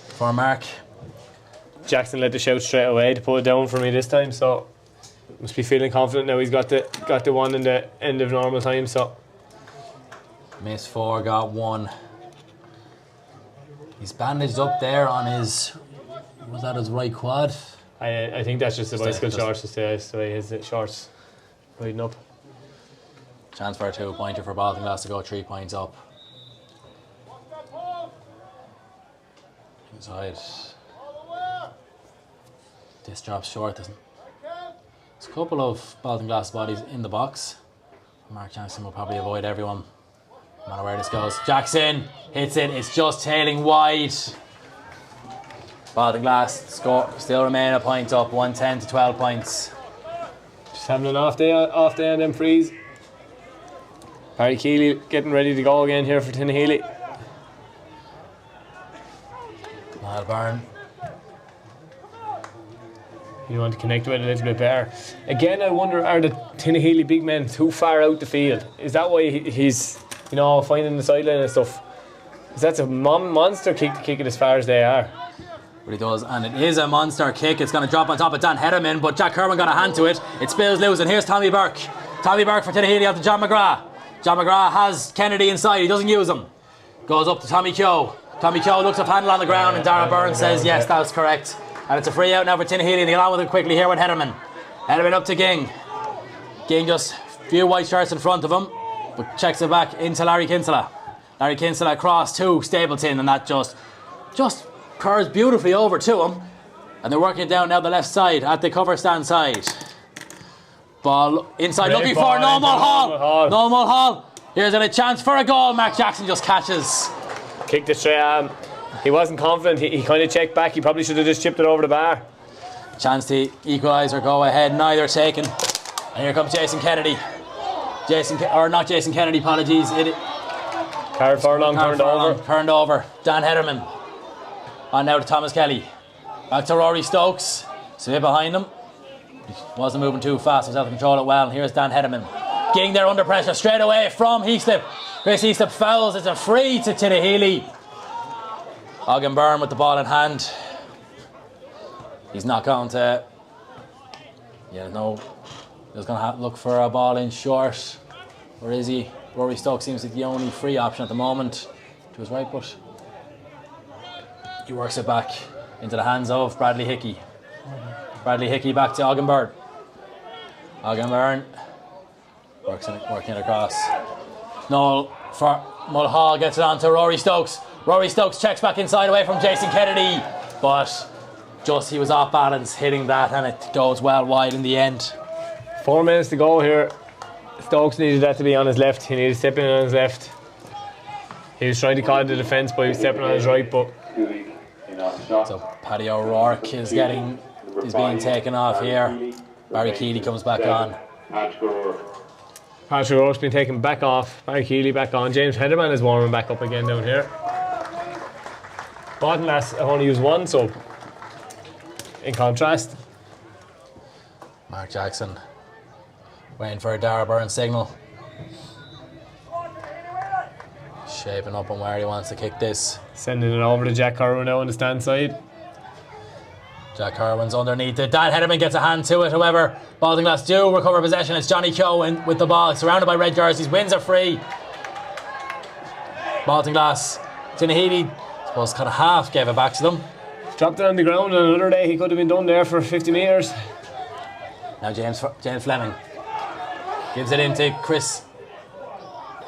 for Mark. Jackson let the shout straight away to put it down for me this time, so must be feeling confident now. He's got the one in the end of normal time, so missed 4, got 1. He's bandaged up there on his, was that his right quad? I think that's just the bicycle shorts, just the way his shorts riding up. Chance for a 2-pointer for Baltinglass to go 3 points up. Inside. This drops short, doesn't it? There's a couple of Baltinglass bodies in the box. Mark Jackson will probably avoid everyone, no matter where this goes. Jackson hits it, it's just tailing wide. Baltinglass score still remain a point up, 110 to 12 points. Just having an off day on them frees. Barry Keeley getting ready to go again here for Tinahely. Niall Byrne. You want to connect with it a little bit better. Again, I wonder, are the Tinahely big men too far out the field? Is that why he's, finding the sideline and stuff? Because that's a monster kick to kick it as far as they are. But he does, and it is a monster kick. It's going to drop on top of Dan Hederman, but Jack Kerwin got a hand to it. It spills loose, and here's Tommy Burke. Tommy Burke for Tinahely out to John McGrath. John McGrath has Kennedy inside, he doesn't use him. Goes up to Tommy Keogh. Tommy Keogh looks up handle on the ground, and Darragh Byrne says yes, that's correct. And it's a free out now for Tinahely, and they get on with it quickly here with Hederman. Hederman up to Ging. Ging just a few white shirts in front of him, but checks it back into Larry Kinsella. Larry Kinsella across to Stapleton, and that just curves beautifully over to him. And they're working it down now the left side at the cover stand side. Ball inside, Great looking ball for no into Mulhall. No Mulhall. Here's a chance for a goal. Mark Jackson just catches. Kicked it straight at him. He wasn't confident. He kind of checked back. He probably should have just chipped it over the bar. Chance to equalise or go ahead. Neither taken. And here comes Jason Kennedy. Not Jason Kennedy, apologies. Carried Furlong turned over. Dan Hederman. On now to Thomas Kelly. Back to Rory Stokes. So behind him. He wasn't moving too fast. Was able to control it well. And here's Dan Hederman. Getting there under pressure straight away from Heaslip. Chris Heaslip fouls. It's a free to Tinahely. Aughrim Byrne with the ball in hand. He's not going to. Yeah, no. He's going to have to look for a ball in short. Where is he? Rory Stokes seems to be the only free option at the moment. To his right, but he works it back into the hands of Bradley Hickey. Bradley Hickey back to Aughrim Byrne. Aughrim Byrne working it across. No, for Mulhall gets it on to Rory Stokes. Rory Stokes checks back inside away from Jason Kennedy, but just he was off balance hitting that, and it goes well wide in the end. 4 minutes to go here. Stokes needed that to be on his left. He needed stepping on his left. He was trying to call the defence, but he was stepping on his right. But so Paddy O'Rourke is being taken off here. Barry Keeley comes back on. Patrick O'Rourke's been taken back off. Barry Keeley back on. James Hederman is warming back up again down here. Baltinglass have only used one, so in contrast. Mark Jackson waiting for a Darragh Byrne signal. Shaping up on where he wants to kick this. Sending it over to Jack Corwin now on the stand side. Jack Corwin's underneath it. Dan Hederman gets a hand to it. However, Baltinglass do recover possession. It's Johnny Keogh with the ball, surrounded by red jerseys. Wins are free. Baltinglass, Tinahely, I suppose kind of half gave it back to them. Dropped it on the ground, and another day he could have been done there for 50 metres. Now James Fleming gives it into Chris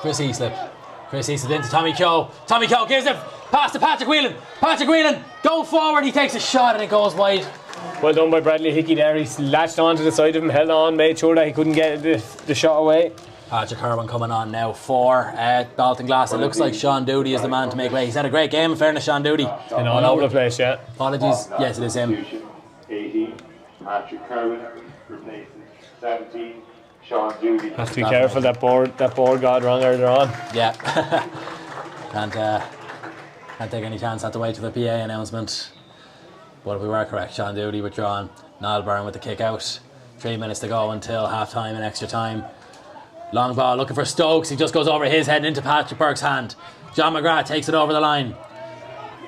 Heaslip. Chris Heaslip into Tommy Keogh. Tommy Keogh gives it past to Patrick Whelan. Patrick Whelan going forward. He takes a shot and it goes wide. Well done by Bradley Hickey there. He latched onto the side of him, held on, made sure that he couldn't get the shot away. Patrick Irwin coming on now for Baltinglass. It looks like Sean Doody is the man to make way. He's had a great game, in fairness, Sean Doody. And all over the place, yeah. Apologies. Yes, it is him. 18, Patrick Irwin, replacing 17. Sean Doody. Have to be careful, that board got wrong earlier on. Yeah. Can't take any chance, had to wait till the PA announcement. But we were correct, Sean Doody withdrawn. Niall Byrne with the kick out. 3 minutes to go until half time and extra time. Long ball looking for Stokes. He just goes over his head and into Patrick Burke's hand. John McGrath takes it over the line.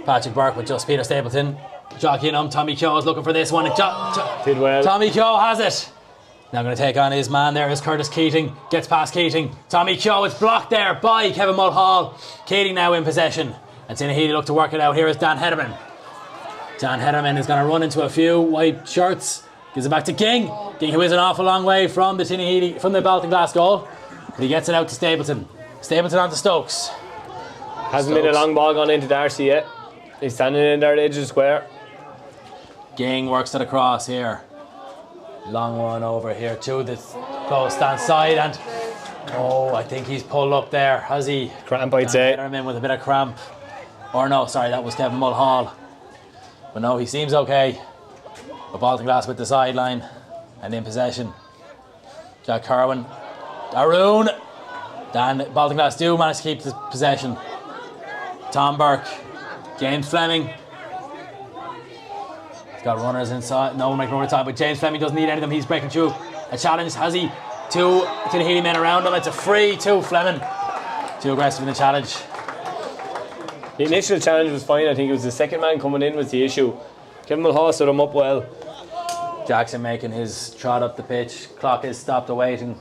Patrick Burke with just Peter Stapleton jockeying him. Tommy Keogh is looking for this one. Did well. Tommy Keogh has it. Now going to take on his man there is Curtis Keating. Gets past Keating. Tommy Keogh is blocked there by Kevin Mulhall. Keating now in possession. And Tinahely look to work it out. Here is Dan Hederman. Dan Hederman is going to run into a few white shirts. Gives it back to King. King, who is an awful long way from the Baltinglass goal. But he gets it out to Stapleton. Stapleton on to Stokes. Hasn't been a long ball gone into Darcy yet. He's standing in there at the edge of the square. Ging works it across here. Long one over here to the close stand side, and I think he's pulled up there, has he? Cramp, I'd say. In with a bit of cramp. Or no, sorry, that was Kevin Mulhall. But no, he seems okay. But Baltinglass with the sideline and in possession. Jack Corwin. Arun. Dan Baltinglass do manage to keep the possession. Tom Burke. James Fleming. Got runners inside. No one making over time, but James Fleming doesn't need any of them. He's breaking through. A challenge, has he? Two Tinahely men around him. It's a free to Fleming. Too aggressive in the challenge. The initial challenge was fine. I think it was the second man coming in was the issue. Kevin Mulhall stood him up well. Jackson making his trot up the pitch. Clock is stopped awaiting.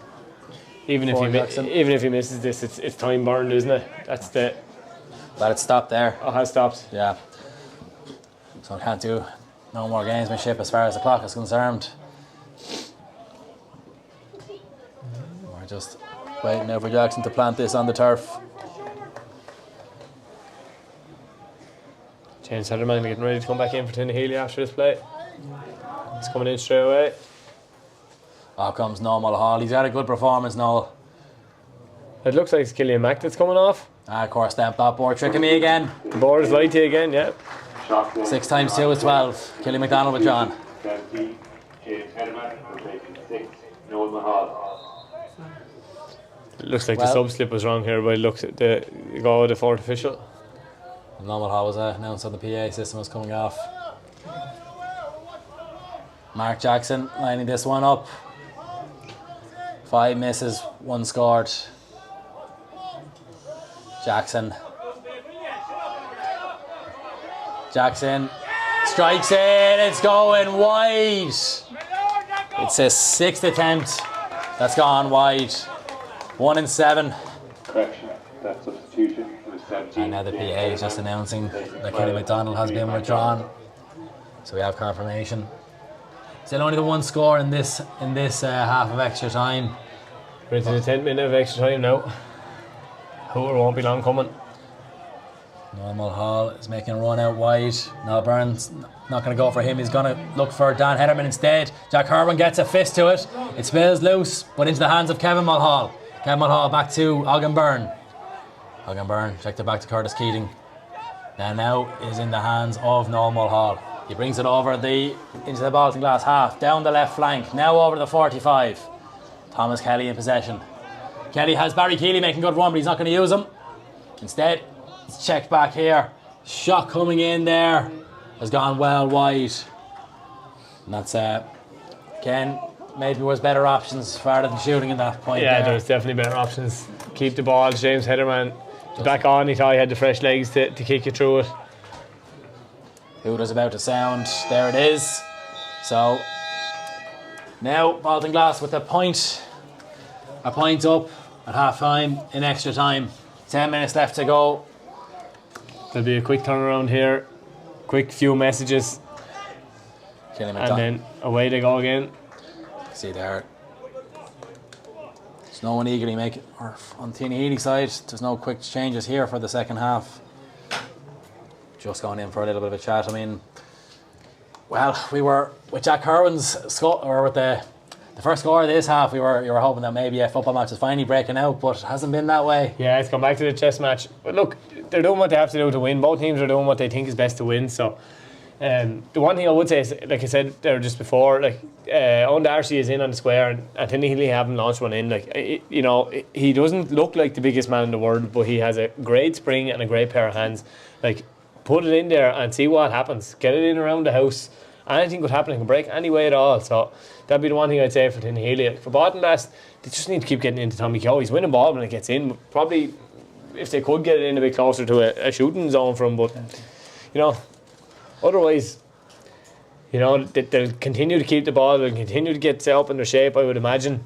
Even if he misses this, it's time burned, isn't it? That's the. But it's stopped there. Oh, it has stopped. Yeah. So I can't do no more gamesmanship as far as the clock is concerned. We're just waiting now for Jackson to plant this on the turf. James Hederman getting ready to come back in for Tinahely after this play. He's coming in straight away. Off comes Noel Mulhall. He's had a good performance, Noel. It looks like it's Killian Mack that's coming off. Of course, that board tricking me again. The board is light to you again, yeah. 6 times 2 is 12. Killian McDonald with John. 17, James Henneman, replacing 6, Noel Mahal. It looks like the sub slip was wrong here, but it looks at the go of the fourth official. Noel Mulhall was announced on the PA system was coming off. Mark Jackson lining this one up. 5 misses, 1 scored. Jackson strikes in, it's going wide. It's a 6th attempt that's gone wide. 1 and 7. Correction, that substitution was 17. And now the PA is just announcing that Kenny McDonald has been withdrawn. So we have confirmation. Still only the 1 score in this half of extra time. We're into the 10th minute of extra time now. Hooter won't be long coming. Noel Mulhall is making a run out wide. Now Byrne's not going to go for him. He's going to look for Dan Hederman instead. Jack Herman gets a fist to it. It spills loose, but into the hands of Kevin Mulhall. Kevin Mulhall back to Aughrim Byrne. Aughrim Byrne checked it back to Curtis Keating. Now is in the hands of Noel Mulhall. He brings it over into the Baltinglass half, down the left flank. Now over the 45. Thomas Kelly in possession. Kelly has Barry Keeley making a good run, but he's not going to use him. Instead, it's checked back here. Shot coming in there has gone well wide. And that's Ken. Maybe there was better options farther than shooting in that point. Yeah, there's definitely better options. Keep the ball. James Hederman back on. He thought he had the fresh legs to kick you through it. Hooter's about to sound. There it is. So now Baltinglass with a point up at half time in extra time. 10 minutes left to go. There'll be a quick turnaround here. Quick few messages. And then away they go again. See there. There's no one eagerly making, or on the Tinahely side, there's no quick changes here for the second half. Just going in for a little bit of a chat. I mean, well, we were with Jack Kerwin's score, or with the first score of this half, you were hoping that maybe a football match is finally breaking out, but it hasn't been that way. Yeah, it's gone back to the chess match. But look, they're doing what they have to do to win. Both teams are doing what they think is best to win. So, the one thing I would say is, like I said there just before, like Owen Darcy is in on the square, and Tinahely haven't launched one in. Like he doesn't look like the biggest man in the world, but he has a great spring and a great pair of hands. Like, put it in there and see what happens. Get it in around the house. Anything could happen. It can break any way at all. So that'd be the one thing I'd say for Tinahely. For Baltinglass, they just need to keep getting into Tommy Keogh. He's winning ball when it gets in. Probably if they could get it in a bit closer to a shooting zone for him, but otherwise, they'll continue to keep the ball. They'll continue to get set up in their shape, I would imagine.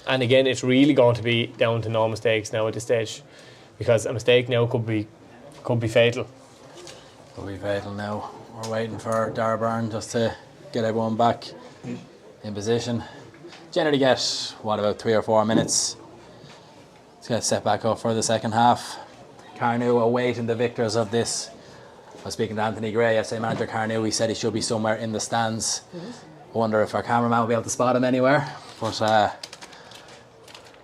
And again, it's really going to be down to no mistakes now at this stage, because a mistake now could be fatal. Could be fatal now. We're waiting for Darragh Byrne just to get everyone back in position. Generally get, about 3 or 4 minutes to get set back up for the second half. Carnew awaiting the victors of this. I was speaking to Anthony Gray, FA manager Carnew. He said he should be somewhere in the stands. I wonder if our cameraman will be able to spot him anywhere. But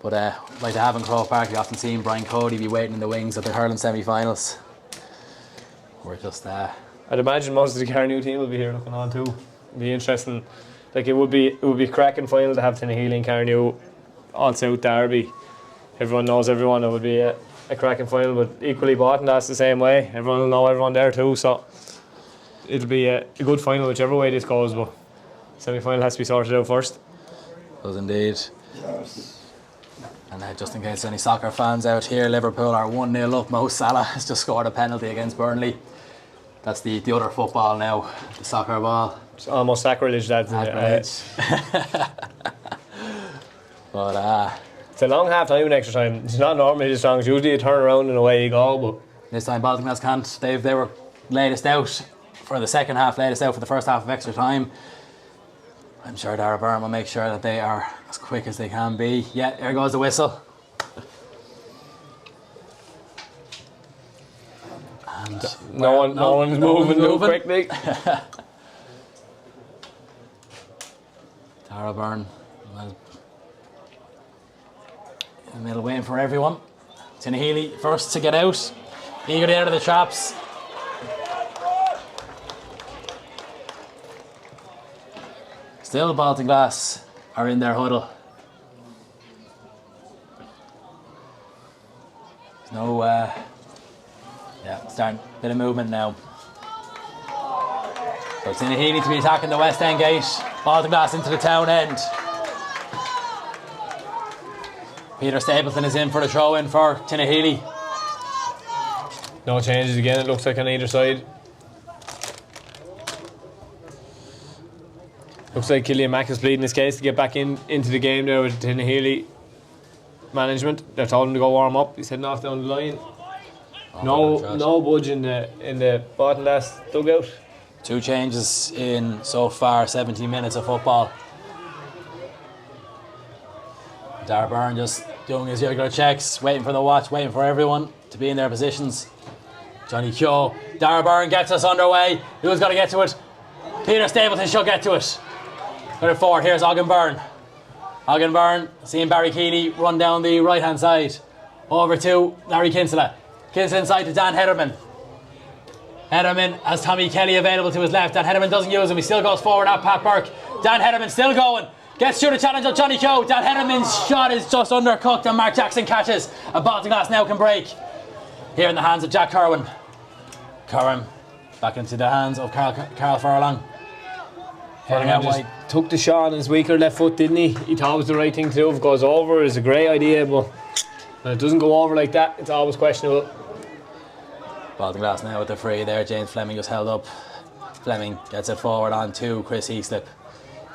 like they have in Croke Park, you often seen Brian Cody be waiting in the wings at the hurling semi-finals. We're just I'd imagine most of the Carnew team will be here looking on too. It'd be interesting. Like it would be a cracking final to have Tinahely and Carnew all South Derby. Everyone knows everyone. It would be a cracking final, but equally Baltinglass the same way. Everyone will know everyone there too. So it'll be a good final whichever way this goes. But semi-final has to be sorted out first. Does indeed. And just in case any soccer fans out here, Liverpool are 1-0 up. Mo Salah has just scored a penalty against Burnley. That's the other football now, the soccer ball. It's almost sacrilege, that. But it's a long half time in extra time. It's not normally this long. It's usually a turn around and away you go. But this time Baltinglass can't. They were latest out for the second half, latest out for the first half of extra time. I'm sure Darragh Byrne will make sure that they are as quick as they can be. Yeah, here goes the whistle. And no one's moving quickly. Darragh Byrne Well, in the middle, waiting for everyone. Tinahely first to get out. Eagerly out of the traps. Still, Baltinglass are in their huddle. There's no, starting a bit of movement now. So Tinahely to be attacking the West End gate. Baltinglass into the town end. Peter Stapleton is in for the throw in for Tinahely. No changes again, it looks like, on either side. Looks like Killian Mack is pleading his case to get back into the game there with Tinahely management. They're told him to go warm up. He's heading off down the line. No budge in the Baltinglass dugout. 2 changes in so far 17 minutes of football. Darragh Byrne just doing his regular checks, waiting for the watch, waiting for everyone to be in their positions. Johnny Keogh. Darragh Byrne gets us underway. Who's got to get to it? Peter Stapleton should get to it. Going forward, here's Aughrim Byrne. Aughrim Byrne, seeing Barry Keeley run down the right hand side. Over to Larry Kinsella. Kinsella inside to Dan Hederman. Hederman has Tommy Kelly available to his left. Dan Hederman doesn't use him. He still goes forward at Pat Burke. Dan Hederman still going. Gets through the challenge of Johnny Keogh. Dan Hederman's shot is just undercooked and Mark Jackson catches. A Baltinglass now can break. Here in the hands of Jack Curwen. Curwen back into the hands of Carl Furlong. Heading out wide. Took the shot on his weaker left foot, didn't he? He thought it was the right thing to do. If it goes over, it's a great idea, but when it doesn't go over like that, it's always questionable. Baltinglass now with the free there. James Fleming just held up. Fleming gets it forward on to Chris Heaslip.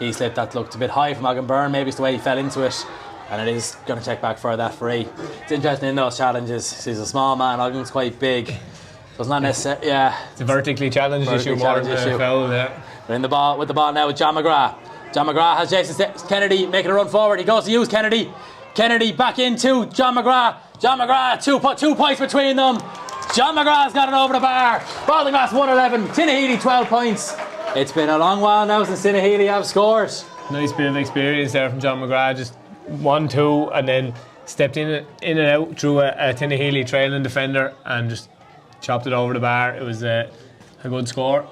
Heaslip, that looked a bit high from Aughrim Byrne. Maybe it's the way he fell into it. And it is going to check back for that free. It's interesting in those challenges. He's a small man. Aughrim's quite big. So it's not necessarily, It's a vertically challenged issue more than a foul, yeah. But in the ball, with the ball now with John McGrath. John McGrath has Jason Kennedy making a run forward. He goes to use Kennedy. Kennedy back into John McGrath. John McGrath, 2 points between them. John McGrath's got it over the bar. Baltinglass 111. Tinahely 12 points. It's been a long while now since Tinahely have scored. Nice bit of experience there from John McGrath. Just 1-2 and then stepped in and out through a Tinahely trailing defender and just chopped it over the bar. It was a good score.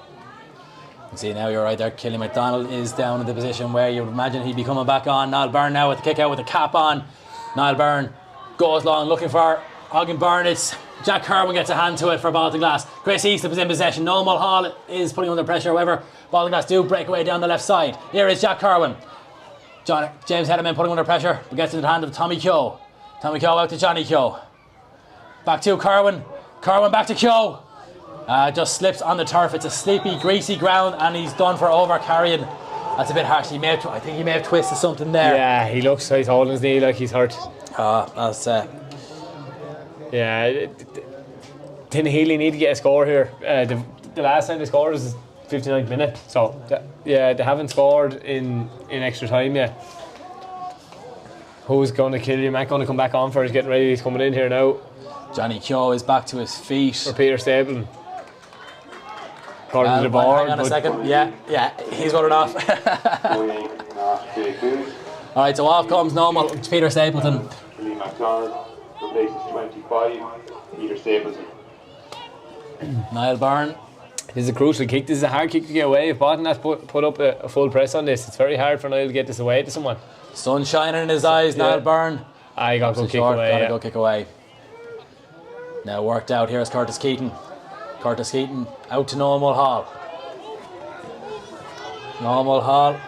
See, now you're right there. Killian MacDonald is down in the position where you would imagine he'd be coming back on. Niall Byrne now with the kick out with the cap on. Niall Byrne goes long looking for Aughrim Byrne. It's Jack Curwen gets a hand to it for Baltinglass. Chris Heaslip is in possession. Noel Mulhall is putting under pressure. However, Baltinglass do break away down the left side. Here is Jack Curwen. James Hederman putting under pressure. But gets into the hand of Tommy Keogh. Tommy Keogh out to Johnny Keogh. Back to Curwen. Curwen back to Keogh. Just slips on the turf. It's a sleepy, greasy ground, and he's done for over carrying. That's a bit harsh. I think he may have twisted something there. Yeah, he looks like he's holding his knee like he's hurt. That's yeah, Tinahely need to get a score here. The last time they scored was 59th minute, so they haven't scored in extra time yet. Who's going to kill you? Matt going to come back on for? He's getting ready. He's coming in here now. Johnny Keogh is back to his feet. For Peter Stapleton. According to the board. Hang on a second. Yeah, he's got it off. Alright, so off comes normal. It's Peter Stapleton. Lee MacDonald replaces 25. Peter Stapleton. Niall Byrne. This is a crucial kick. This is a hard kick to get away. If Baltinglass put up a full press on this, it's very hard for Niall to get this away to someone. Sun shining in his eyes, Niall Byrne. He got to go kick away. Go kick away. Now worked out. Here's Curtis Keaton. Curtis Keaton out to Noel Mulhall. Noel Mulhall.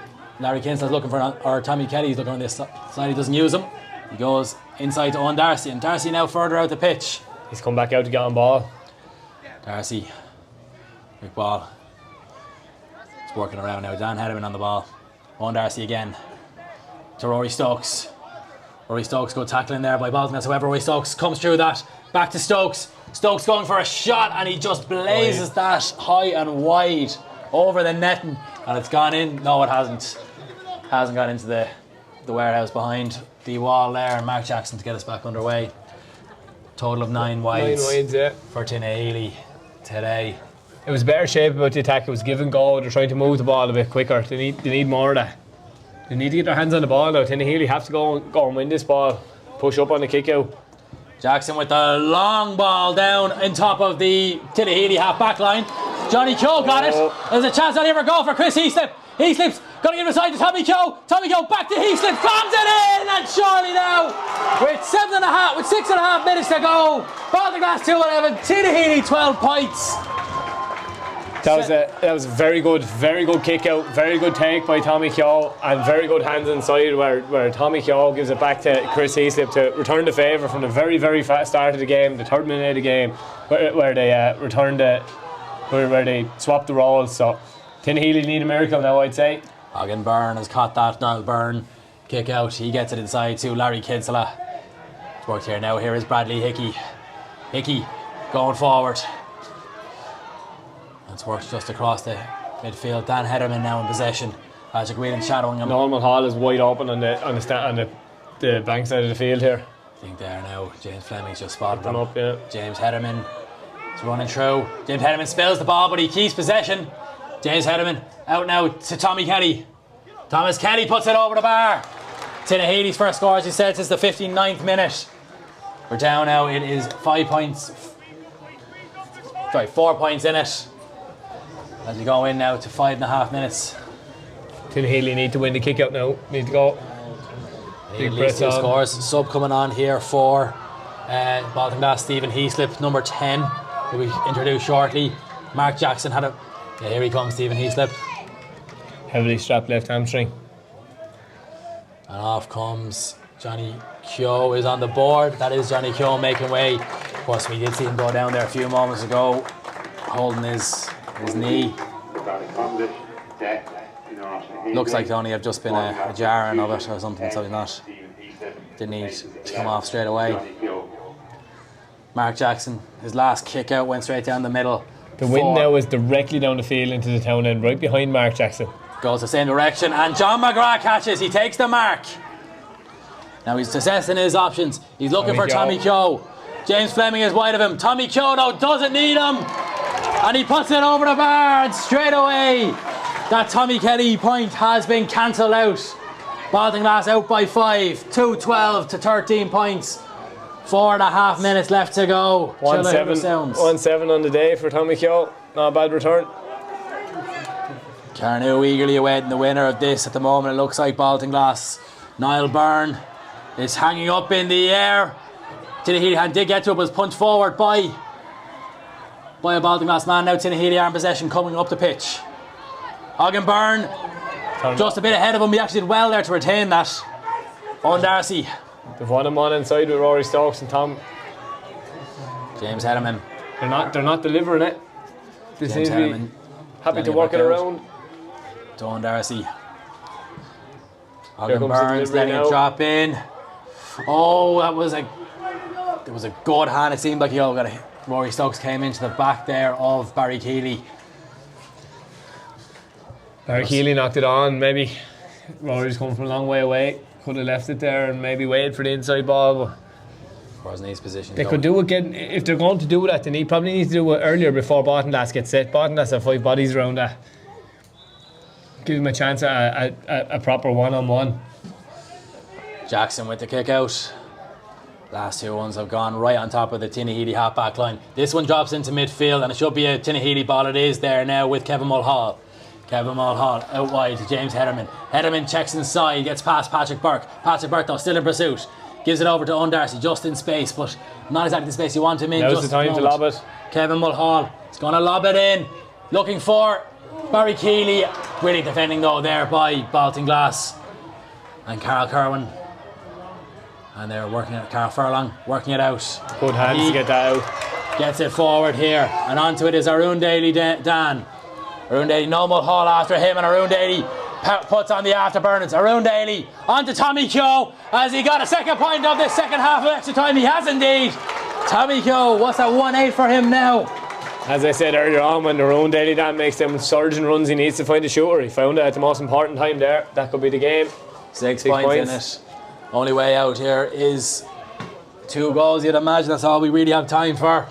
Larry Kinsell's looking for, or Tommy Kelly's looking on this side. He doesn't use him. He goes inside to Owen Darcy, and Darcy now further out the pitch. He's come back out to get on ball. Darcy, big ball. It's working around now. Dan Hederman on the ball. Owen Darcy again to Rory Stokes. Rory Stokes go tackling there by Baltinglass. However, Rory Stokes comes through that. Back to Stokes. Stokes going for a shot, and he just blazes that high and wide over the netting, and it's gone in. No, it hasn't. Hasn't gone into the warehouse behind the wall there. And Mark Jackson to get us back underway. Total of 9 wides. 9 wides, yeah. For Tinahely today. It was better shape about the attack. It was give and go. They're trying to move the ball a bit quicker. They need more of that. They need to get their hands on the ball now. Tinahely have to go and win this ball. Push up on the kick out. Jackson with the long ball down in top of the Tinahely half back line. Johnny Keogh got it. There's a chance that he ever go for Chris Heaslip. Heaslip's got to give it aside to Tommy Keogh. Tommy Keogh back to Heaslip. Bombs it in, and surely now with 6.5 minutes to go. Baltinglass 2-11. Tinahely 12 points. That was a very good kick out, very good take by Tommy Keogh, and very good hands inside where Tommy Keogh gives it back to Chris Heaslip to return the favour from the very, very fast start of the game, the third minute of the game, where they where they swapped the roles. So Tinahely need a miracle now, I'd say. Again, Byrne has caught that. Niall Byrne kick out. He gets it inside to Larry Kinsella. It's worked here now. Here is Bradley Hickey. Hickey going forward. It's worked just across the midfield. Dan Hederman now in possession. Patrick Whelan shadowing him. Norman Hall is wide open on the bank side of the field here. I think there now. James Fleming's just spotted him. Up, yeah. James Hederman is running through. James Hederman spills the ball, but he keeps possession. James Hederman out now to Tommy Kelly. Thomas Kelly puts it over the bar. Tinahely's first score, as you said, since the 59th minute. We're down now. It is 4 points in it. As we go in now to 5.5 minutes. Tinahely need to win the kick out now. Need to go. Big press on. Scores. Sub coming on here for Baltinglass. Stephen Heaslip, number 10, who we introduced shortly. Mark Jackson had a. Yeah, here he comes, Stephen Heaslip. Heavily strapped left hamstring. And off comes Johnny Keogh is on the board. That is Johnny Keogh making way. Of course, we did see him go down there a few moments ago, holding his knee. Looks like they only have just been a jarring of it or something, so he's didn't need to come off straight away. Mark Jackson, his last kick out went straight down the middle. The wind now is directly down the field into the town end, right behind Mark Jackson. Goes the same direction, and John McGrath catches. He takes the mark. Now he's assessing his options. He's looking for Tommy Keogh. James Fleming is wide of him. Tommy Keogh though doesn't need him, and he puts it over the bar, and straight away that Tommy Kelly point has been cancelled out. Baltinglass out by 5, 2-12 to 13 points. 4.5 minutes left to go. 1-7 on the day for Tommy Keogh. Not a bad return. Carnew eagerly awaiting the winner of this at the moment. It looks like Baltinglass. Niall Byrne is hanging up in the air. Tinahely did get to it, but was punched forward by a Baltinglass man. Now Tinahely are in possession coming up the pitch. Aughrim Byrne just a bit ahead of him. He actually did well there to retain that. Owen Darcy. They've 1-on-1 inside with Rory Stokes and Tom. James Hederman. They're not delivering it. They seem to be happy to work it around. Owen Darcy. Aughrim Byrne's letting it drop in. Oh, there was a good hand. It seemed like Rory Stokes came into the back there of Barry Keeley. Barry Keeley knocked it on. Maybe Rory's come from a long way away. Could have left it there and maybe waited for the inside ball. But wasn't his position. They could do it again. If they're going to do that, they probably need to do it earlier before Baltinglass gets set. Baltinglass have 5 bodies around that. Give them a chance at a proper one-on-one. Jackson with the kick out. Last 2 ones have gone right on top of the Tinahely half back line. This one drops into midfield and it should be a Tinahely ball. It is there now with Kevin Mulhall. Kevin Mulhall out wide to James Hederman. Hederman checks inside, gets past Patrick Burke. Patrick Burke though still in pursuit. Gives it over to Owen Darcy, just in space, but not exactly the space you want him in. Now's the time to lob it. Kevin Mulhall is going to lob it in. Looking for Barry Keeley. Really defending though there by Baltinglass. And Carl Kerwin. And they're working it, Carl Furlong working it out. Good hands to get that out. Gets it forward here. And onto it is Arun Daly Dan. Arun Daly, no Mulhall after him, and Arun Daly puts on the afterburners. Arun Daly onto Tommy Keogh as he got a second point of this second half of extra time. He has indeed. Tommy Keogh, what's a 1-8 for him now? As I said earlier on, when Arun Daly Dan makes them surging runs, he needs to find a shooter. He found it at the most important time there. That could be the game. 6 points in it. Only way out here is 2 goals, you'd imagine. That's all we really have time for.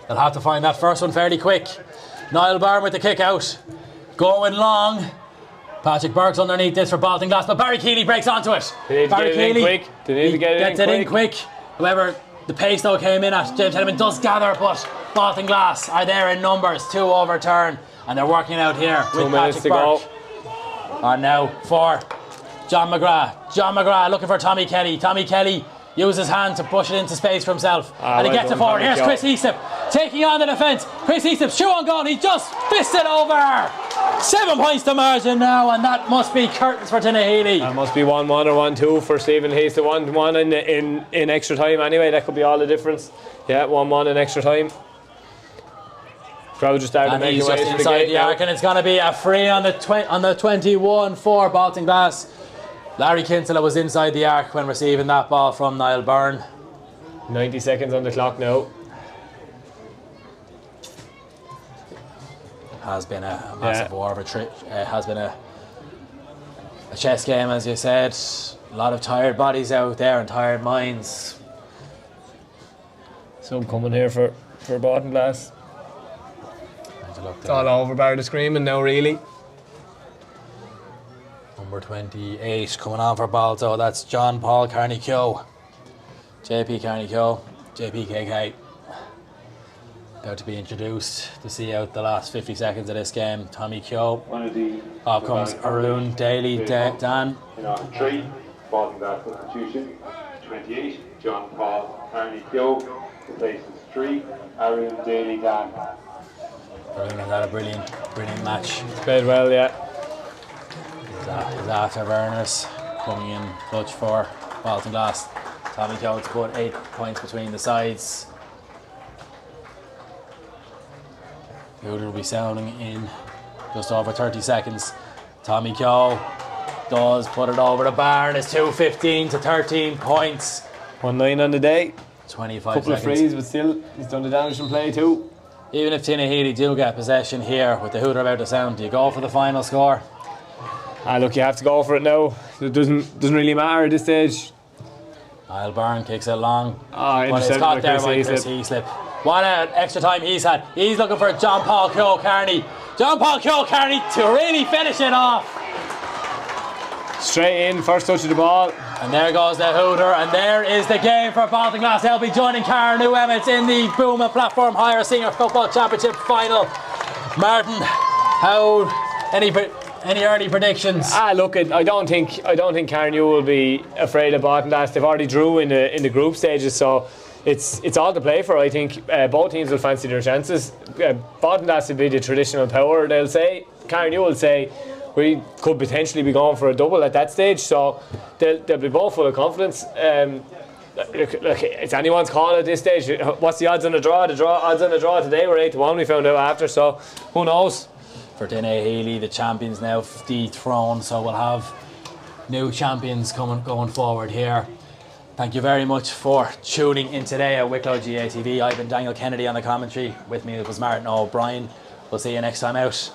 They'll have to find that first one fairly quick. Niall Byrne with the kick out. Going long. Patrick Burke's underneath this for Baltinglass, but Barry Keeley breaks onto it. They need to Barry get it in Keeley quick. They need to get gets it in quick. However, the pace though came in at James Henneman does gather, but Baltinglass are there in numbers to overturn, and they're working out here 2 with minutes Patrick to Burke. go. And now for John McGrath. John McGrath looking for Tommy Kelly. Tommy Kelly uses his hand to push it into space for himself. And he well gets it done, forward. Tommy Here's Kelly. Chris Eastep taking on the defence. Chris Eastep, shoe on goal. He just fists it over. 7 points to margin now, and that must be curtains for Tinahely. That must be 1-1 or 1-2 for Stephen Hayes. The 1-1 in extra time anyway. That could be all the difference. Yeah, 1-1 in extra time. Crowd just started And making he's ways just to the inside gate the now. arc, and it's going to be a free on the 21 for Baltinglass. Larry Kinsella was inside the arc when receiving that ball from Niall Byrne. 90 seconds on the clock now. Has been a massive war of a trip. Has been a chess game, as you said. A lot of tired bodies out there and tired minds. Some coming here for Baltinglass. It's all over bar the screaming now, really. Number 28 coming on for Balto. That's John Paul Carney-Keogh. JP Carney-Keogh. JPKK. About to be introduced to see out the last 50 seconds of this game. Tommy Keogh. Up comes Arun Daly Dan. In on 3, Baltinglass substitution. 28, John Paul Carney-Keogh. Replaces 3, Arun Daly Dan. Arun has had a brilliant match. Played well, yeah. His afterburners coming in clutch for Baltinglass. Tommy Keogh to put 8 points between the sides. Hooter will be sounding in just over 30 seconds. Tommy Keogh does put it over the bar, and it's 2:15 to 13 points. 1-9 on the day. 25 couple seconds. of frees, but still, he's done the damage from play too. Even if Tinahely do get possession here with the Hooter about to sound, do you go for the final score? Look, you have to go for it now. It doesn't really matter at this stage. Niall Byrne kicks it long. But it's caught there by Chris Heaslip. What an extra time he's had. He's looking for John Paul Keogh Carney. John Paul Keogh Carney to really finish it off. Straight in, first touch of the ball. And there goes the Hooter, and there is the game for Baltinglass. They'll be joining Karen New Emmets in the Boom and Platform Higher Senior Football Championship final. Martin, any early predictions? Look, I don't think Carnew will be afraid of Baltinglass. They've already drew in the group stages, so it's all to play for. I think both teams will fancy their chances. Baltinglass will be the traditional power, they'll say. Carnew will say we could potentially be going for a double at that stage, so they'll be both full of confidence. Look, it's anyone's call at this stage. What's the odds on a draw? The odds on a draw today were 8-1. We found out after, so who knows? For Tinahely, the champions now dethroned, so we'll have new champions going forward here. Thank you very much for tuning in today at Wicklow GATV. I've been Daniel Kennedy on the commentary. With me was Martin O'Brien. We'll see you next time out.